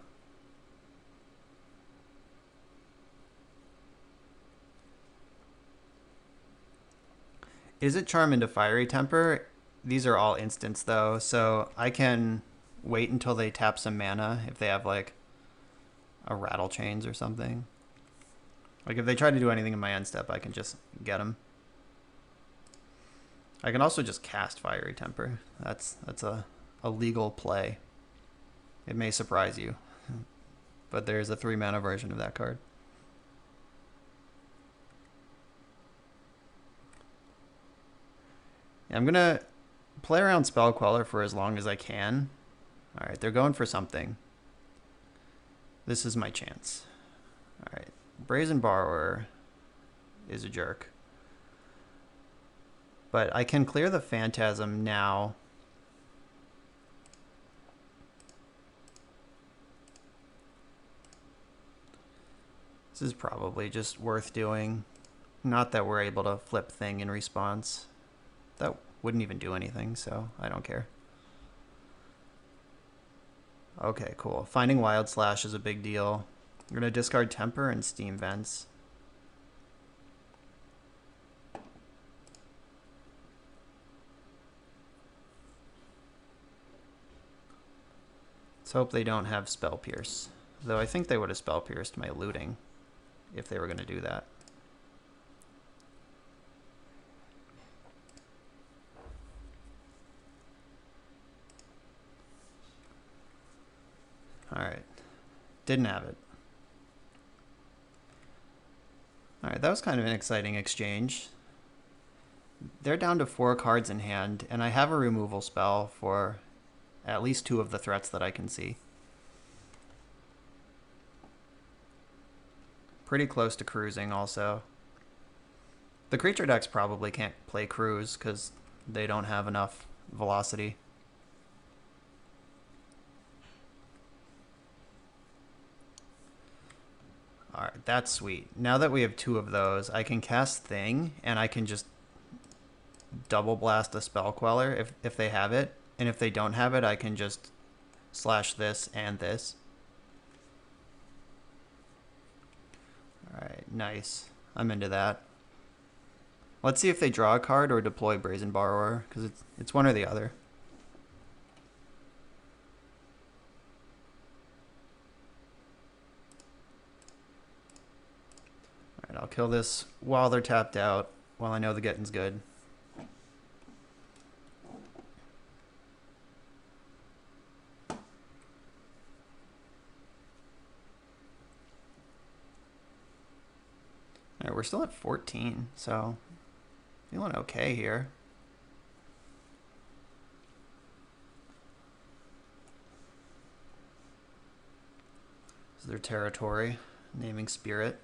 Izzet Charm into Fiery Temper? These are all instants, though, so I can wait until they tap some mana if they have, like, a Rattle Chains or something. Like, if they try to do anything in my end step, I can just get them. I can also just cast Fiery Temper. That's a legal play. It may surprise you, but there's a 3-mana version of that card. Yeah, I'm going to play around Spell Queller for as long as I can. Alright, they're going for something. This is my chance. Alright, Brazen Borrower is a jerk. But I can clear the Phantasm now. This is probably just worth doing. Not that we're able to flip Thing in response. That wouldn't even do anything, so I don't care. Okay, cool. Finding Wild Slash is a big deal. I'm going to discard Temper and Steam Vents. Let's hope they don't have Spell Pierce. Though I think they would have Spell Pierced my looting if they were going to do that. Alright. Didn't have it. Alright, that was kind of an exciting exchange. They're down to 4 cards in hand, and I have a removal spell for at least 2 of the threats that I can see. Pretty close to cruising also. The creature decks probably can't play cruise because they don't have enough velocity. Alright, that's sweet. Now that we have 2 of those, I can cast Thing, and I can just double blast a Spell Queller if they have it. And if they don't have it, I can just slash this and this. Alright, nice. I'm into that. Let's see if they draw a card or deploy Brazen Borrower, because it's one or the other. Alright, I'll kill this while they're tapped out, while I know the getting's good. Alright, we're still at 14, so feeling okay here. This is their territory, naming Spirit.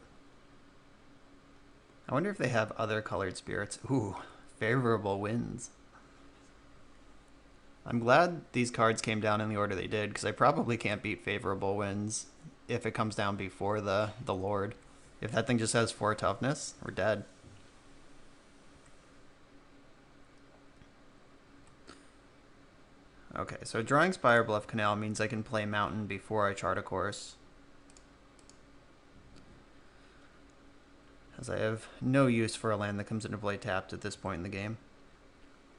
I wonder if they have other colored spirits. Ooh, favorable winds. I'm glad these cards came down in the order they did, because I probably can't beat favorable winds if it comes down before the Lord. If that thing just has 4 toughness, we're dead. Okay, so drawing Spire Bluff Canal means I can play Mountain before I chart a course. As I have no use for a land that comes into play tapped at this point in the game.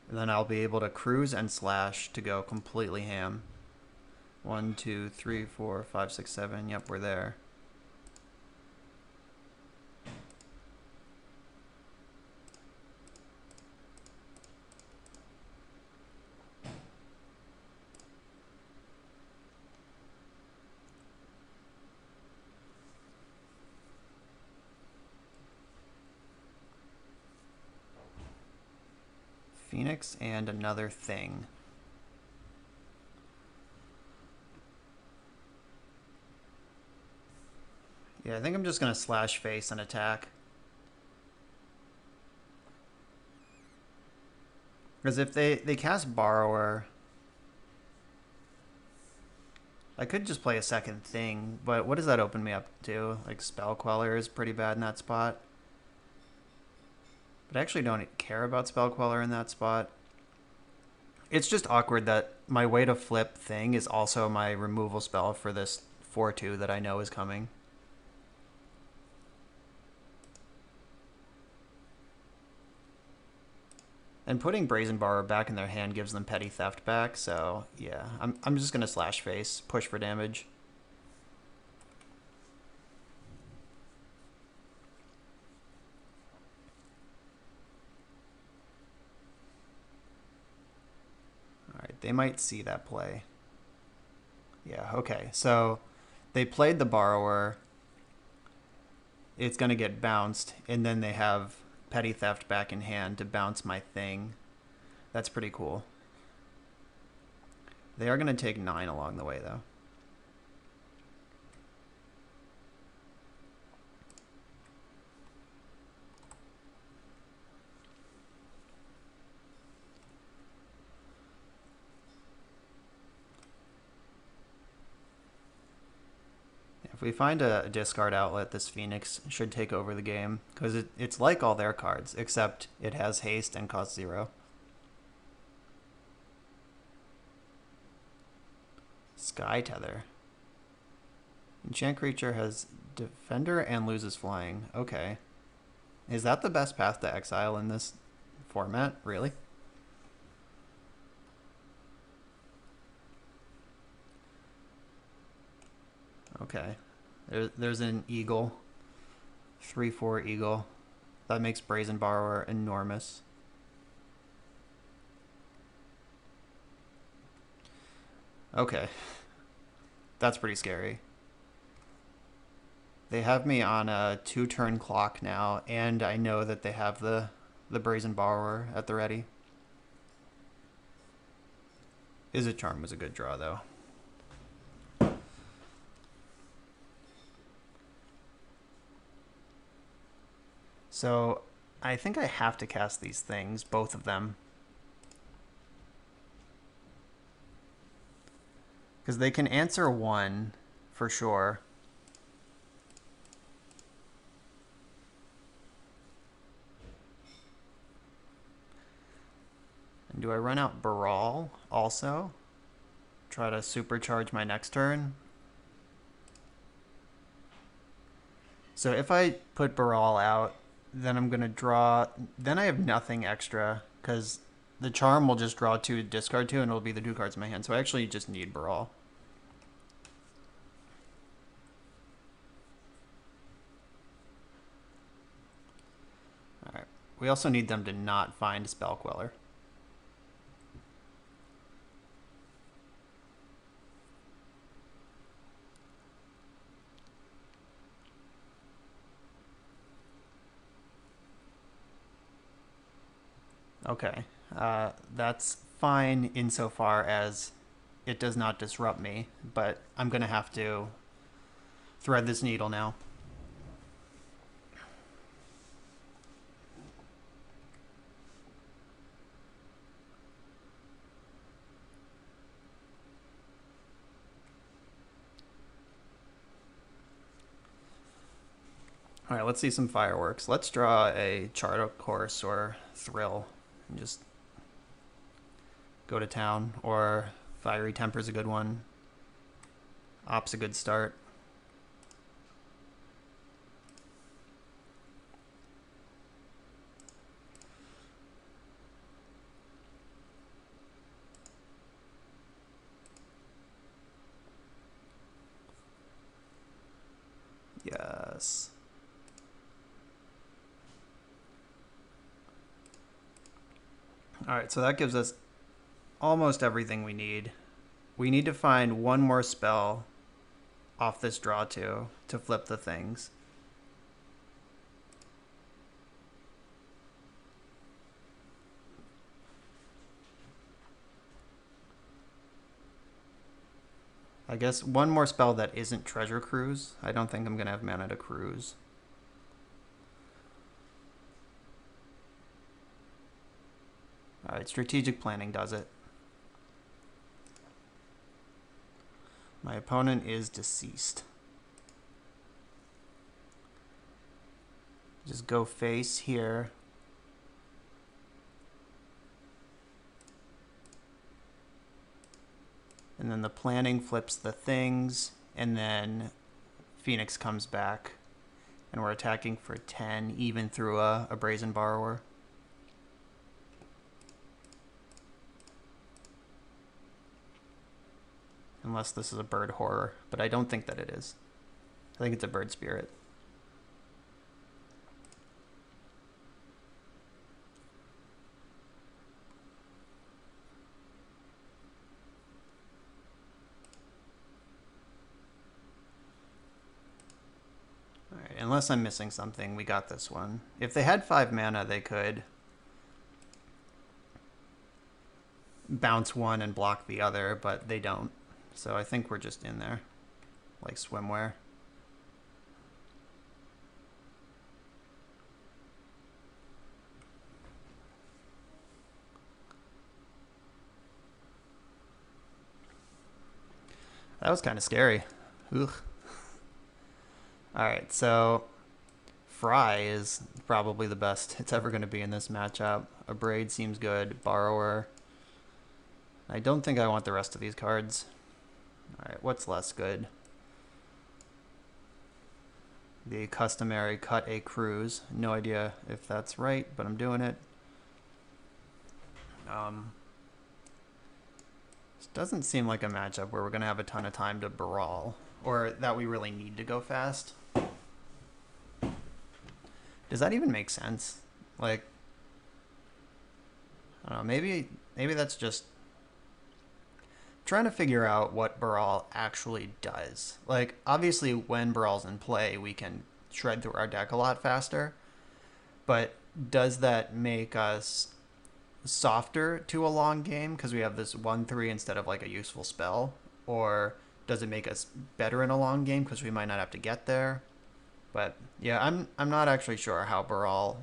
And then I'll be able to cruise and slash to go completely ham. 1, 2, 3, 4, 5, 6, 7. Yep, we're there. Phoenix and another Thing. Yeah, I think I'm just going to slash face and attack. Because if they cast Borrower, I could just play a second thing, but what does that open me up to? Like Spell Queller is pretty bad in that spot. But I actually don't care about Spell Queller in that spot. It's just awkward that my way to flip thing is also my removal spell for this 4-2 that I know is coming. And putting Brazen Borrower back in their hand gives them Petty Theft back, so yeah, I'm just going to Slash Face, push for damage. Alright, they might see that play. Yeah, okay, so they played the Borrower. It's going to get bounced, and then they have Petty Theft back in hand to bounce my thing. That's pretty cool. They are going to take 9 along the way, though. If we find a discard outlet, this Phoenix should take over the game, because it's like all their cards, except it has haste and costs 0. Sky Tether. Enchant creature has Defender and loses flying. Okay. Is that the best path to exile in this format? Really? Okay. There's an Eagle. 3/4 Eagle. That makes Brazen Borrower enormous. Okay. That's pretty scary. They have me on a 2-turn clock now, and I know that they have the Brazen Borrower at the ready. Izzet Charm was a good draw, though. So I think I have to cast these things, both of them. Because they can answer 1 for sure. And do I run out Baral also? Try to supercharge my next turn? So if I put Baral out, then I'm going to draw... Then I have nothing extra, because the Charm will just draw 2, discard 2, and it'll be the 2 cards in my hand. So I actually just need Baral. Alright. We also need them to not find Spell Queller. Okay, that's fine insofar as it does not disrupt me, but I'm going to have to thread this needle now. All right, let's see some fireworks. Let's draw a Chart Course or Thrill and just go to town, or Fiery Temper's a good one. Op's a good start. Yes. All right, so that gives us almost everything we need. We need to find one more spell off this draw to flip the things. I guess one more spell that isn't Treasure Cruise. I don't think I'm going to have mana to cruise. Alright, Strategic Planning does it. My opponent is deceased. Just go face here. And then the planning flips the things, and then Phoenix comes back. And we're attacking for 10, even through a Brazen Borrower. Unless this is a bird horror, but I don't think that it is. I think it's a bird spirit. Alright, unless I'm missing something, we got this one. If they had 5 mana, they could bounce one and block the other, but they don't. So I think we're just in there, like swimwear. That was kind of scary. Ugh. Alright, so Fry is probably the best it's ever going to be in this matchup. A Braid seems good. Borrower. I don't think I want the rest of these cards. Alright, what's less good? The customary cut a cruise. No idea if that's right, but I'm doing it. This doesn't seem like a matchup where we're going to have a ton of time to brawl, or that we really need to go fast. Does that even make sense? Like, I don't know, maybe that's just trying to figure out what Baral actually does. Like, obviously when Baral's in play, we can shred through our deck a lot faster, but does that make us softer to a long game because we have this 1/3 instead of like a useful spell? Or does it make us better in a long game because we might not have to get there? But yeah, I'm not actually sure how Baral,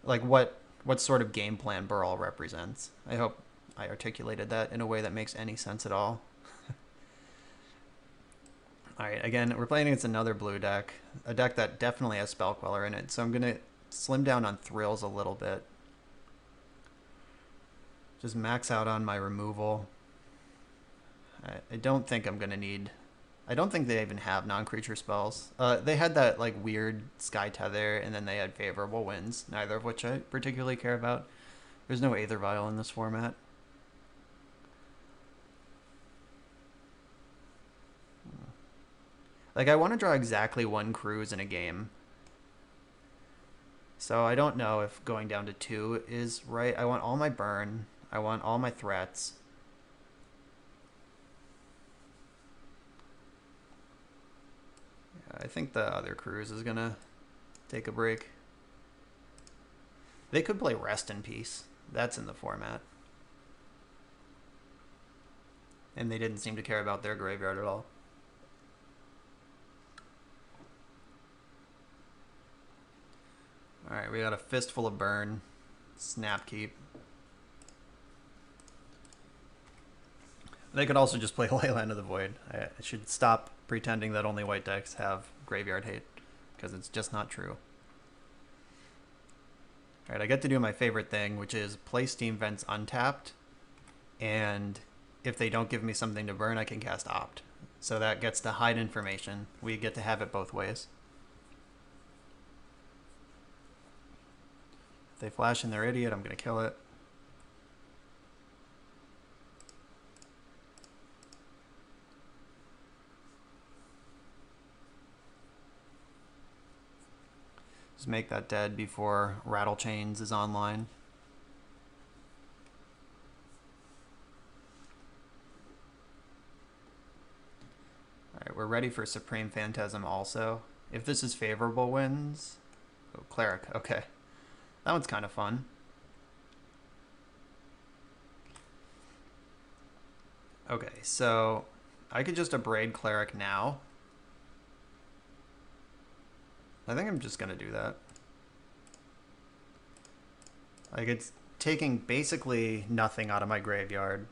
like what sort of game plan Baral represents. I hope I articulated that in a way that makes any sense at all. Alright, again, we're playing against another blue deck. A deck that definitely has Spell Queller in it, so I'm going to slim down on Thrills a little bit. Just max out on my removal. I don't think I'm going to need... I don't think they even have non-creature spells. They had that like weird Sky Tether, and then they had Favorable Winds, neither of which I particularly care about. There's no Aether Vial in this format. Like, I want to draw exactly 1 cruise in a game. So I don't know if going down to 2 is right. I want all my burn. I want all my threats. I think the other cruise is going to take a break. They could play Rest in Peace. That's in the format. And they didn't seem to care about their graveyard at all. Alright, we got a Fistful of Burn. Snapkeep. They could also just play Leyland of the Void. I should stop pretending that only white decks have graveyard hate, because it's just not true. Alright, I get to do my favorite thing, which is play Steam Vents untapped, and if they don't give me something to burn, I can cast Opt. So that gets to hide information. We get to have it both ways. If they flash in their idiot, I'm going to kill it. Just make that dead before Rattle Chains is online. Alright, we're ready for Supreme Phantasm also. If this is favorable wins... Oh, Cleric, okay. That one's kind of fun. Okay, so I could just Abrade Cleric now. I think I'm just going to do that. Like, it's taking basically nothing out of my graveyard.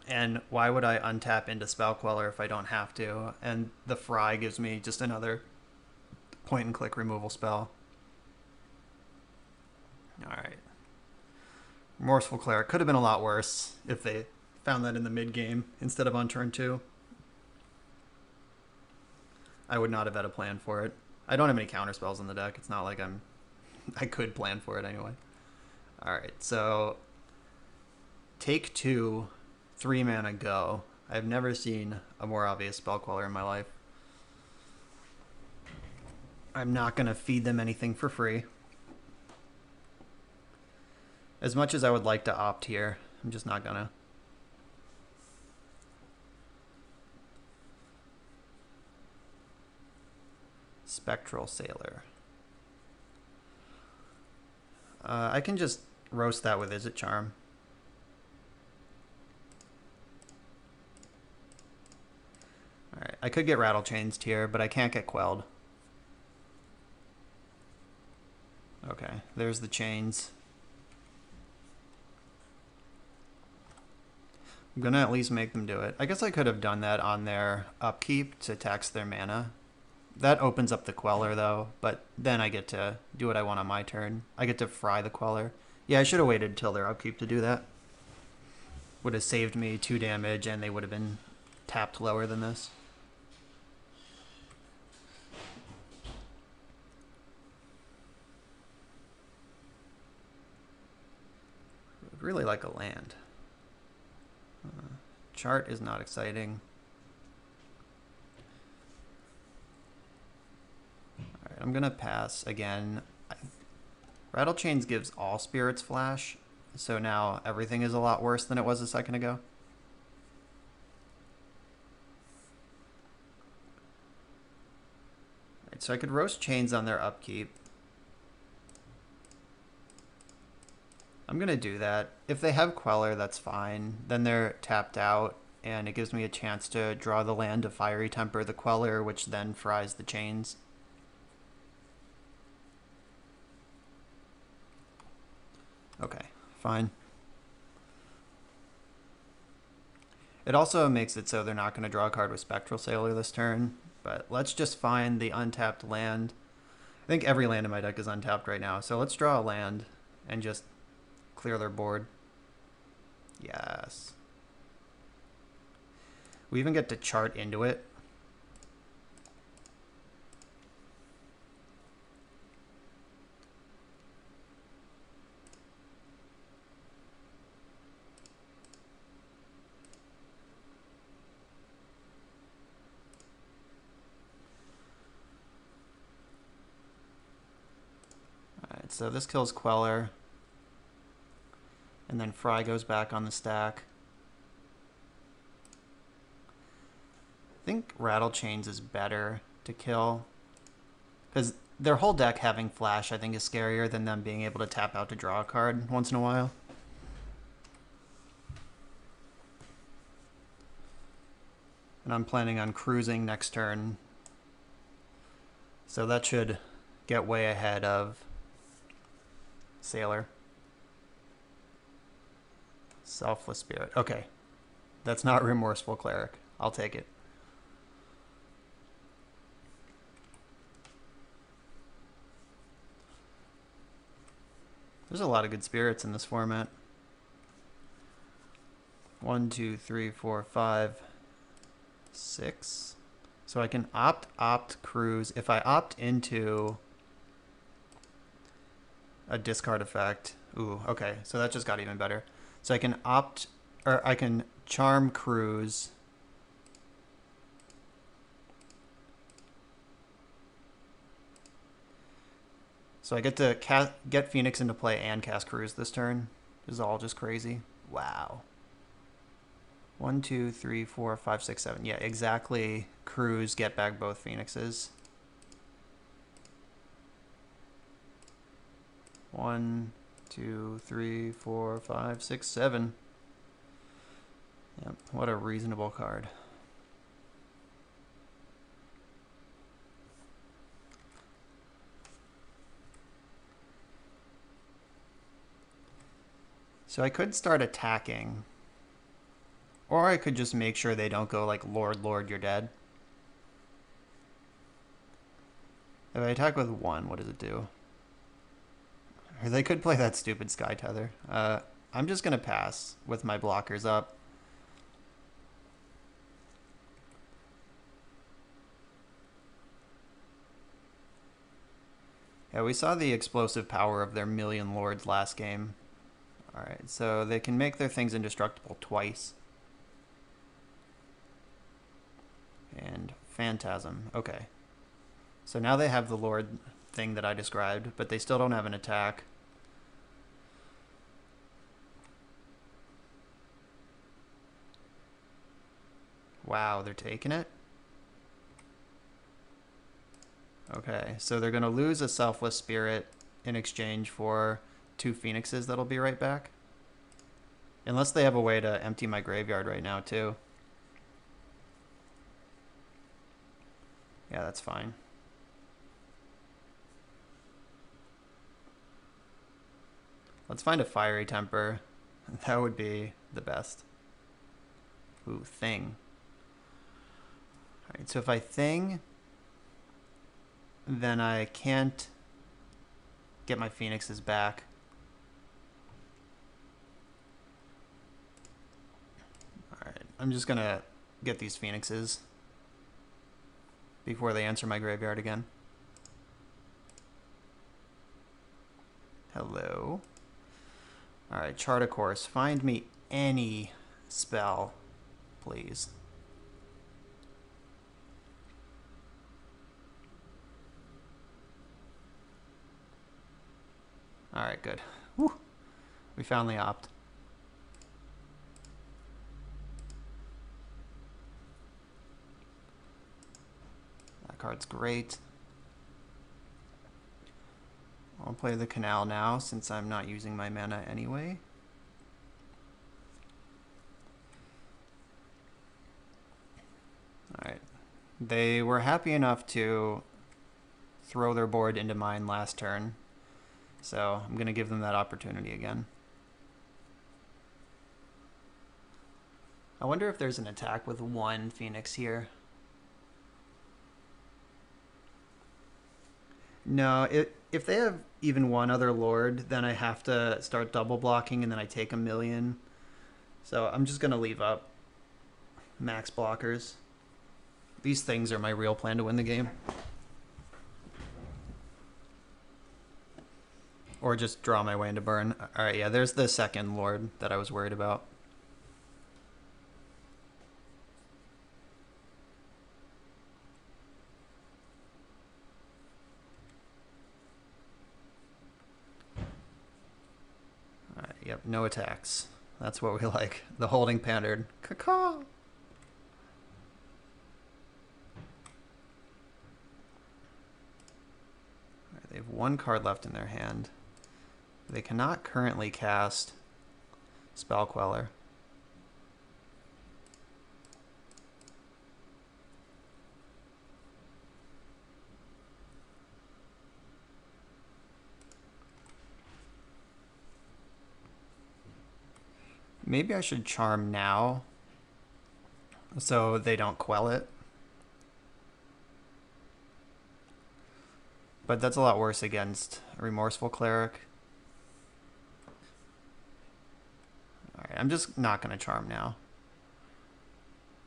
And why would I untap into Spell Queller if I don't have to? And the Fry gives me just another point and click removal spell. Alright. Remorseful Cleric could have been a lot worse if they found that in the mid game instead of on turn 2. I would not have had a plan for it. I don't have any counter spells in the deck. It's not like I could plan for it anyway. Alright, so take 2, 3 mana, go. I've never seen a more obvious spell queller in my life. I'm not going to feed them anything for free. As much as I would like to opt here, I'm just not going to. Spectral Sailor. I can just roast that with Izzet Charm. Alright, I could get Rattle Chains here, but I can't get Quelled. Okay, there's the chains. I'm gonna at least make them do it. I guess I could have done that on their upkeep to tax their mana. That opens up the Queller though, but then I get to do what I want on my turn. I get to fry the Queller. Yeah, I should have waited till their upkeep to do that. Would have saved me 2 damage and they would have been tapped lower than this. I would really like a land. Chart is not exciting. Alright, I'm gonna pass again. Rattle Chains gives all spirits flash, so now everything is a lot worse than it was a second ago. Alright, so I could roast chains on their upkeep. I'm gonna do that. If they have Queller, that's fine. Then they're tapped out, and it gives me a chance to draw the land to Fiery Temper the Queller, which then fries the chains. Okay, fine. It also makes it so they're not going to draw a card with Spectral Sailor this turn, but let's just find the untapped land. I think every land in my deck is untapped right now, so let's draw a land and just clear their board. Yes. We even get to chart into it. Alright, so this kills Queller. And then Fry goes back on the stack. I think Rattle Chains is better to kill. Because their whole deck having flash, I think, is scarier than them being able to tap out to draw a card once in a while. And I'm planning on cruising next turn. So that should get way ahead of Sailor. Selfless Spirit. Okay. That's not Remorseful Cleric. I'll take it. There's a lot of good spirits in this format. 1, 2, 3, 4, 5, 6. So I can opt, cruise. If I opt into a discard effect. Ooh, okay. So that just got even better. So I can opt, or I can charm cruise. So I get to get Phoenix into play and cast Cruise this turn. This is all just crazy. Wow. 1, 2, 3, 4, 5, 6, 7. Yeah, exactly. Cruise, get back both Phoenixes. 1, 2, 3, 4, 5, 6, 7. Yep, what a reasonable card. So I could start attacking. Or I could just make sure they don't go like, Lord, you're dead. If I attack with 1, what does it do? Or they could play that stupid Sky Tether. I'm just going to pass with my blockers up. Yeah, we saw the explosive power of their million lords last game. Alright, so they can make their things indestructible twice. And Phantasm. Okay. So now they have the Lord thing that I described, but they still don't have an attack. Wow, they're taking it? Okay, so they're going to lose a Selfless Spirit in exchange for 2 Phoenixes that'll be right back. Unless they have a way to empty my graveyard right now, too. Yeah, that's fine. Let's find a Fiery Temper. That would be the best. Ooh, Thing. Alright, so if I Thing, then I can't get my Phoenixes back. Alright, I'm just gonna get these Phoenixes before they enter my graveyard again. Hello. Alright, Chart a Course. Find me any spell, please. Alright, good. Whew. We found the opt. That card's great. I'll play the Canal now since I'm not using my mana anyway. Alright. They were happy enough to throw their board into mine last turn, so I'm going to give them that opportunity again. I wonder if there's an attack with 1 Phoenix here. No, if they have even 1 other Lord, then I have to start double blocking and then I take a million. So I'm just going to leave up max blockers. These things are my real plan to win the game. Or just draw my way into burn. Alright, yeah, there's the second Lord that I was worried about. Alright, yep, no attacks. That's what we like. The holding pattern. Caw-caw! They have 1 card left in their hand. They cannot currently cast Spell Queller. Maybe I should Charm now so they don't quell it. But that's a lot worse against a Remorseful Cleric. Alright, I'm just not going to Charm now.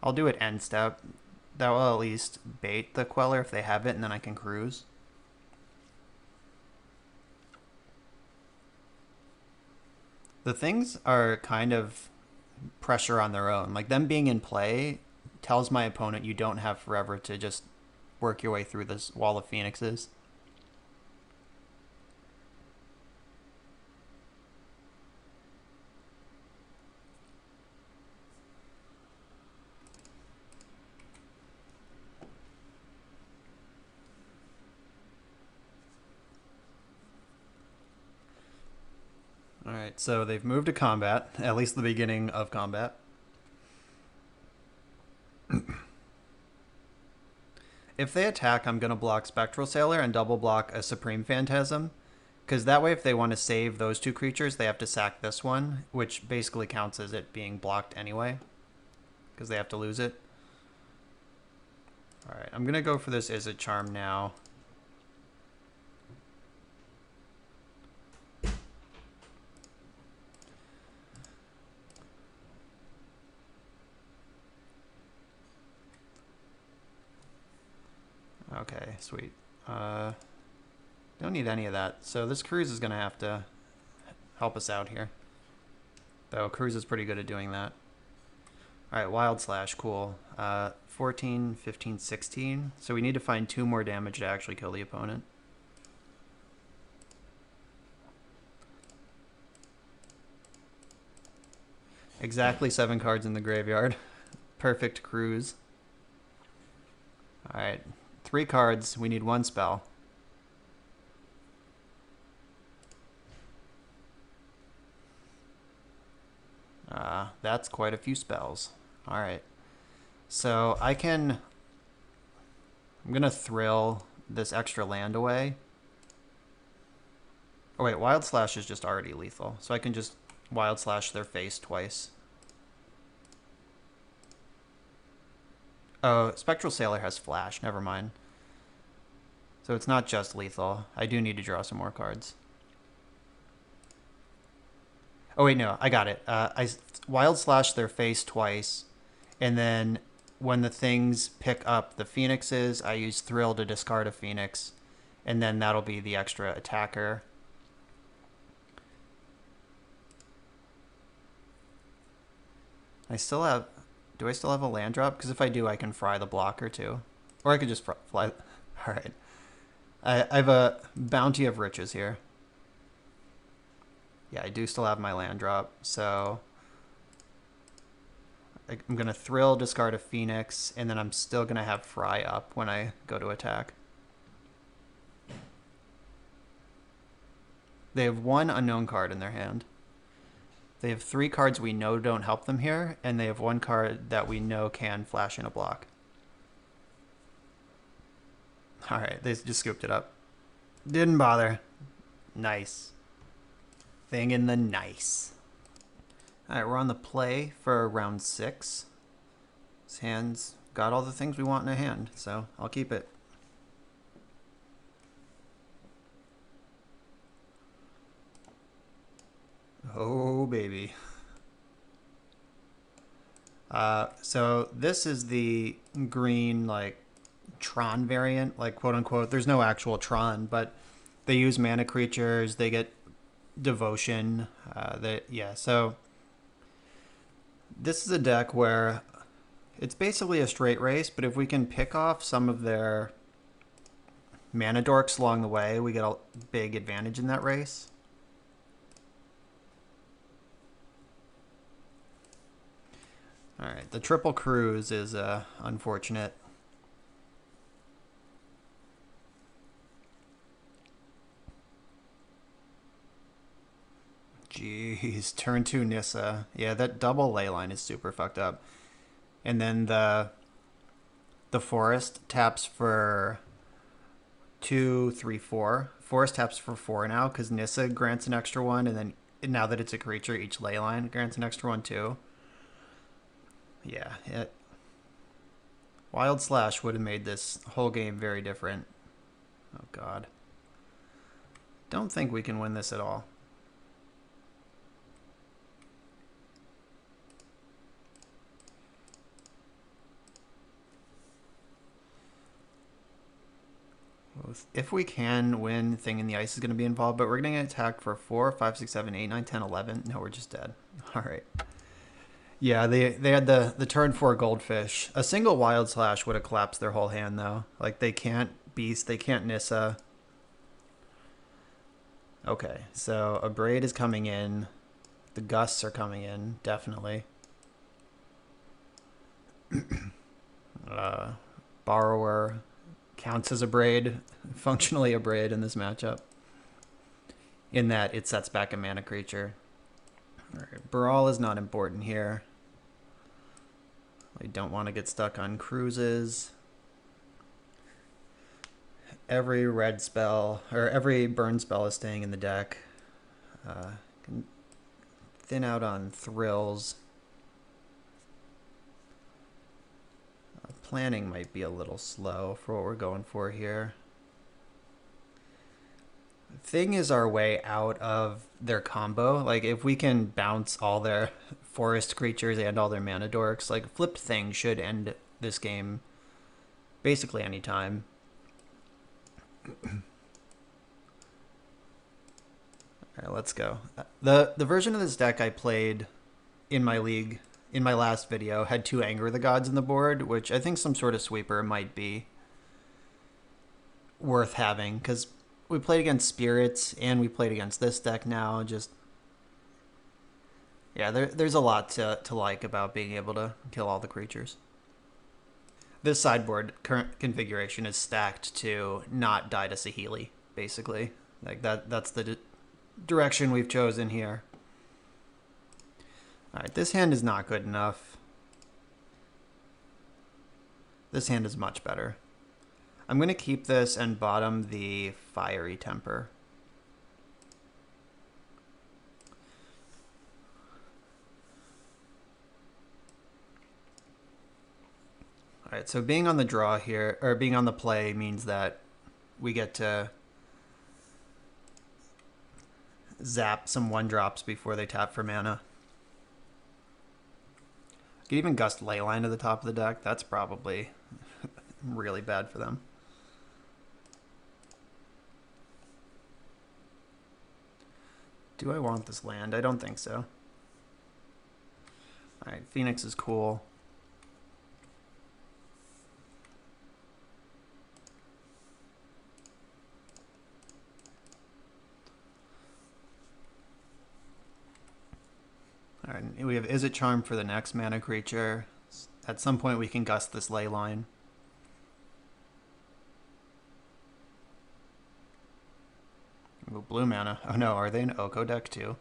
I'll do it end step. That will at least bait the Queller if they have it, and then I can cruise. The things are kind of pressure on their own. Like, them being in play tells my opponent you don't have forever to just work your way through this wall of Phoenixes. Alright, so they've moved to combat, at least the beginning of combat. If they attack, I'm going to block Spectral Sailor and double block a Supreme Phantasm, because that way if they want to save those 2 creatures, they have to sack this one, which basically counts as it being blocked anyway. because they have to lose it. All right, I'm going to go for this Izzet Charm now. Okay, sweet. Don't need any of that. So this Cruise is going to have to help us out here. Though Cruise is pretty good at doing that. Alright, Wild Slash, cool. 14, 15, 16. So we need to find 2 more damage to actually kill the opponent. Exactly 7 cards in the graveyard. Perfect Cruise. Alright, 3 cards. We need 1 spell. That's quite a few spells. Alright. So I'm going to thrill this extra land away. Oh wait, Wild Slash is just already lethal. So I can just Wild Slash their face twice. Oh, Spectral Sailor has Flash. Never mind. So it's not just lethal. I do need to draw some more cards. Oh wait, no, I got it. I Wild Slash their face twice, and then when the things pick up the Phoenixes, I use Thrill to discard a Phoenix, and then that'll be the extra attacker. I still have... Do I still have a land drop? Because if I do, I can fry the blocker too. Or I could just fly... Alright. I have a Bounty of Riches here. Yeah, I do still have my land drop, so... I'm going to Thrill, discard a Phoenix, and then I'm still going to have Fry up when I go to attack. They have 1 unknown card in their hand. They have 3 cards we know don't help them here, and they have 1 card that we know can flash in a block. Alright, they just scooped it up. Didn't bother. Nice. Thing in the nice. Alright, we're on the play for round 6. This hand's got all the things we want in a hand, so I'll keep it. Oh, baby. So this is the green, like, Tron variant, like, quote-unquote. There's no actual Tron, but they use mana creatures, they get devotion. Yeah, so this is a deck where it's basically a straight race, but if we can pick off some of their mana dorks along the way, we get a big advantage in that race. Alright, the triple cruise is unfortunate. Jeez, turn 2 Nissa. Yeah, that double ley line is super fucked up. And then the forest taps for 2, 3, 4. Forest taps for 4 now because Nissa grants an extra 1, and then now that it's a creature, each ley line grants an extra 1 too. Yeah, Wild Slash would have made this whole game very different. Oh god. Don't think we can win this at all. If we can win, Thing in the Ice is going to be involved, but we're going to get attacked for 4, 5, 6, 7, 8, 9, 10, 11. No, we're just dead. Alright. Yeah, they had the turn 4 Goldfish. A single Wild Slash would have collapsed their whole hand, though. Like, they can't Beast, they can't Nissa. Okay, so a Braid is coming in. The Gusts are coming in, definitely. Borrower counts as a Braid, functionally a Braid in this matchup, in that it sets back a mana creature. Alright, Brawl is not important here. I don't want to get stuck on cruises. Every red spell, or every burn spell is staying in the deck. Can thin out on thrills. planning might be a little slow for what we're going for here. Thing is our way out of their combo. Like, if we can bounce all their forest creatures and all their mana dorks, like, flipped Thing should end this game basically anytime. Alright, let's go. The version of this deck I played in my league, in my last video, had 2 Anger the Gods in the board, which I think some sort of sweeper might be worth having, because we played against Spirits, and we played against this deck now. Just, yeah, there's a lot to like about being able to kill all the creatures. This sideboard current configuration is stacked to not die to Saheeli, basically. Like, that's the direction we've chosen here. Alright, this hand is not good enough. This hand is much better. I'm going to keep this and bottom the Fiery Temper. Alright, so being on the draw here, or being on the play, means that we get to zap some 1-drops before they tap for mana. You could even gust Leyline to the top of the deck. That's probably really bad for them. Do I want this land? I don't think so. Alright, Phoenix is cool. Alright, we have Izzet Charm for the next mana creature. At some point we can gust this Leyline. Ooh, blue mana. Oh no, are they an Oko deck too?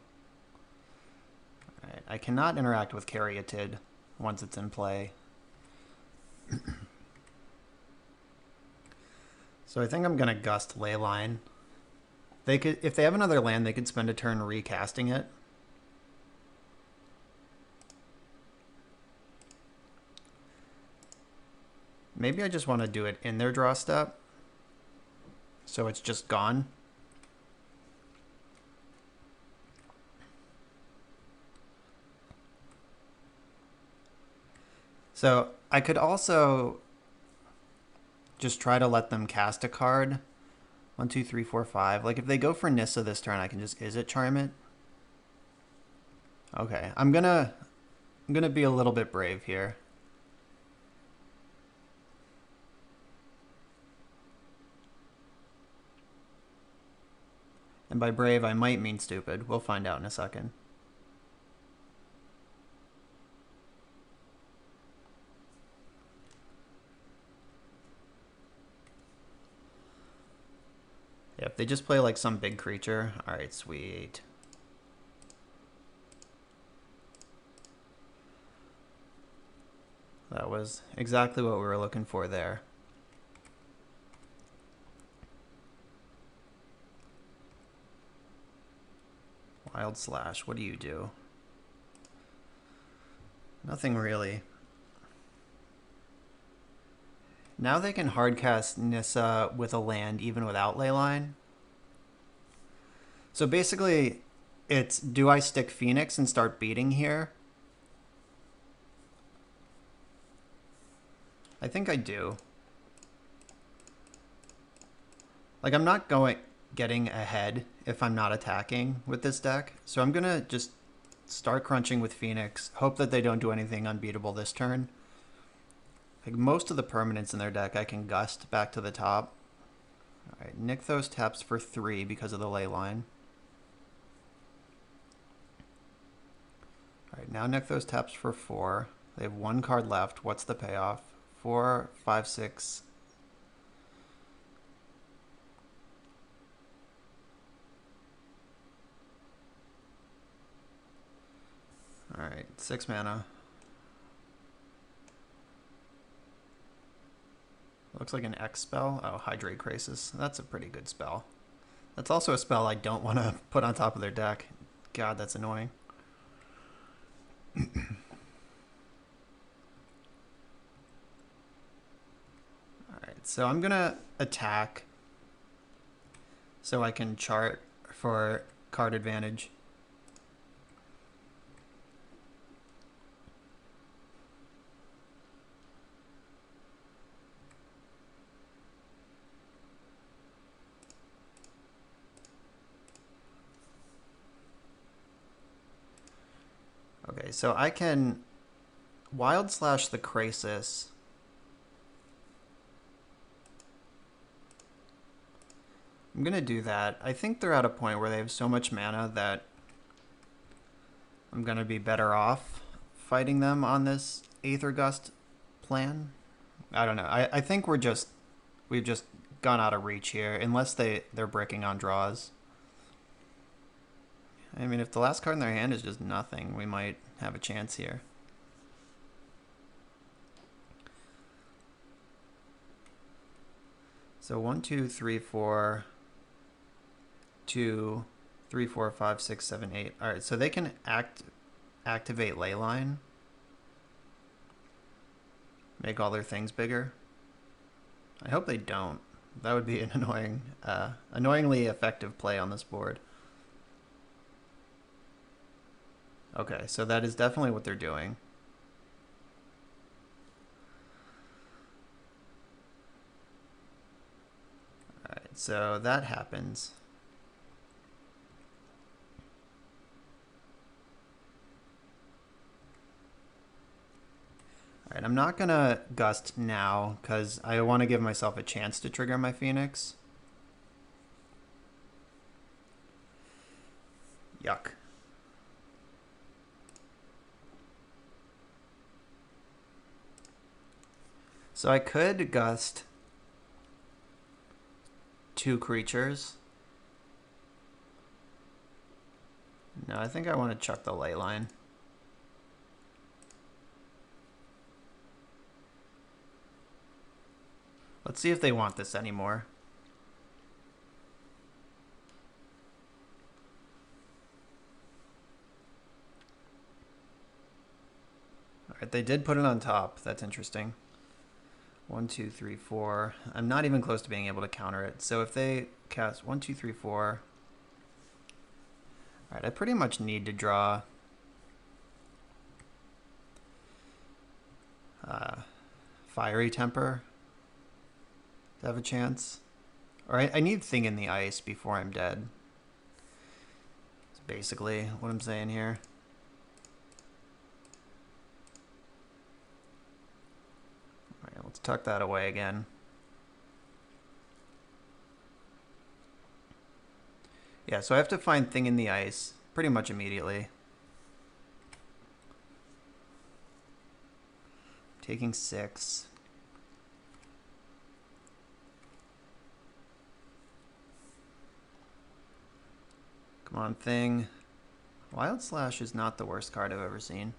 Alright, I cannot interact with Caryatid once it's in play. So I think I'm gonna gust Leyline. They could, if they have another land, they could spend a turn recasting it. Maybe I just want to do it in their draw step, so it's just gone. So I could also just try to let them cast a card. 1, 2, 3, 4, 5. Like, if they go for Nissa this turn, I can just Izzet Charm it. Okay, I'm gonna be a little bit brave here. And by brave, I might mean stupid. We'll find out in a second. Yeah, if they just play like some big creature. Alright, sweet. That was exactly what we were looking for there. Wild Slash, what do you do? Nothing really. Now they can hardcast Nissa with a land even without Leyline. So basically, it's, do I stick Phoenix and start beating here? I think I do. Like, I'm not getting ahead if I'm not attacking with this deck. So I'm going to just start crunching with Phoenix, hope that they don't do anything unbeatable this turn. Like, most of the permanents in their deck I can gust back to the top. Alright, Nykthos taps for 3 because of the Leyline. Alright, now Nykthos taps for 4. They have 1 card left. What's the payoff? 4, 5, 6. Alright, 6 mana. Looks like an X spell. Oh, Hydrate Crisis. That's a pretty good spell. That's also a spell I don't want to put on top of their deck. God, that's annoying. so I'm gonna attack so I can chart for card advantage. Okay, so I can Wild Slash the Krasis. I'm gonna do that. I think they're at a point where they have so much mana that I'm gonna be better off fighting them on this Aether Gust plan. I don't know. I think we've just gone out of reach here, unless they're breaking on draws. I mean, if the last card in their hand is just nothing, we might have a chance here. So 1, 2, 3, 4, 2, 3, 4, 5, 6, 7, 8. All right, so they can activate Leyline, make all their things bigger. I hope they don't. That would be an annoyingly effective play on this board. Okay, so that is definitely what they're doing. All right, so that happens. All right, I'm not gonna gust now because I want to give myself a chance to trigger my Phoenix. Yuck. So I could gust 2 creatures. No, I think I want to chuck the Leyline. Let's see if they want this anymore. All right, they did put it on top. That's interesting. 1, 2, 3, 4. I'm not even close to being able to counter it. So if they cast 1, 2, 3, 4. All right, I pretty much need to draw Fiery Temper to have a chance. Or I need Thing in the Ice before I'm dead. That's basically what I'm saying here. All right, let's tuck that away again. Yeah, so I have to find Thing in the Ice pretty much immediately. Taking 6. Come on, Thing. Wild Slash is not the worst card I've ever seen.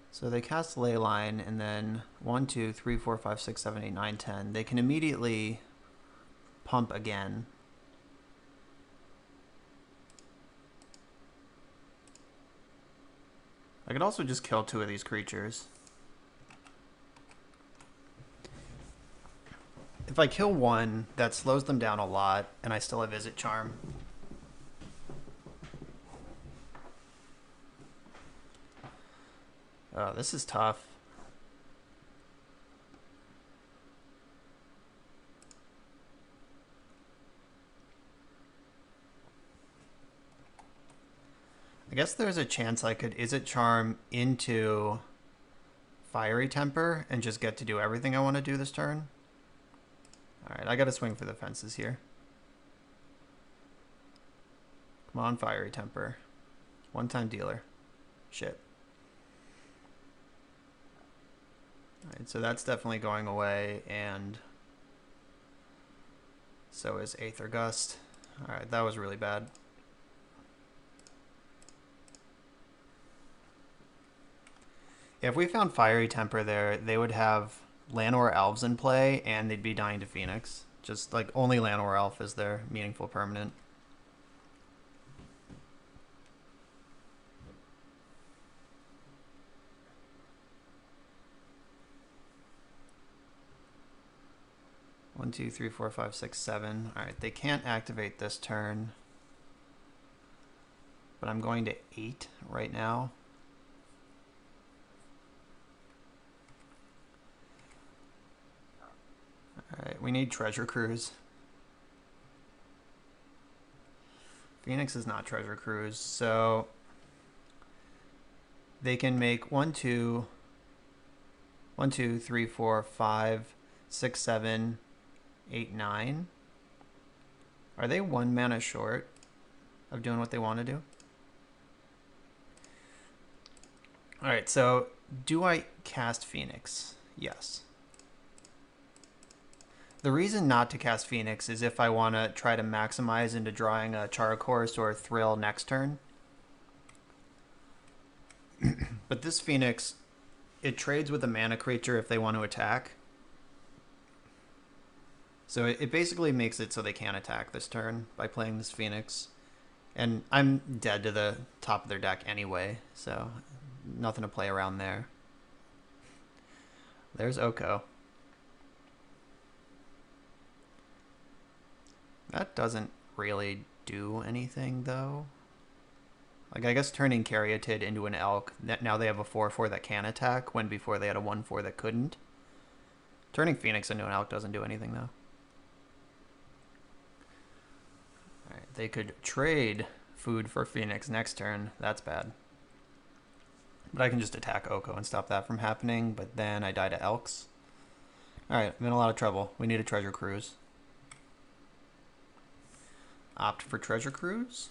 So they cast Leyline, and then 1, 2, 3, 4, 5, 6, 7, 8, 9, 10. They can immediately pump again. I could also just kill 2 of these creatures. If I kill 1, that slows them down a lot, and I still have Izzet Charm. Oh, this is tough. I guess there's a chance I could Izzet Charm into Fiery Temper and just get to do everything I want to do this turn. Alright, I gotta swing for the fences here. Come on, Fiery Temper. One-time dealer. Shit. Alright, so that's definitely going away, and so is Aether Gust. Alright, that was really bad. If we found Fiery Temper there, they would have Llanowar Elves in play, and they'd be dying to Phoenix. Just like only Llanowar Elf is their meaningful permanent. 1, 2, 3, 4, 5, 6, 7. All right, they can't activate this turn. But I'm going to 8 right now. All right, we need Treasure Cruise. Phoenix is not Treasure Cruise, so they can make 1, 2, 3, 4, 5, 6, 7, 8, 9. Are they 1 mana short of doing what they want to do? All right, so do I cast Phoenix? Yes. The reason not to cast Phoenix is if I want to try to maximize into drawing a Chara Course or a Thrill next turn. But this Phoenix, it trades with a mana creature if they want to attack. So it basically makes it so they can't attack this turn by playing this Phoenix. And I'm dead to the top of their deck anyway, so nothing to play around there. There's Oko. That doesn't really do anything, though. Like, I guess turning Caryatid into an Elk, now they have a 4/4 that can attack, when before they had a 1/4 that couldn't. Turning Phoenix into an Elk doesn't do anything, though. Alright, they could trade food for Phoenix next turn. That's bad. But I can just attack Oko and stop that from happening, but then I die to Elks. Alright, I'm in a lot of trouble. We need a Treasure Cruise. Opt for Treasure Cruise.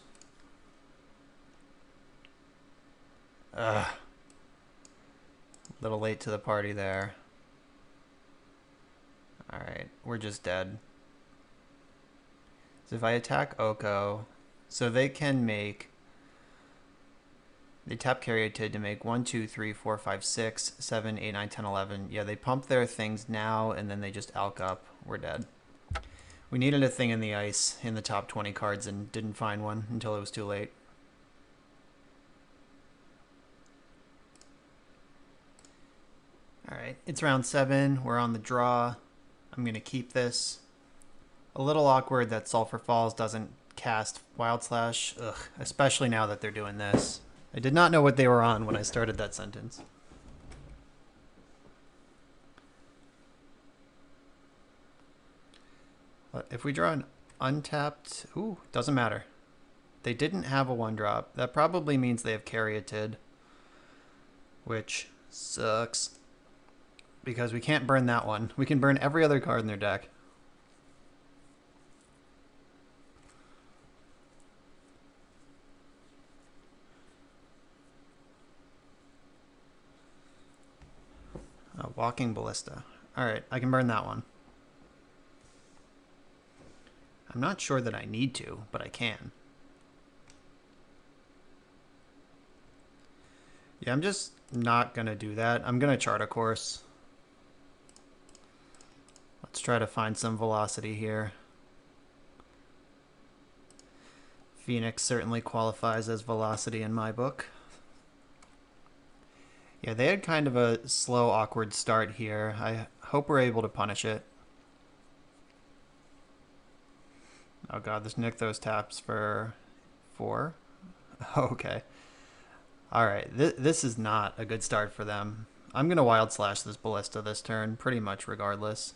Ugh. A little late to the party there. Alright, we're just dead. So if I attack Oko, so they can make... They tap Caryatid to make 1, 2, 3, 4, 5, 6, 7, 8, 9, 10, 11. Yeah, they pump their things now, and then they just Elk up. We're dead. We needed a thing in the ice in the top 20 cards and didn't find one until it was too late. Alright, it's round 7. We're on the draw. I'm going to keep this. A little awkward that Sulphur Falls doesn't cast Wild Slash. Ugh, especially now that they're doing this. I did not know what they were on when I started that sentence. But if we draw an untapped... Ooh, doesn't matter. They didn't have a 1-drop. That probably means they have Caryatid, which sucks. Because we can't burn that one. We can burn every other card in their deck. Walking Ballista. Alright, I can burn that one. I'm not sure that I need to, but I can. Yeah, I'm just not going to do that. I'm going to chart a course. Let's try to find some velocity here. Phoenix certainly qualifies as velocity in my book. Yeah, they had kind of a slow, awkward start here. I hope we're able to punish it. Oh god, this Nykthos taps for 4. Okay. Alright, this is not a good start for them. I'm going to Wild Slash this Ballista this turn, pretty much regardless.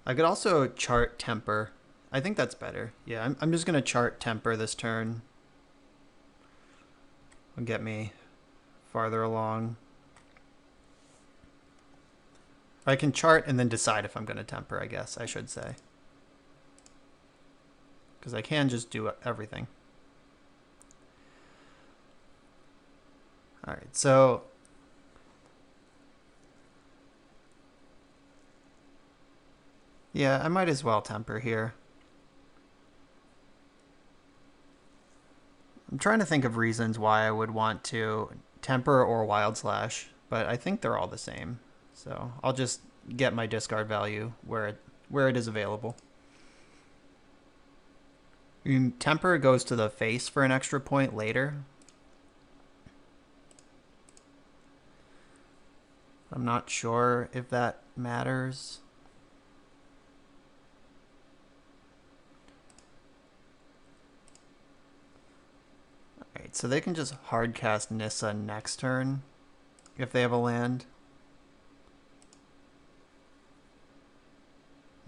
I could also chart Temper. I think that's better. Yeah, I'm just going to chart Temper this turn. It'll get me farther along. I can chart and then decide if I'm going to Temper, I guess I should say. Because I can just do everything. Alright, so... yeah, I might as well Temper here. I'm trying to think of reasons why I would want to Temper or Wild Slash, but I think they're all the same. So I'll just get my discard value where it is available. Temper goes to the face for an extra point later. I'm not sure if that matters. Alright, so they can just hard cast Nissa next turn if they have a land.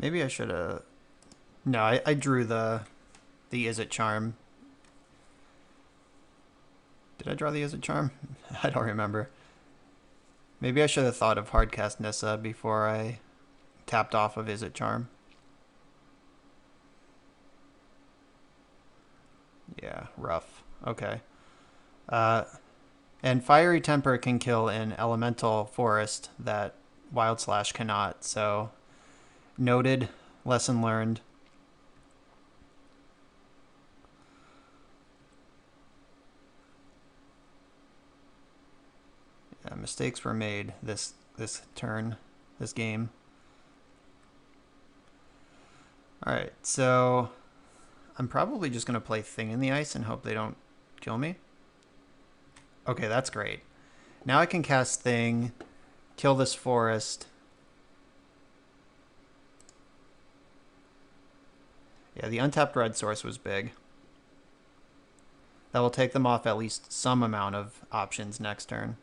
Maybe I should have... No, I drew the Izzet Charm. Did I draw the Izzet Charm? I don't remember. Maybe I should have thought of hardcast Nissa before I tapped off of Izzet Charm. Yeah, rough. Okay. And Fiery Temper can kill an elemental forest that Wild Slash cannot, so noted, lesson learned. Yeah, mistakes were made this turn, this game. Alright, so I'm probably just going to play Thing in the Ice and hope they don't kill me. Okay, that's great. Now I can cast Thing, kill this forest. Yeah, the untapped red source was big. That will take them off at least some amount of options next turn.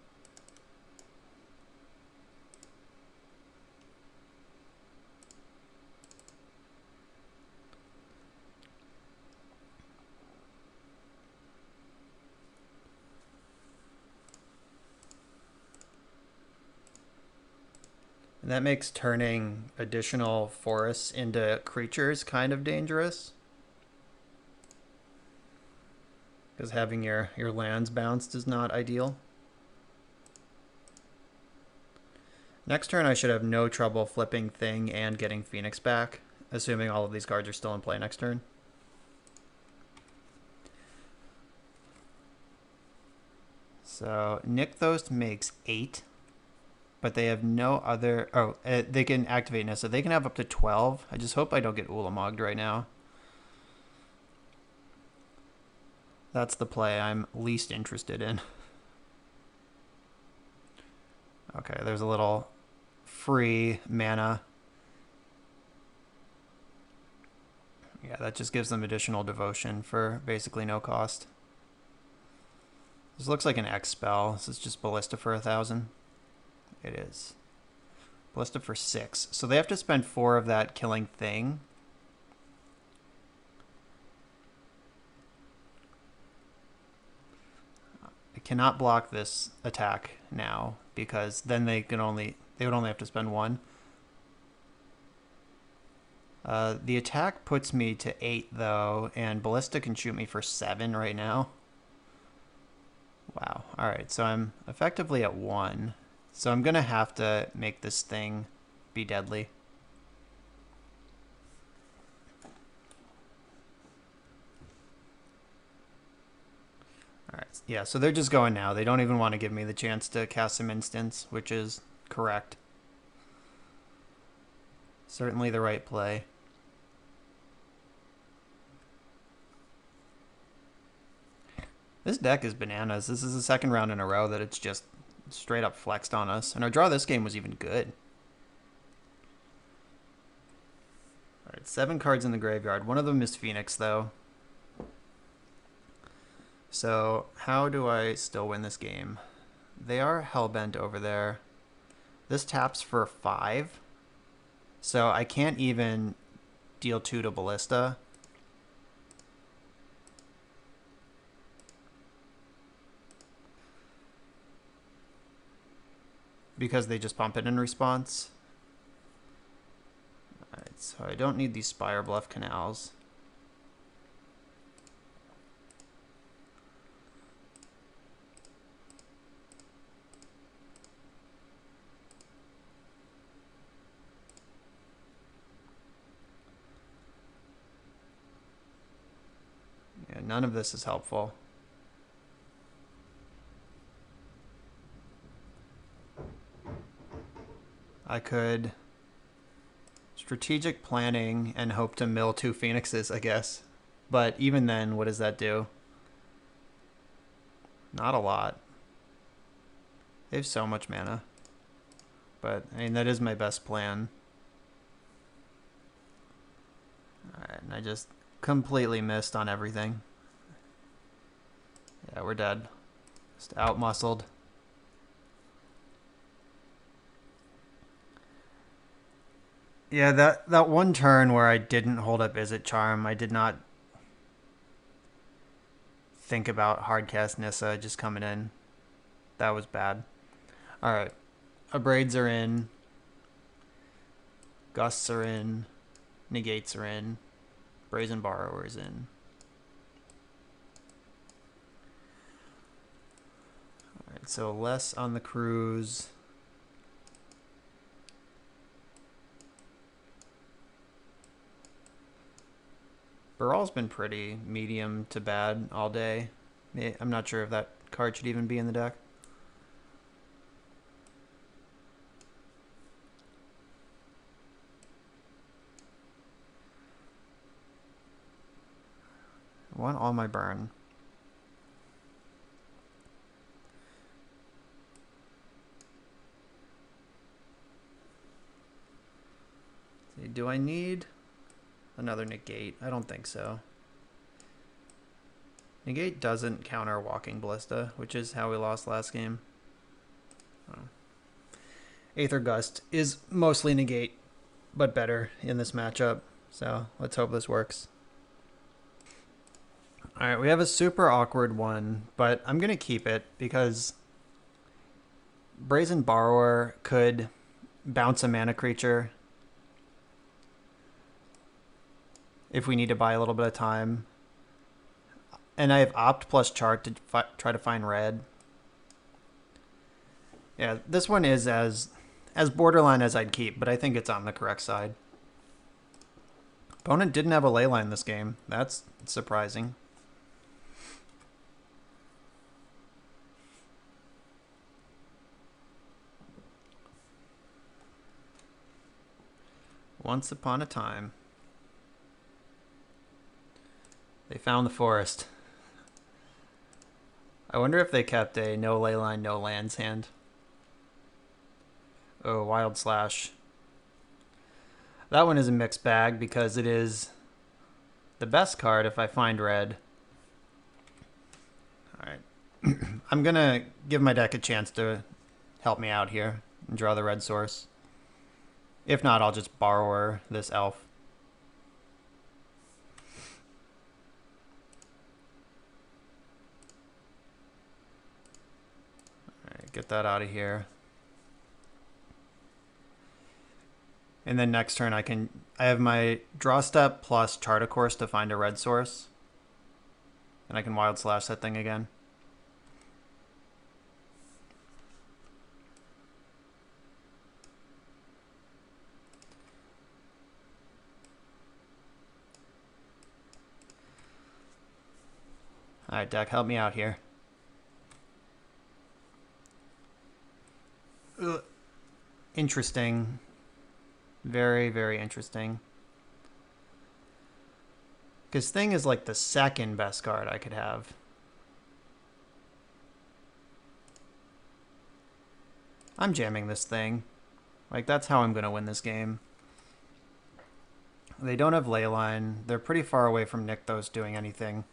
And that makes turning additional forests into creatures kind of dangerous. Because having your lands bounced is not ideal. Next turn I should have no trouble flipping Thing and getting Phoenix back, assuming all of these cards are still in play next turn. So Nykthos makes 8. But they have no other... Oh, they can activate Nissa. They can have up to 12. I just hope I don't get Ulamogged right now. That's the play I'm least interested in. Okay, there's a little free mana. Yeah, that just gives them additional devotion for basically no cost. This looks like an X spell. This is just Ballista for 1,000. It is. Ballista for 6. So they have to spend 4 of that killing Thing. I cannot block this attack now because then they would only have to spend 1. The attack puts me to 8 though, and Ballista can shoot me for 7 right now. Wow. All right, so I'm effectively at 1. So I'm going to have to make this Thing be deadly. Alright, yeah, so they're just going now. They don't even want to give me the chance to cast some instants, which is correct. Certainly the right play. This deck is bananas. This is the second round in a row that it's just straight up flexed on us. And our draw this game was even good. Alright, 7 cards in the graveyard. One of them is Phoenix, though. So, how do I still win this game? They are hellbent over there. This taps for 5. So, I can't even deal 2 to Ballista. Because they just pump it in response. Alright, so I don't need these Spire Bluff Canals. Yeah, none of this is helpful. I could strategic planning and hope to mill 2 Phoenixes, I guess. But even then, what does that do? Not a lot. They have so much mana. but I mean, that is my best plan. Alright, and I just completely missed on everything. Yeah, we're dead. Just out-muscled. Yeah, that one turn where I didn't hold up Izzet Charm, I did not think about Hardcast Nissa just coming in. That was bad. Alright. Abrades are in. Gusts are in. Negates are in. Brazen Borrower's in. Alright, so less on the cruise. Baral's been pretty medium to bad all day. I'm not sure if that card should even be in the deck. I want all my burn. See, do I need another negate? I don't think so. Negate doesn't counter Walking Ballista, which is how we lost last game. Oh. Aether Gust is mostly negate, but better in this matchup. So let's hope this works. Alright, we have a super awkward one, but I'm going to keep it because Brazen Borrower could bounce a mana creature if we need to buy a little bit of time. And I have Opt plus Chart to try to find red. Yeah, this one is as borderline as I'd keep, but I think it's on the correct side. Opponent didn't have a leyline this game. That's surprising. Once upon a time, they found the forest. I wonder if they kept a no leyline, no lands hand. Oh, Wild Slash. That one is a mixed bag because it is the best card if I find red. Alright. I'm going to give my deck a chance to help me out here and draw the red source. If not, I'll just borrow this elf. Alright, get that out of here. And then next turn I have my draw step plus Chart a Course to find a red source. And I can Wild Slash that thing again. Alright, deck, help me out here. Ugh. Interesting. Very, very interesting. Because Thing is like the second best card I could have. I'm jamming this Thing. Like, that's how I'm going to win this game. They don't have Leyline. They're pretty far away from Nykthos doing anything.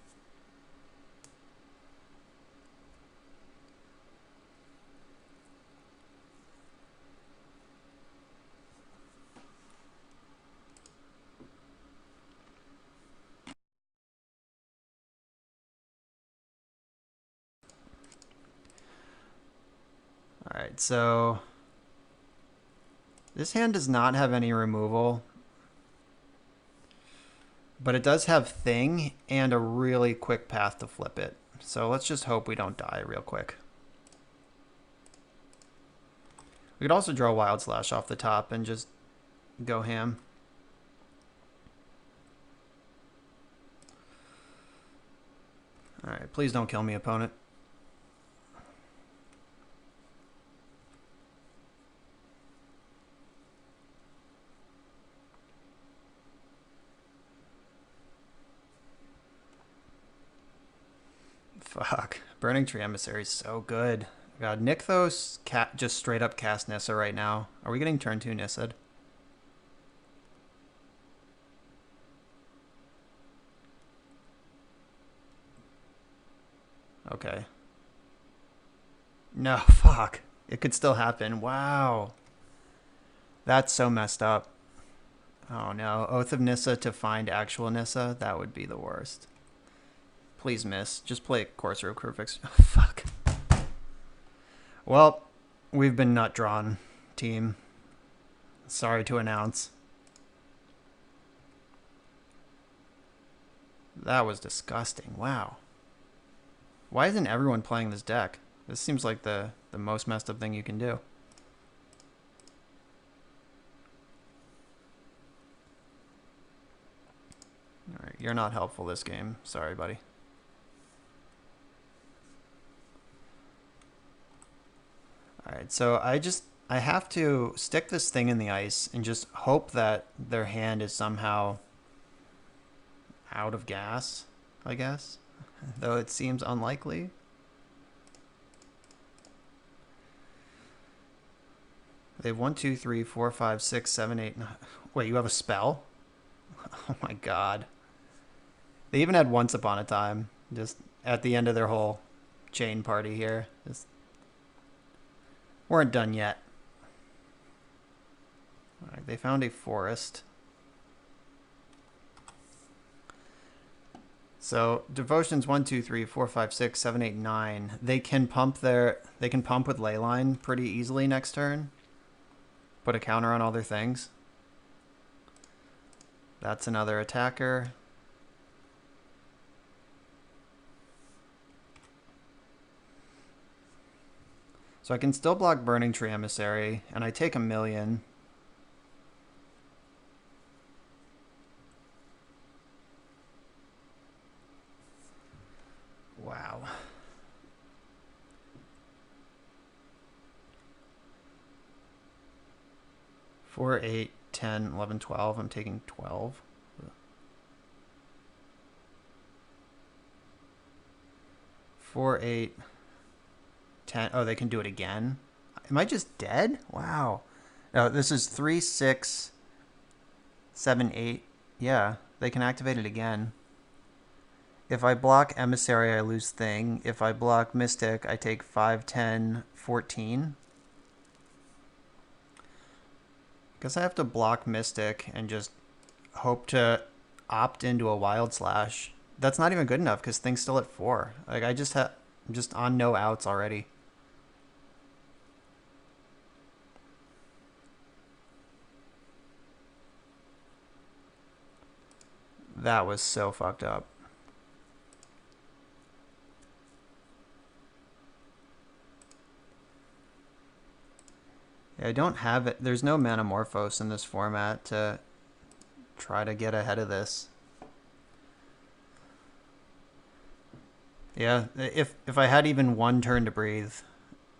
Alright, so this hand does not have any removal, but it does have Thing and a really quick path to flip it. So let's just hope we don't die real quick. We could also draw Wild Slash off the top and just go ham. Alright, please don't kill me, opponent. Fuck. Burning Tree Emissary is so good. God, Nykthos just straight up cast Nissa right now. Are we getting turn 2 Nissa? Okay. No, fuck. It could still happen. Wow. That's so messed up. Oh no. Oath of Nissa to find actual Nissa? That would be the worst. Please miss. Just play Courser of Crucifix. Oh, fuck. Well, we've been nut drawn, team. Sorry to announce. That was disgusting. Wow. Why isn't everyone playing this deck? This seems like the most messed up thing you can do. Alright, you're not helpful this game. Sorry, buddy. Alright, so I have to stick this thing in the ice and just hope that their hand is somehow out of gas, I guess. Though it seems unlikely. They have 1, 2, 3, 4, 5, 6, 7, 8, 9. Wait, you have a spell? Oh my god. They even had Once Upon a Time, just at the end of their whole chain party here. Just weren't done yet. Alright, they found a forest. So devotions 1, 2, 3, 4, 5, 6, 7, 8, 9. They can pump with Leyline pretty easily next turn. Put a counter on all their things. That's another attacker. So I can still block Burning Tree Emissary, and I take 1,000,000. Wow. Four, 8, 10, 11, 12. I'm taking 12. 4, 8, 10. Oh, they can do it again. Am I just dead? Wow. No, this is 3, 6, 7, 8. Yeah, they can activate it again. If I block Emissary, I lose Thing. If I block Mystic, I take 5, 10, 14. Guess I have to block Mystic and just hope to opt into a Wild Slash. That's not even good enough because Thing's still at 4. Like I'm just on no outs already. That was so fucked up. I don't have it. There's no Manamorphose in this format to try to get ahead of this. Yeah, if I had even one turn to breathe,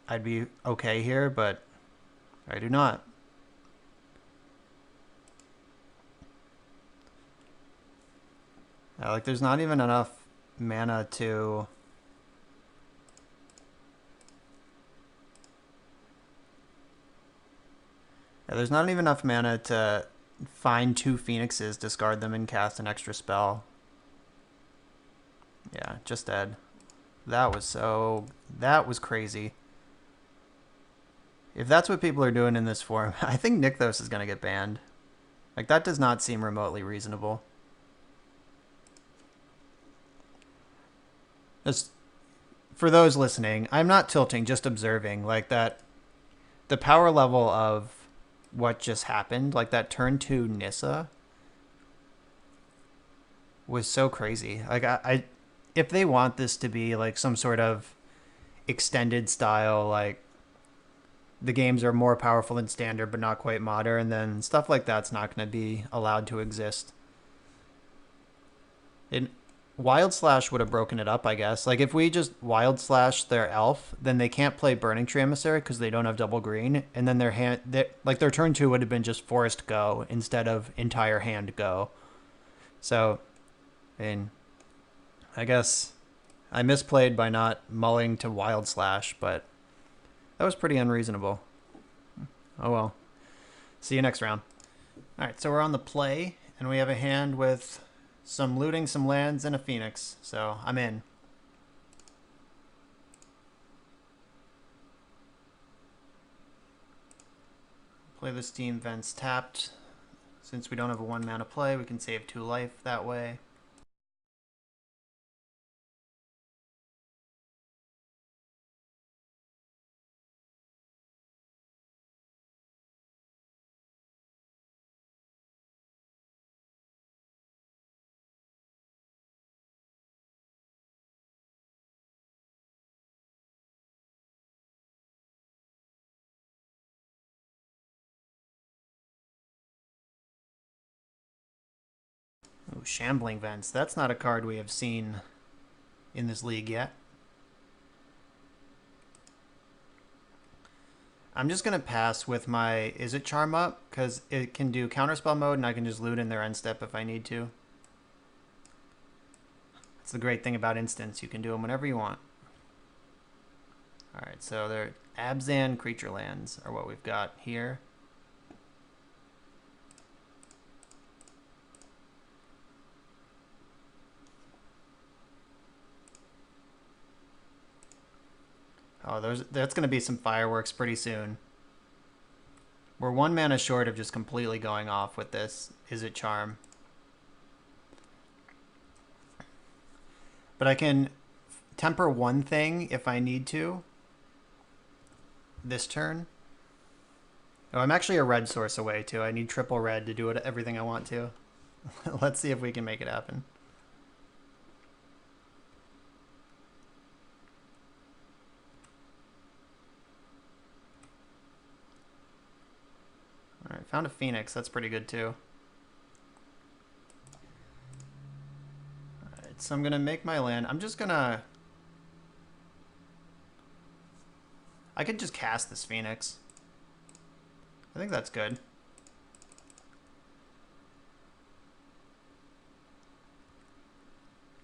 I'd be okay here, but I do not. Like, there's not even enough mana to... Yeah, there's not even enough mana to find 2 Phoenixes, discard them, and cast an extra spell. Yeah, just dead. That was crazy. If that's what people are doing in this form, I think Nykthos is going to get banned. Like, that does not seem remotely reasonable. Just for those listening, I'm not tilting, just observing. Like, that, the power level of what just happened, like that turn 2 Nissa was so crazy. Like, I if they want this to be like some sort of extended style, like the games are more powerful than standard but not quite modern, then stuff like that's not going to be allowed to exist. Wild Slash would have broken it up, I guess. Like, if we just Wild Slash their elf, then they can't play Burning Tree Emissary because they don't have double green, and then their turn 2 would have been just Forest Go instead of entire hand Go. So, I guess I misplayed by not mulling to Wild Slash, but That was pretty unreasonable. Oh well. See you next round. Alright, so we're on the play, and we have a hand with some looting, some lands, and a Phoenix. So I'm in. Play the Steam Vents tapped. Since we don't have a 1 mana play, we can save 2 life that way. Oh, Shambling Vents. That's not a card we have seen in this league yet. I'm just going to pass with my Izzet Charm up, because it can do counterspell mode, and I can just loot in their end step if I need to. That's the great thing about instants. You can do them whenever you want. Alright, so they're Abzan creature lands are what we've got here. Oh, that's going to be some fireworks pretty soon. We're 1 mana short of just completely going off with this Izzet Charm. But I can temper one thing if I need to this turn. Oh, I'm actually a red source away too. I need triple red to do everything I want to. Let's see if we can make it happen. Alright, found a Phoenix. That's pretty good too. Alright, so I'm going to make my land. I'm just going to... I could just cast this Phoenix. I think that's good.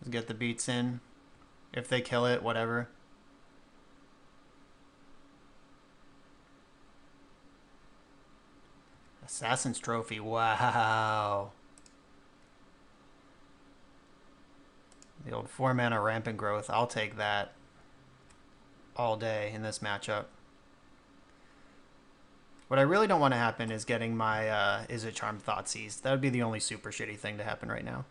Just get the beats in. If they kill it, whatever. Assassin's Trophy, wow. The old 4 mana Rampant Growth, I'll take that all day in this matchup. What I really don't want to happen is getting my Izzet Charm Thoughtseize. That would be the only super shitty thing to happen right now.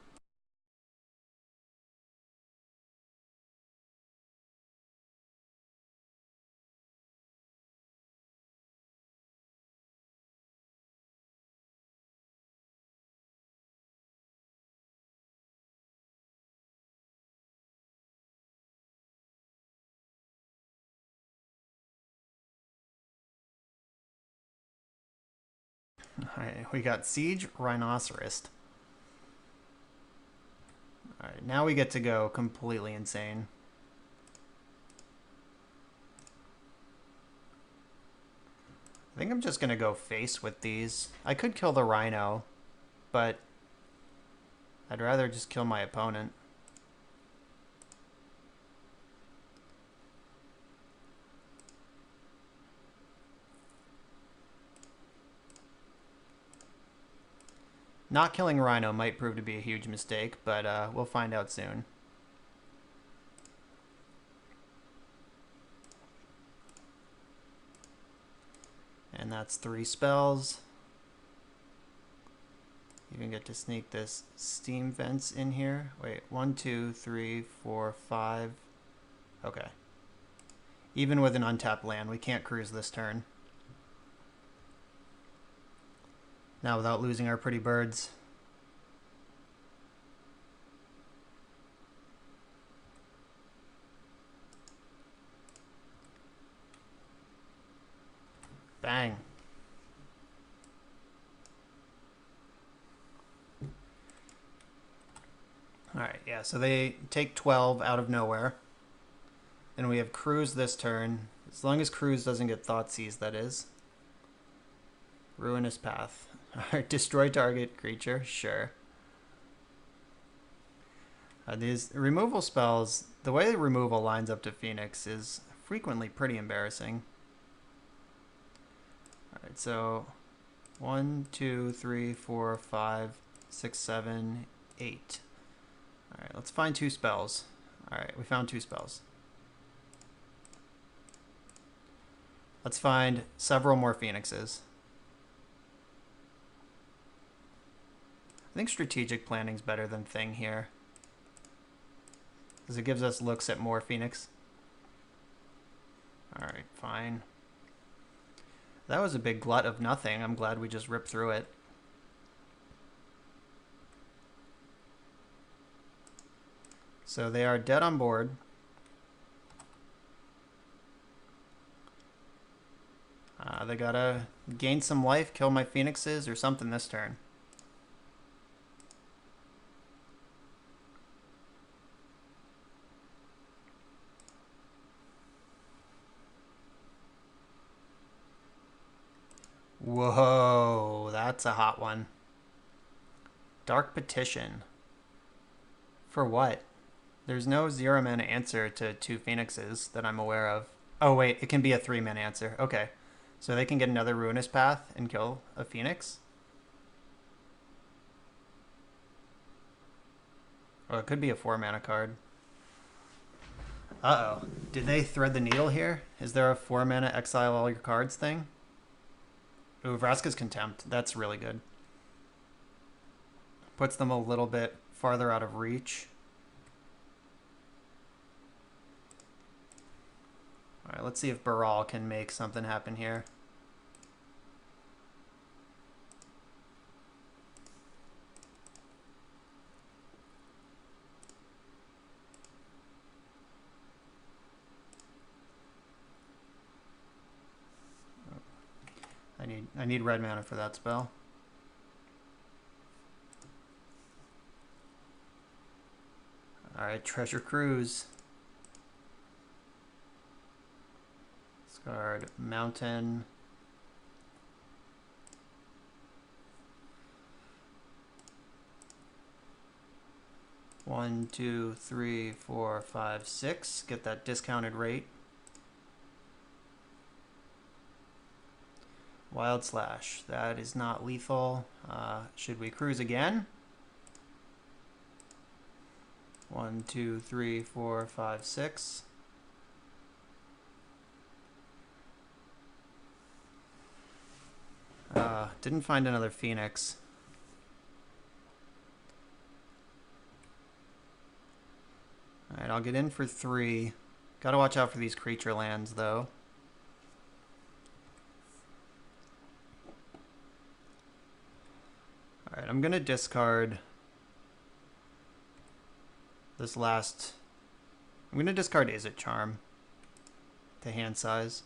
Alright, we got Siege Rhinoceros. Alright, now we get to go completely insane. I think I'm just going to go face with these. I could kill the Rhino, but I'd rather just kill my opponent. Not killing Rhino might prove to be a huge mistake, but we'll find out soon. And that's 3 spells. You can get to sneak this Steam Vents in here. Wait, 1, 2, 3, 4, 5. Okay. Even with an untapped land, we can't cruise this turn. Now without losing our pretty birds. Bang. Alright, yeah, so they take 12 out of nowhere. And we have Cruise this turn. As long as Cruise doesn't get Thoughtseize, that is. Ruinous Path. Alright, destroy target creature, sure. These removal spells, the way removal lines up to Phoenix is frequently pretty embarrassing. so 1, 2, 3, 4, 5, 6, 7, 8. All right, let's find 2 spells. All right, we found 2 spells. Let's find several more Phoenixes. I think strategic planning's better than Thing here, because it gives us looks at more Phoenix. All right, fine. That was a big glut of nothing. I'm glad we just ripped through it. So they are dead on board. They gotta gain some life, kill my Phoenixes or something this turn. Whoa, that's a hot one. Dark Petition. For what? There's no 0 mana answer to 2 Phoenixes that I'm aware of. Oh wait, it can be a 3 mana answer. Okay. So they can get another Ruinous Path and kill a Phoenix? Oh, it could be a 4 mana card. Uh-oh. Did they thread the needle here? Is there a 4 mana exile all your cards thing? Ooh, Vraska's Contempt. That's really good. Puts them a little bit farther out of reach. All right, let's see if Baral can make something happen here. I need red mana for that spell. All right, Treasure Cruise. Discard Mountain. One, two, three, four, five, six. Get that discounted rate. Wild Slash. That is not lethal. Should we cruise again? 1, 2, 3, 4, 5, 6. Didn't find another Phoenix. Alright, I'll get in for 3. Gotta watch out for these creature lands, though. Alright, I'm gonna discard this last... I'm gonna discard Izzet Charm to hand size.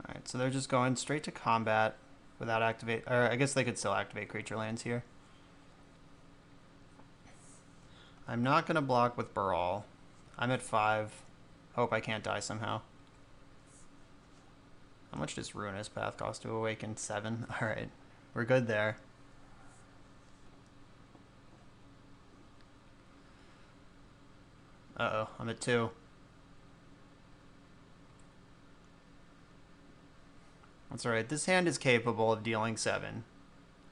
Alright, so they're just going straight to combat without activate... Or I guess they could still activate creature lands here. I'm not gonna block with Baral. I'm at 5. Hope I can't die somehow. How much does Ruinous Path cost to awaken? 7? Alright, we're good there. Uh-oh, I'm at 2. That's alright, this hand is capable of dealing 7.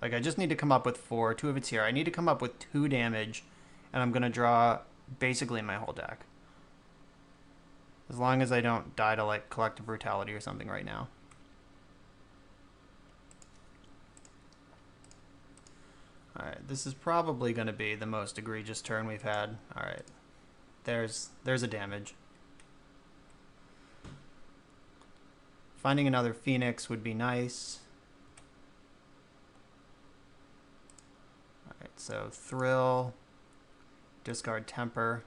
Like, I just need to come up with 4. 2 of it's here. I need to come up with 2 damage, and I'm gonna draw basically my whole deck. As long as I don't die to, like, Collective Brutality or something right now. Alright, this is probably going to be the most egregious turn we've had. Alright, there's a damage. Finding another Phoenix would be nice. Alright, so Thrill, discard Temper.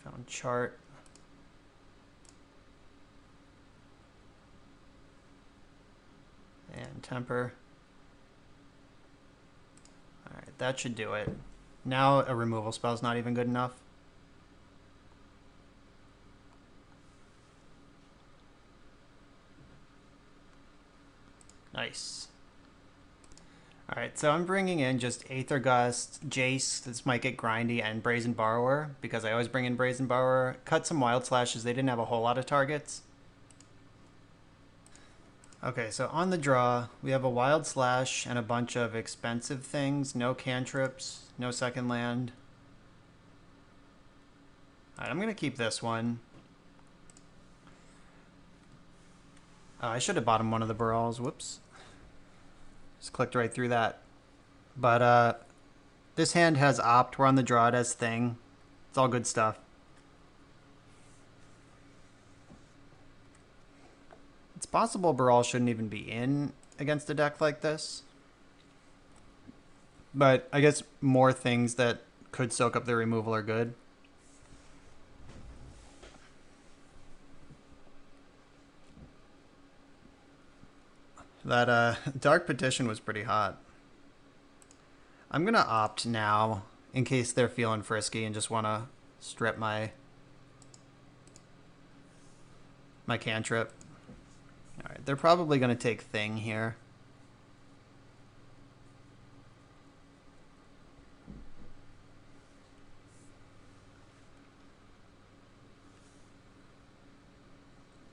Found chart. Temper. Alright, that should do it. Now a removal spell's not even good enough. Nice. Alright, so I'm bringing in just Aether Gust, Jace, this might get grindy, and Brazen Borrower, because I always bring in Brazen Borrower. Cut some Wild Slashes, they didn't have a whole lot of targets. Okay, so on the draw, we have a Wild Slash and a bunch of expensive things. No cantrips, no second land. Alright, I'm going to keep this one. I should have bought him one of the Burals. Whoops. Just clicked right through that. But this hand has Opt. We're on the draw. It has Thing. It's all good stuff. It's possible Baral shouldn't even be in against a deck like this. But I guess more things that could soak up the removal are good. That Dark Petition was pretty hot. I'm going to Opt now in case they're feeling frisky and just want to strip my cantrip. Alright, they're probably going to take Thing here.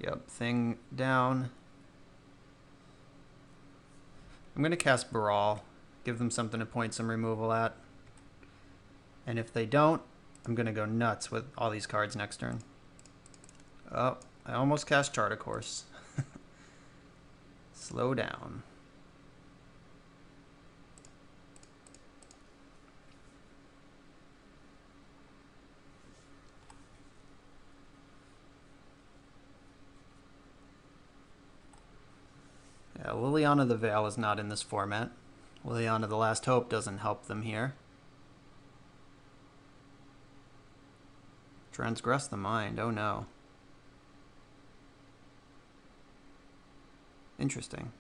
Yep, Thing down. I'm going to cast Baral, give them something to point some removal at. And if they don't, I'm going to go nuts with all these cards next turn. Oh, I almost cast Chart a Course. Slow down. Yeah, Liliana the Veil is not in this format. Liliana the Last Hope doesn't help them here. Transgress the Mind, oh no. Interesting.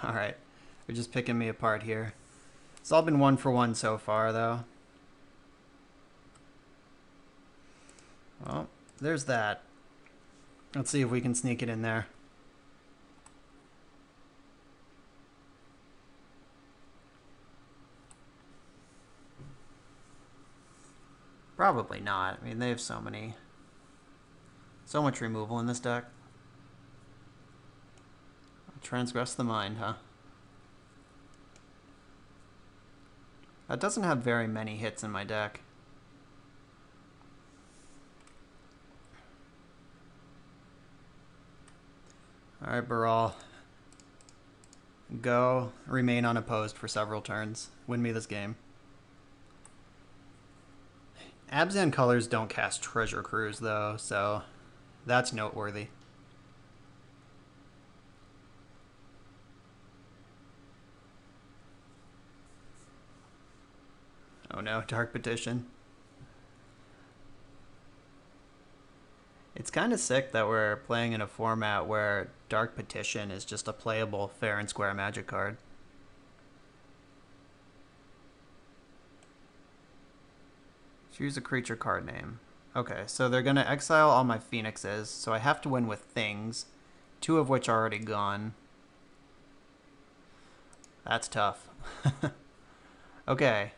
Alright, they're just picking me apart here. It's all been 1 for 1 so far, though. Well, there's that. Let's see if we can sneak it in there. Probably not. I mean, they have so much removal in this deck. Transgress the Mind, huh? That doesn't have very many hits in my deck. Alright, Baral. Go. Remain unopposed for several turns. Win me this game. Abzan colors don't cast Treasure Cruise, though, so that's noteworthy. Oh no, Dark Petition. It's kind of sick that we're playing in a format where Dark Petition is just a playable fair and square Magic card. Choose a creature card name. Okay, so they're going to exile all my Phoenixes, so I have to win with things, 2 of which are already gone. That's tough. Okay.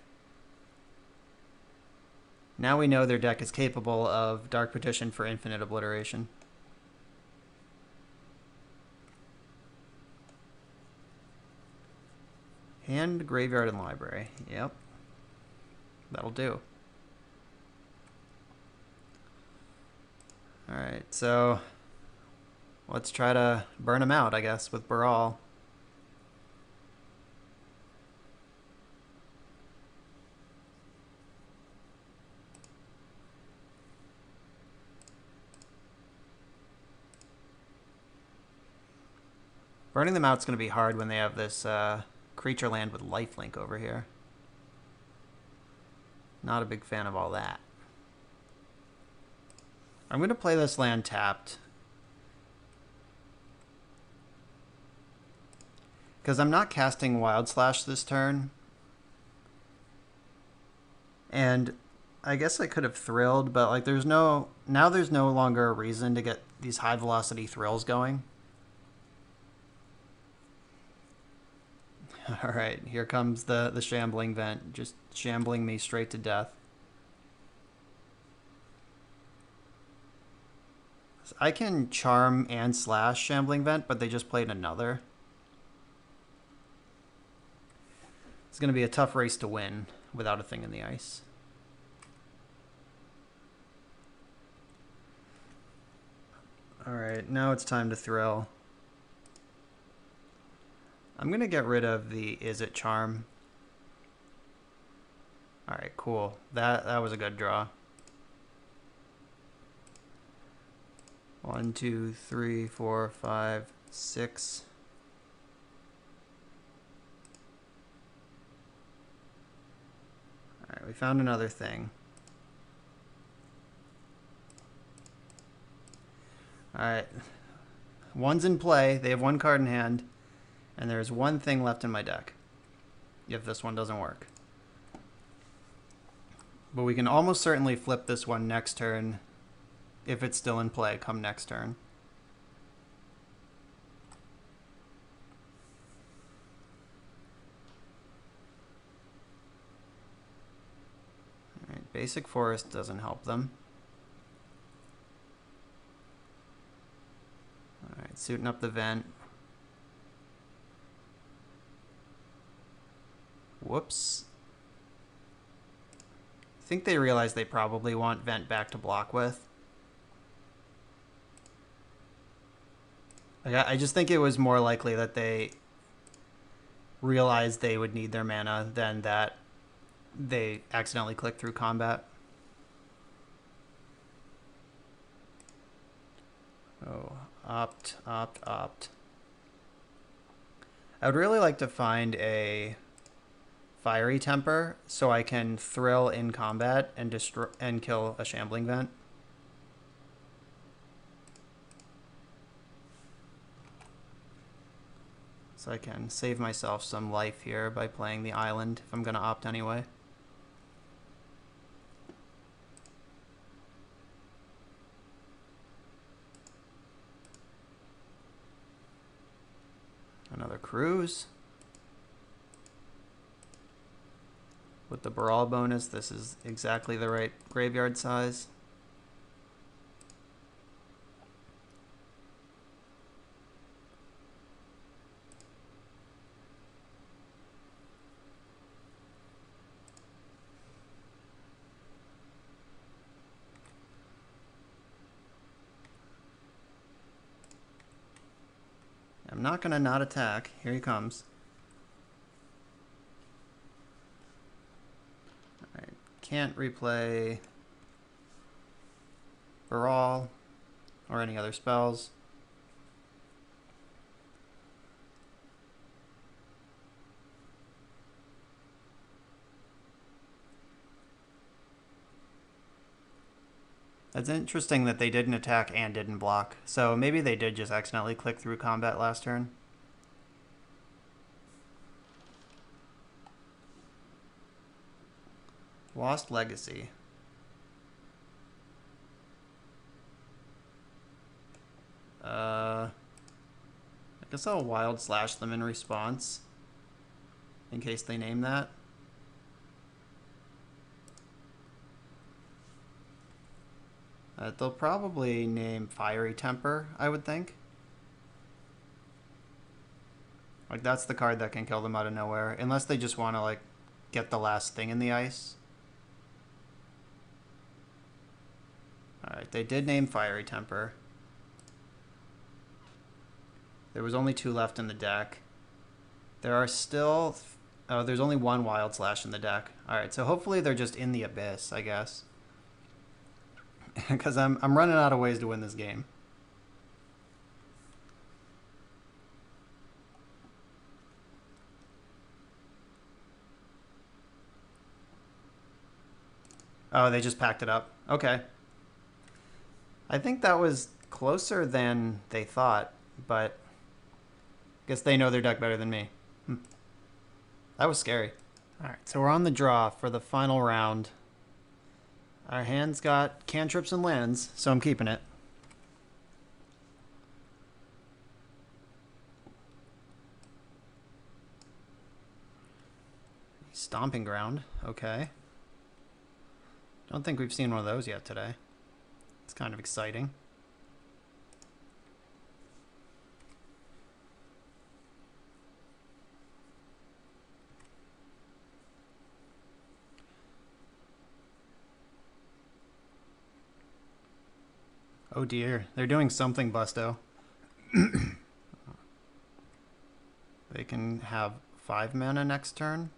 Now we know their deck is capable of Dark Petition for infinite obliteration. Hand, Graveyard, and Library. Yep. That'll do. Alright, so let's try to burn him out, I guess, with Baral. Burning them out is going to be hard when they have this creature land with lifelink over here. Not a big fan of all that. I'm going to play this land tapped Because I'm not casting Wild Slash this turn. And I guess I could have Thrilled, but like there's no longer a reason to get these high velocity thrills going. All right, here comes the Shambling Vent, just shambling me straight to death. I can Charm and Slash Shambling Vent, but they just played another. It's going to be a tough race to win without a thing in the ice. All right, now it's time to thrill. I'm going to get rid of the Izzet Charm. All right, cool. That was a good draw. 1, 2, 3, 4, 5, 6. All right, we found another thing. All right, one's in play. They have one card in hand, and there's one thing left in my deck if this one doesn't work. But we can almost certainly flip this one next turn if it's still in play come next turn. All right, Basic Forest doesn't help them. All right, suiting up the vent. Whoops. I think they realize they probably want vent back to block with. Like, I just think it was more likely that they realized they would need their mana than that they accidentally clicked through combat. Oh, opt. I would really like to find a Fiery Temper so I can thrill in combat and destroy and kill a Shambling Vent. So I can save myself some life here by playing the island if I'm going to opt anyway. Another cruise. With the Brawl bonus, this is exactly the right graveyard size. I'm not going to not attack. Here he comes. Alright, can't replay Brawl or any other spells. That's interesting that they didn't attack and didn't block. So maybe they did just accidentally click through combat last turn. Lost Legacy. I guess I'll Wild Slash them in response in case they name that. They'll probably name Fiery Temper, I would think. Like, that's the card that can kill them out of nowhere. Unless they just want to, like, get the last thing in the ice. Alright, they did name Fiery Temper. There was only 2 left in the deck. There are still... Oh, there's only 1 Wild Slash in the deck. Alright, so hopefully they're just in the Abyss, I guess. Because I'm running out of ways to win this game. Oh, they just packed it up. Okay. I think that was closer than they thought, but Guess they know their deck better than me. That was scary. Alright, so we're on the draw for the final round. Our hand's got cantrips and lands, so I'm keeping it. Stomping Ground, okay. Don't think we've seen one of those yet today. It's kind of exciting. Oh dear, they're doing something, Busto. They can have 5 mana next turn.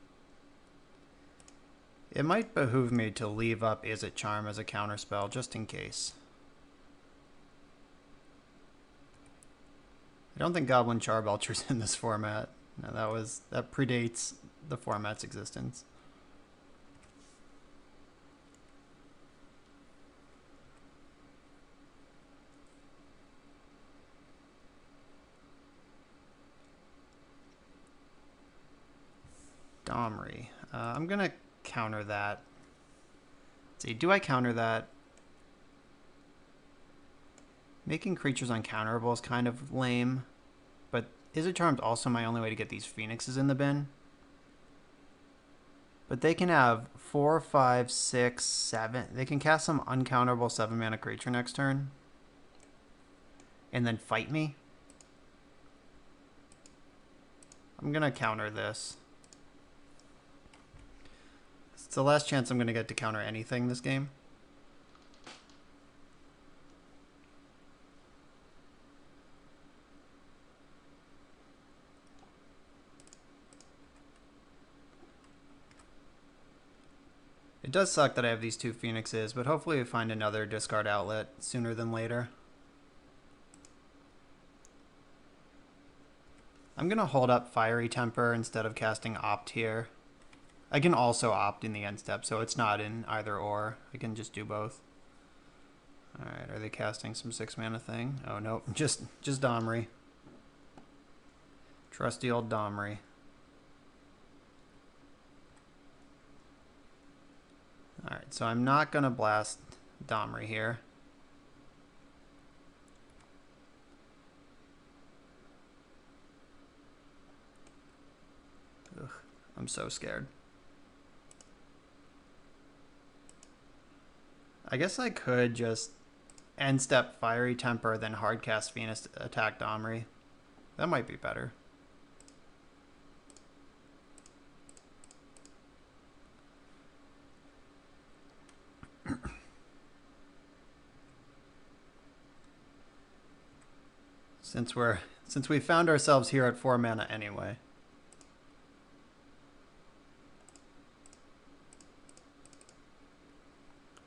It might behoove me to leave up Izzet Charm as a counterspell, just in case. I don't think Goblin Charbelcher's in this format. No, that predates the format's existence. Domri. I'm gonna counter that. Let's see, do I counter that? Making creatures uncounterable is kind of lame, but Izzet Charm's also my only way to get these Phoenixes in the bin. But they can have 4, 5, 6, 7. They can cast some uncounterable 7 mana creature next turn. And then fight me. I'm gonna counter this. It's the last chance I'm gonna get to counter anything this game. It does suck that I have these 2 Phoenixes, but hopefully we find another discard outlet sooner than later. I'm going to hold up Fiery Temper instead of casting Opt here. I can also opt in the end step, so it's not in either or. I can just do both. Alright, are they casting some 6 mana thing? Oh, no, just Domri. Trusty old Domri. Alright, so I'm not going to blast Domri here. Ugh, I'm so scared. I guess I could just end step Fiery Temper, then hardcast Venus attack Domri. That might be better. Since we found ourselves here at 4 mana anyway.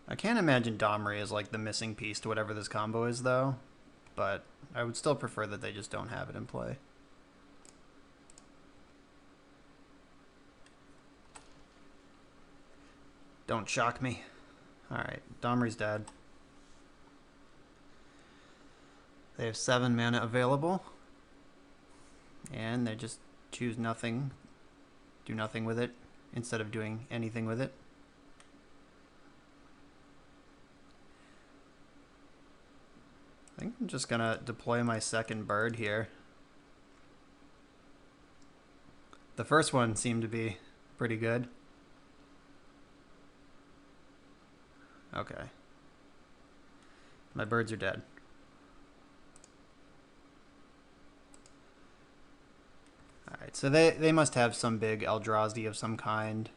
I can't imagine Domri is like the missing piece to whatever this combo is though, but I would still prefer that they just don't have it in play. Don't shock me. Alright, Domri's dead. They have 7 mana available. And they just choose nothing. Do nothing with it instead of doing anything with it. I think I'm just going to deploy my second bird here. The first one seemed to be pretty good. Okay. My birds are dead. Alright, so they must have some big Eldrazi of some kind.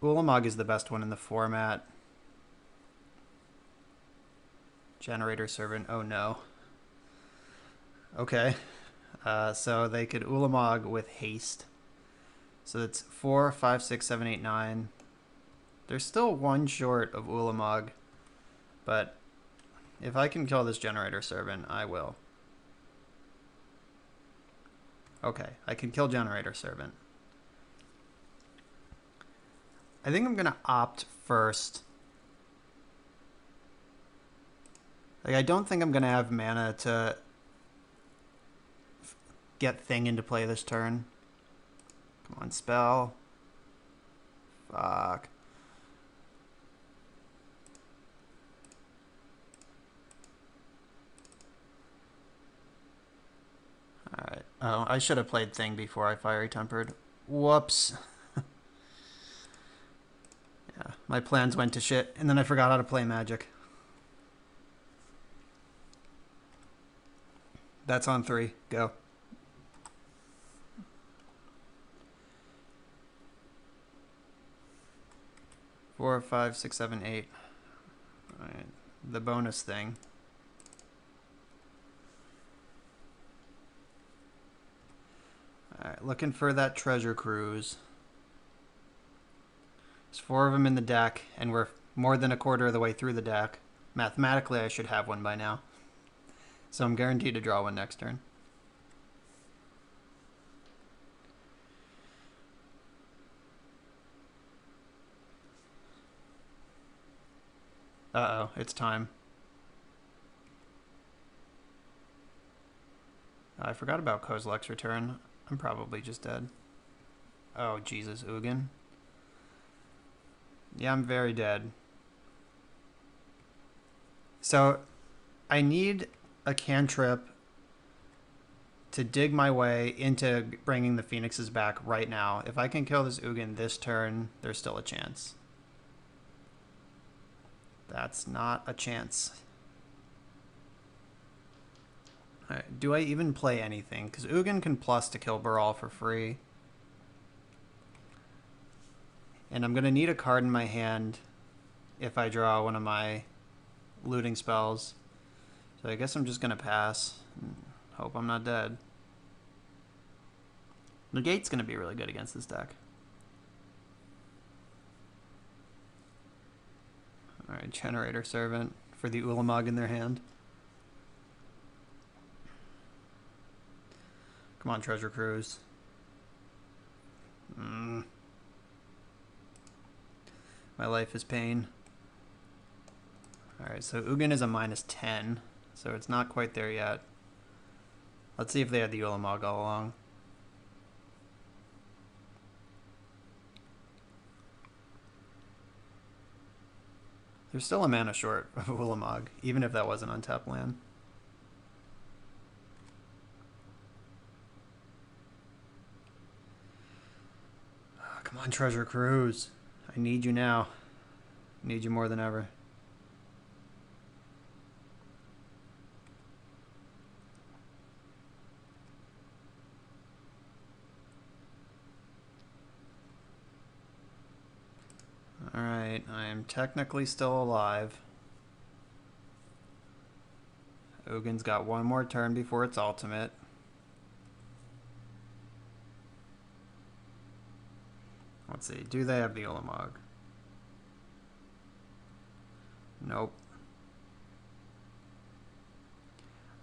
Ulamog is the best one in the format. Generator Servant, oh no. Okay, so they could Ulamog with haste. So that's 4, 5, 6, 7, 8, 9. They're still 1 short of Ulamog, but if I can kill this Generator Servant, I will. Okay, I can kill Generator Servant. I think I'm going to opt first. Like, I don't think I'm going to have mana to get Thing into play this turn. Come on, spell. Fuck. Alright. Oh, I should have played Thing before I Fiery Tempered. Whoops. Yeah, my plans went to shit, and then I forgot how to play Magic. That's on 3. Go. Four, 5, 6, 7, 8. All right. The bonus thing. All right, looking for that treasure cruise. There's 4 of them in the deck, and we're more than a quarter of the way through the deck. Mathematically, I should have one by now. So I'm guaranteed to draw one next turn. Uh-oh, it's time. I forgot about Kozilek's return. I'm probably just dead. Oh, Jesus, Ugin. Yeah, I'm very dead. So, I need a cantrip to dig my way into bringing the Phoenixes back right now. If I can kill this Ugin this turn, there's still a chance. That's not a chance. Alright, do I even play anything? Because Ugin can plus to kill Baral for free. And I'm going to need a card in my hand if I draw one of my looting spells. So I guess I'm just going to pass. Hope I'm not dead. Negate's going to be really good against this deck. Alright, Generator Servant for the Ulamog in their hand. Come on, Treasure Cruise. My life is pain. Alright, so Ugin is a -10, so it's not quite there yet. Let's see if they had the Ulamog all along. There's still a mana short of Ulamog, even if that was an untapped land. Oh, come on, Treasure Cruise. I need you now. I need you more than ever. Alright, I am technically still alive. Ugin's got one more turn before its ultimate. Let's see, do they have the Ulamog? Nope.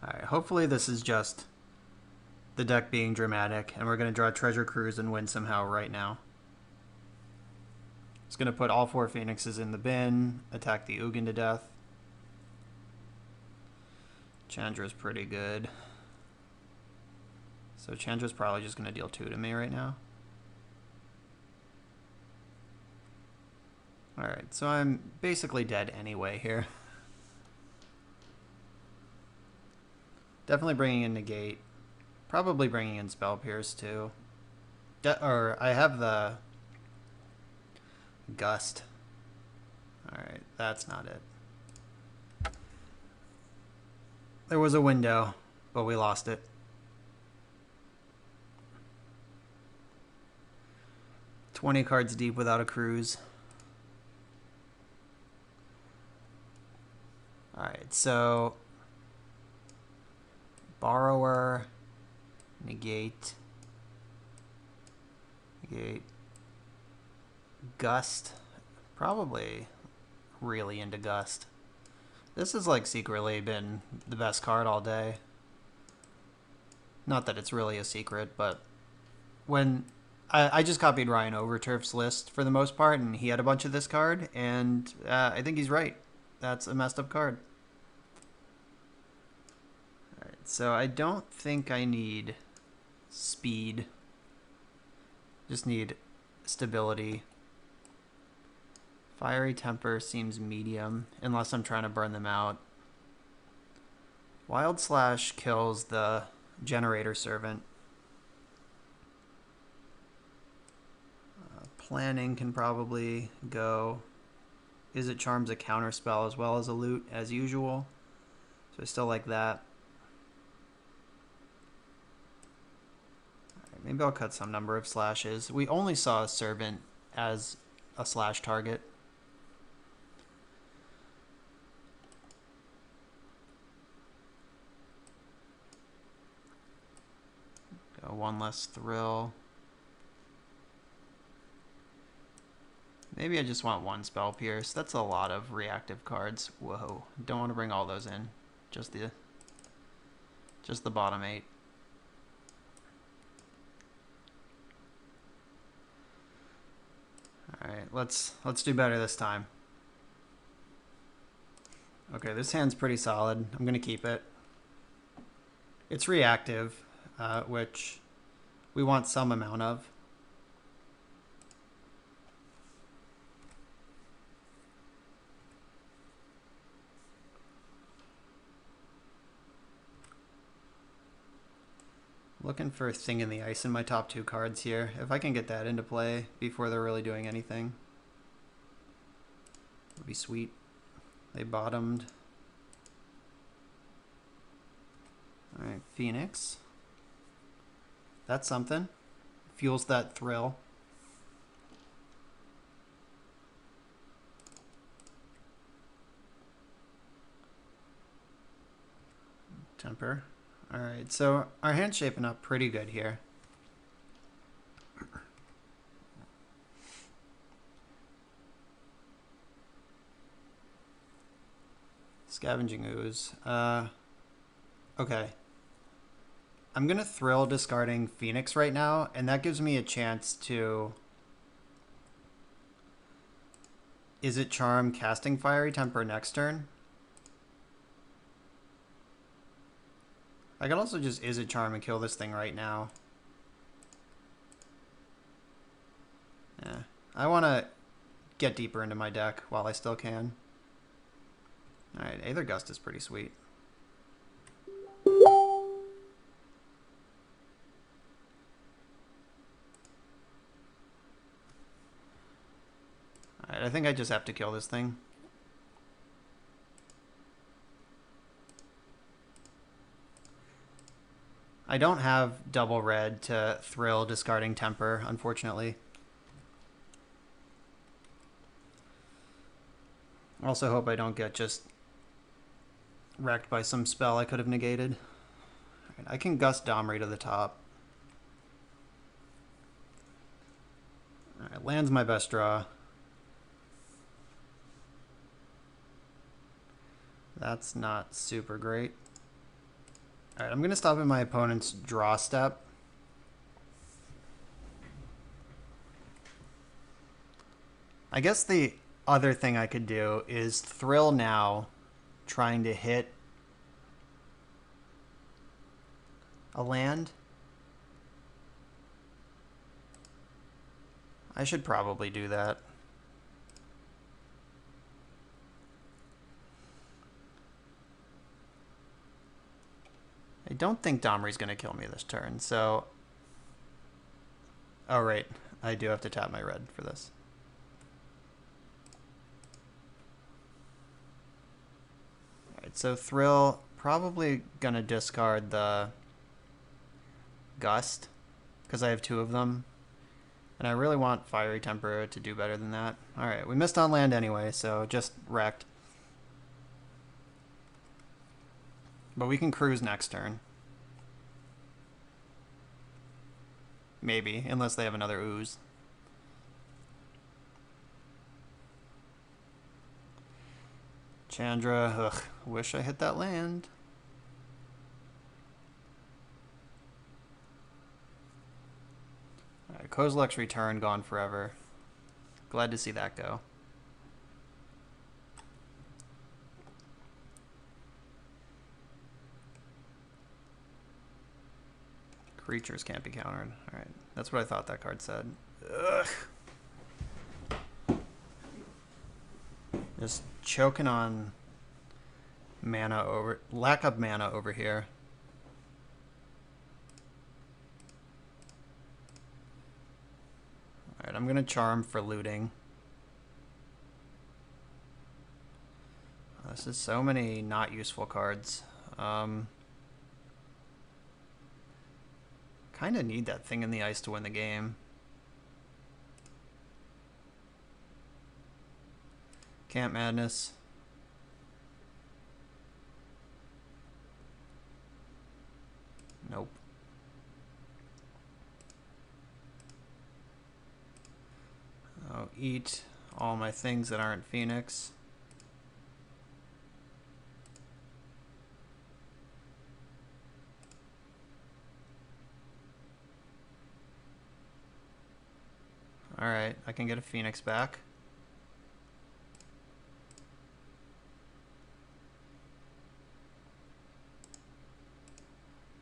Alright, hopefully this is just the deck being dramatic, and we're going to draw Treasure Cruise and win somehow right now. It's going to put all 4 Phoenixes in the bin, attack the Ugin to death. Chandra's pretty good. So Chandra's probably just going to deal 2 to me right now. Alright, so I'm basically dead anyway here. Definitely bringing in Negate. Probably bringing in Spell Pierce too. Or I have the Gust. Alright, that's not it. There was a window, but we lost it. $20 cards deep without a cruise. Alright, so Borrower, negate, Gust. Probably really into Gust. This has like secretly been the best card all day. Not that it's really a secret, but when I just copied Ryan Overturf's list for the most part, and he had a bunch of this card, and I think he's right. That's a messed up card. Alright, so I don't think I need speed. Just need stability. Fiery Temper seems medium, unless I'm trying to burn them out. Wild Slash kills the Generator Servant. Planning can probably go. Izzet Charm's a counterspell as well as a loot, as usual. So I still like that. Right, maybe I'll cut some number of slashes. We only saw a Servant as a slash target. Go one less Thrill. Maybe I just want one Spell Pierce. That's a lot of reactive cards. Whoa. Don't want to bring all those in. Just the bottom 8. Alright, let's do better this time. Okay, this hand's pretty solid. I'm gonna keep it. It's reactive, which we want some amount of. Looking for a Thing in the Ice in my top 2 cards here. If I can get that into play before they're really doing anything, would be sweet. They bottomed. Alright, Phoenix. That's something. Fuels that thrill. Temper. Alright, so our hand's shaping up pretty good here. Scavenging Ooze. Okay. I'm going to Thrill discarding Phoenix right now, and that gives me a chance to... Izzet Charm casting Fiery Temper next turn? I could also just Izzet Charm and kill this thing right now. Yeah. I want to get deeper into my deck while I still can. Alright, Aether Gust is pretty sweet. Alright, I think I just have to kill this thing. I don't have double red to Thrill discarding Temper, unfortunately. I also hope I don't get just wrecked by some spell I could have negated. Right, I can Gust Domri to the top. Alright, land's my best draw. That's not super great. Alright, I'm going to stop at my opponent's draw step. I guess the other thing I could do is Thrill now, trying to hit a land. I should probably do that. I don't think Domri's going to kill me this turn, so... Oh, right. I do have to tap my red for this. Alright, so Thrill, probably going to discard the Gust, because I have 2 of them. And I really want Fiery Temper to do better than that. Alright, we missed on land anyway, so just wrecked. But we can cruise next turn. Maybe, unless they have another ooze. Chandra, ugh, wish I hit that land. Alright, Kozilek's Return gone forever. Glad to see that go. Creatures can't be countered. Alright, that's what I thought that card said. Ugh. Just choking on lack of mana over here. Alright, I'm gonna charm for looting. This is so many not useful cards. Kind of need that thing in the ice to win the game. Camp Madness. Nope. I'll eat all my things that aren't Phoenix. Alright, I can get a Phoenix back.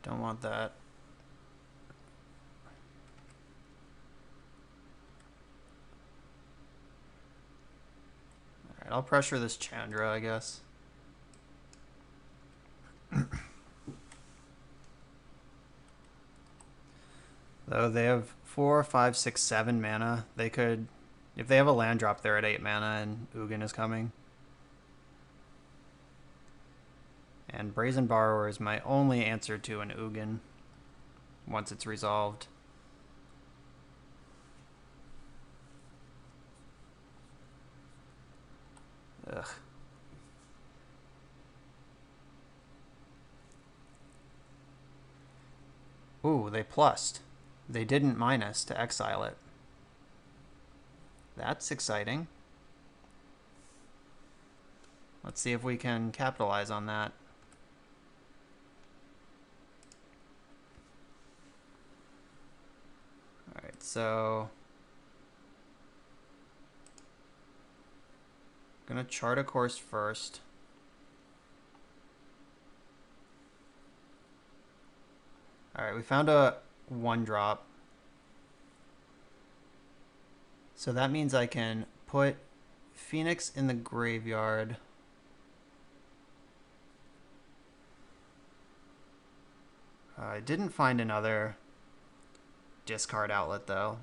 Don't want that. Alright, I'll pressure this Chandra, I guess. Though they have 4, 5, 6, 7 mana, they could, if they have a land drop, they're at 8 mana and Ugin is coming. And Brazen Borrower is my only answer to an Ugin once it's resolved. Ugh. Ooh, they plussed. They didn't minus to exile it. That's exciting. Let's see if we can capitalize on that. Alright, so I'm gonna chart a course first. Alright, we found a 1-drop. So that means I can put Phoenix in the graveyard. I didn't find another discard outlet though.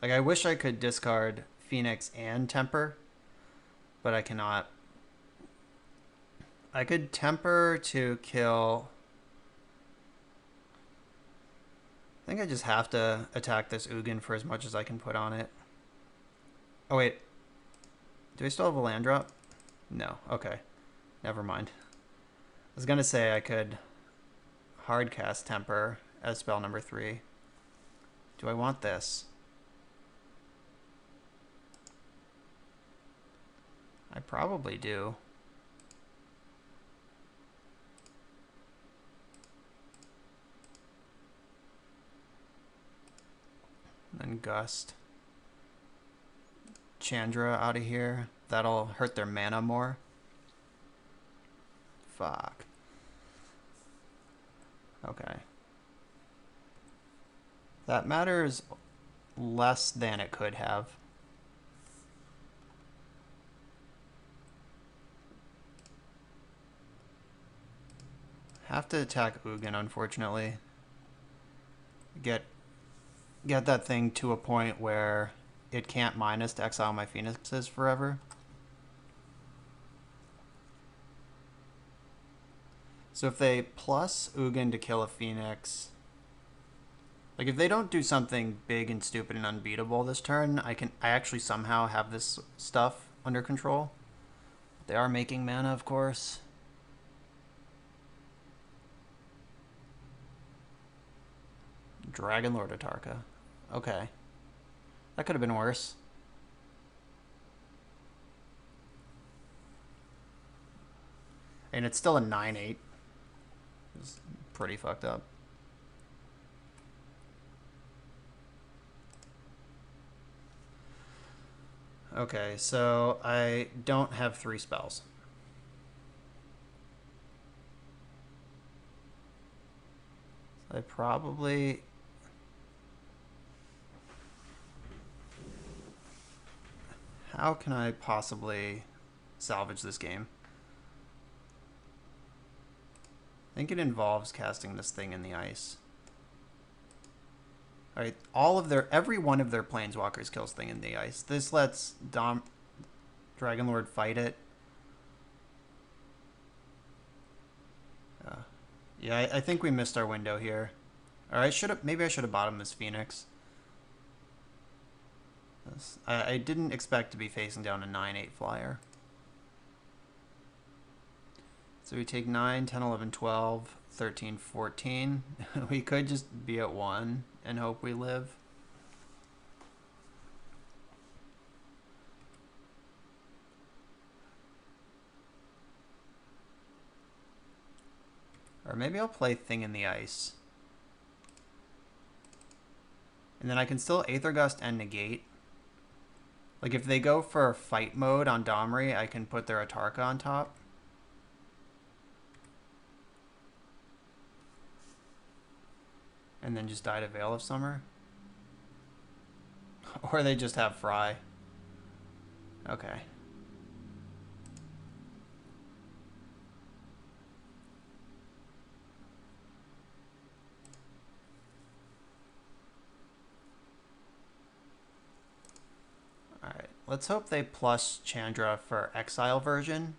Like, I wish I could discard Phoenix and Temper, but I cannot. I could Temper to kill. I think I just have to attack this Ugin for as much as I can put on it. Oh wait, do I still have a land drop? No, okay, never mind. I was gonna say I could hardcast Temper as spell number 3. Do I want this? I probably do. Then Gust. Chandra out of here. That'll hurt their mana more. Fuck. Okay. That matters less than it could have. Have to attack Ugin, unfortunately. Get that thing to a point where it can't minus to exile my Phoenixes forever. So if they plus Ugin to kill a Phoenix, like if they don't do something big and stupid and unbeatable this turn, I actually somehow have this stuff under control. They are making mana, of course. Dragon Lord Atarka. Okay. That could have been worse. And it's still a 9/8. It's pretty fucked up. Okay, so I don't have 3 spells. I probably... How can I possibly salvage this game? I think it involves casting this thing in the ice. Alright, every one of their planeswalkers kills thing in the ice. This lets Dragon Lord fight it. Yeah, I think we missed our window here. Or maybe I should have bottomed this Phoenix. I didn't expect to be facing down a 9/8 flyer. So we take 9, 10, 11, 12, 13, 14. We could just be at 1 and hope we live. Or maybe I'll play Thing in the Ice. And then I can still Aether Gust and negate. Like if they go for fight mode on Domri, I can put their Atarka on top. And then just die to Veil of Summer. Or they just have Fry. Okay. Alright, let's hope they plus Chandra for Exile version.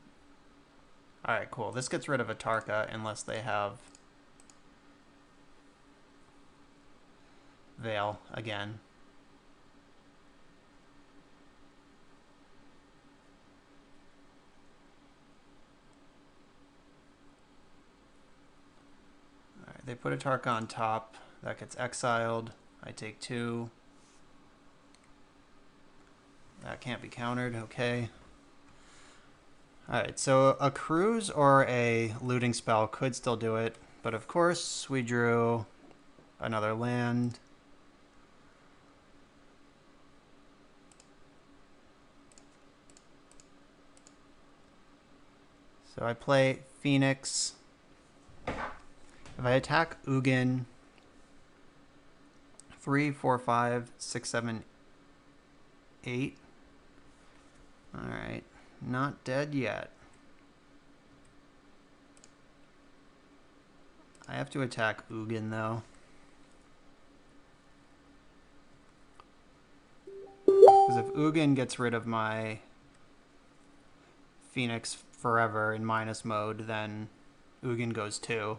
Alright, cool. This gets rid of Atarka unless they have Veil again. Alright, they put Atarka on top. That gets exiled. I take 2. That can't be countered. Okay. Alright, so a cruise or a looting spell could still do it. But of course, we drew another land. So I play Phoenix. If I attack Ugin, 3, 4, 5, 6, 7, 8. Alright, not dead yet. I have to attack Ugin though. Because if Ugin gets rid of my Phoenix forever in minus mode, then Ugin goes 2.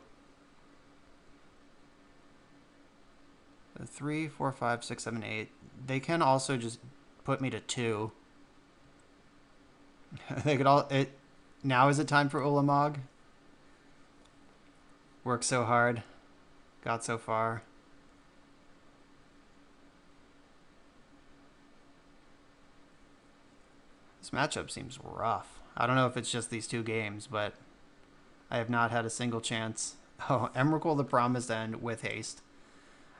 3, 4, 5, 6, 7, 8. They can also just put me to 2. They could all... Now is it time for Ulamog? Worked so hard. Got so far. This matchup seems rough. I don't know if it's just these 2 games, but I have not had a single chance. Oh, Emrakul the Promised End with haste.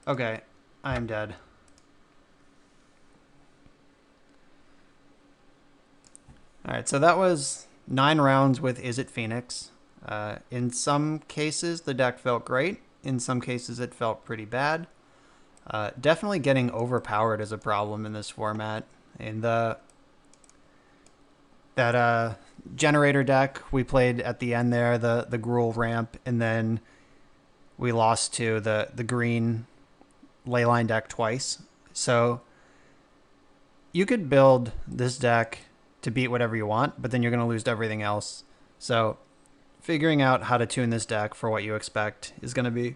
Okay, I am dead. Alright, so that was 9 rounds with Izzet Phoenix. In some cases, the deck felt great. In some cases, it felt pretty bad. Definitely getting overpowered is a problem in this format. In that generator deck we played at the end there, the Gruul ramp, and then we lost to the green Leyline deck twice. So you could build this deck to beat whatever you want, but then you're going to lose to everything else. So figuring out how to tune this deck for what you expect is going to be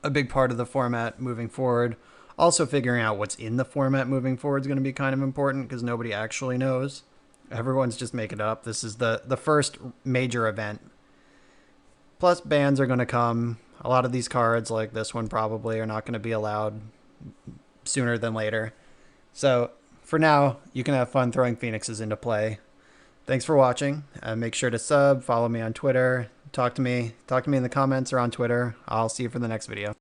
a big part of the format moving forward. Also figuring out what's in the format moving forward is going to be kind of important because nobody actually knows. Everyone's just making it up. This is the first major event. Plus bans are going to come. A lot of these cards, like this one probably, are not going to be allowed sooner than later. So for now, you can have fun throwing Phoenixes into play. Thanks for watching. Make sure to sub, follow me on Twitter, talk to me in the comments or on Twitter. I'll see you for the next video.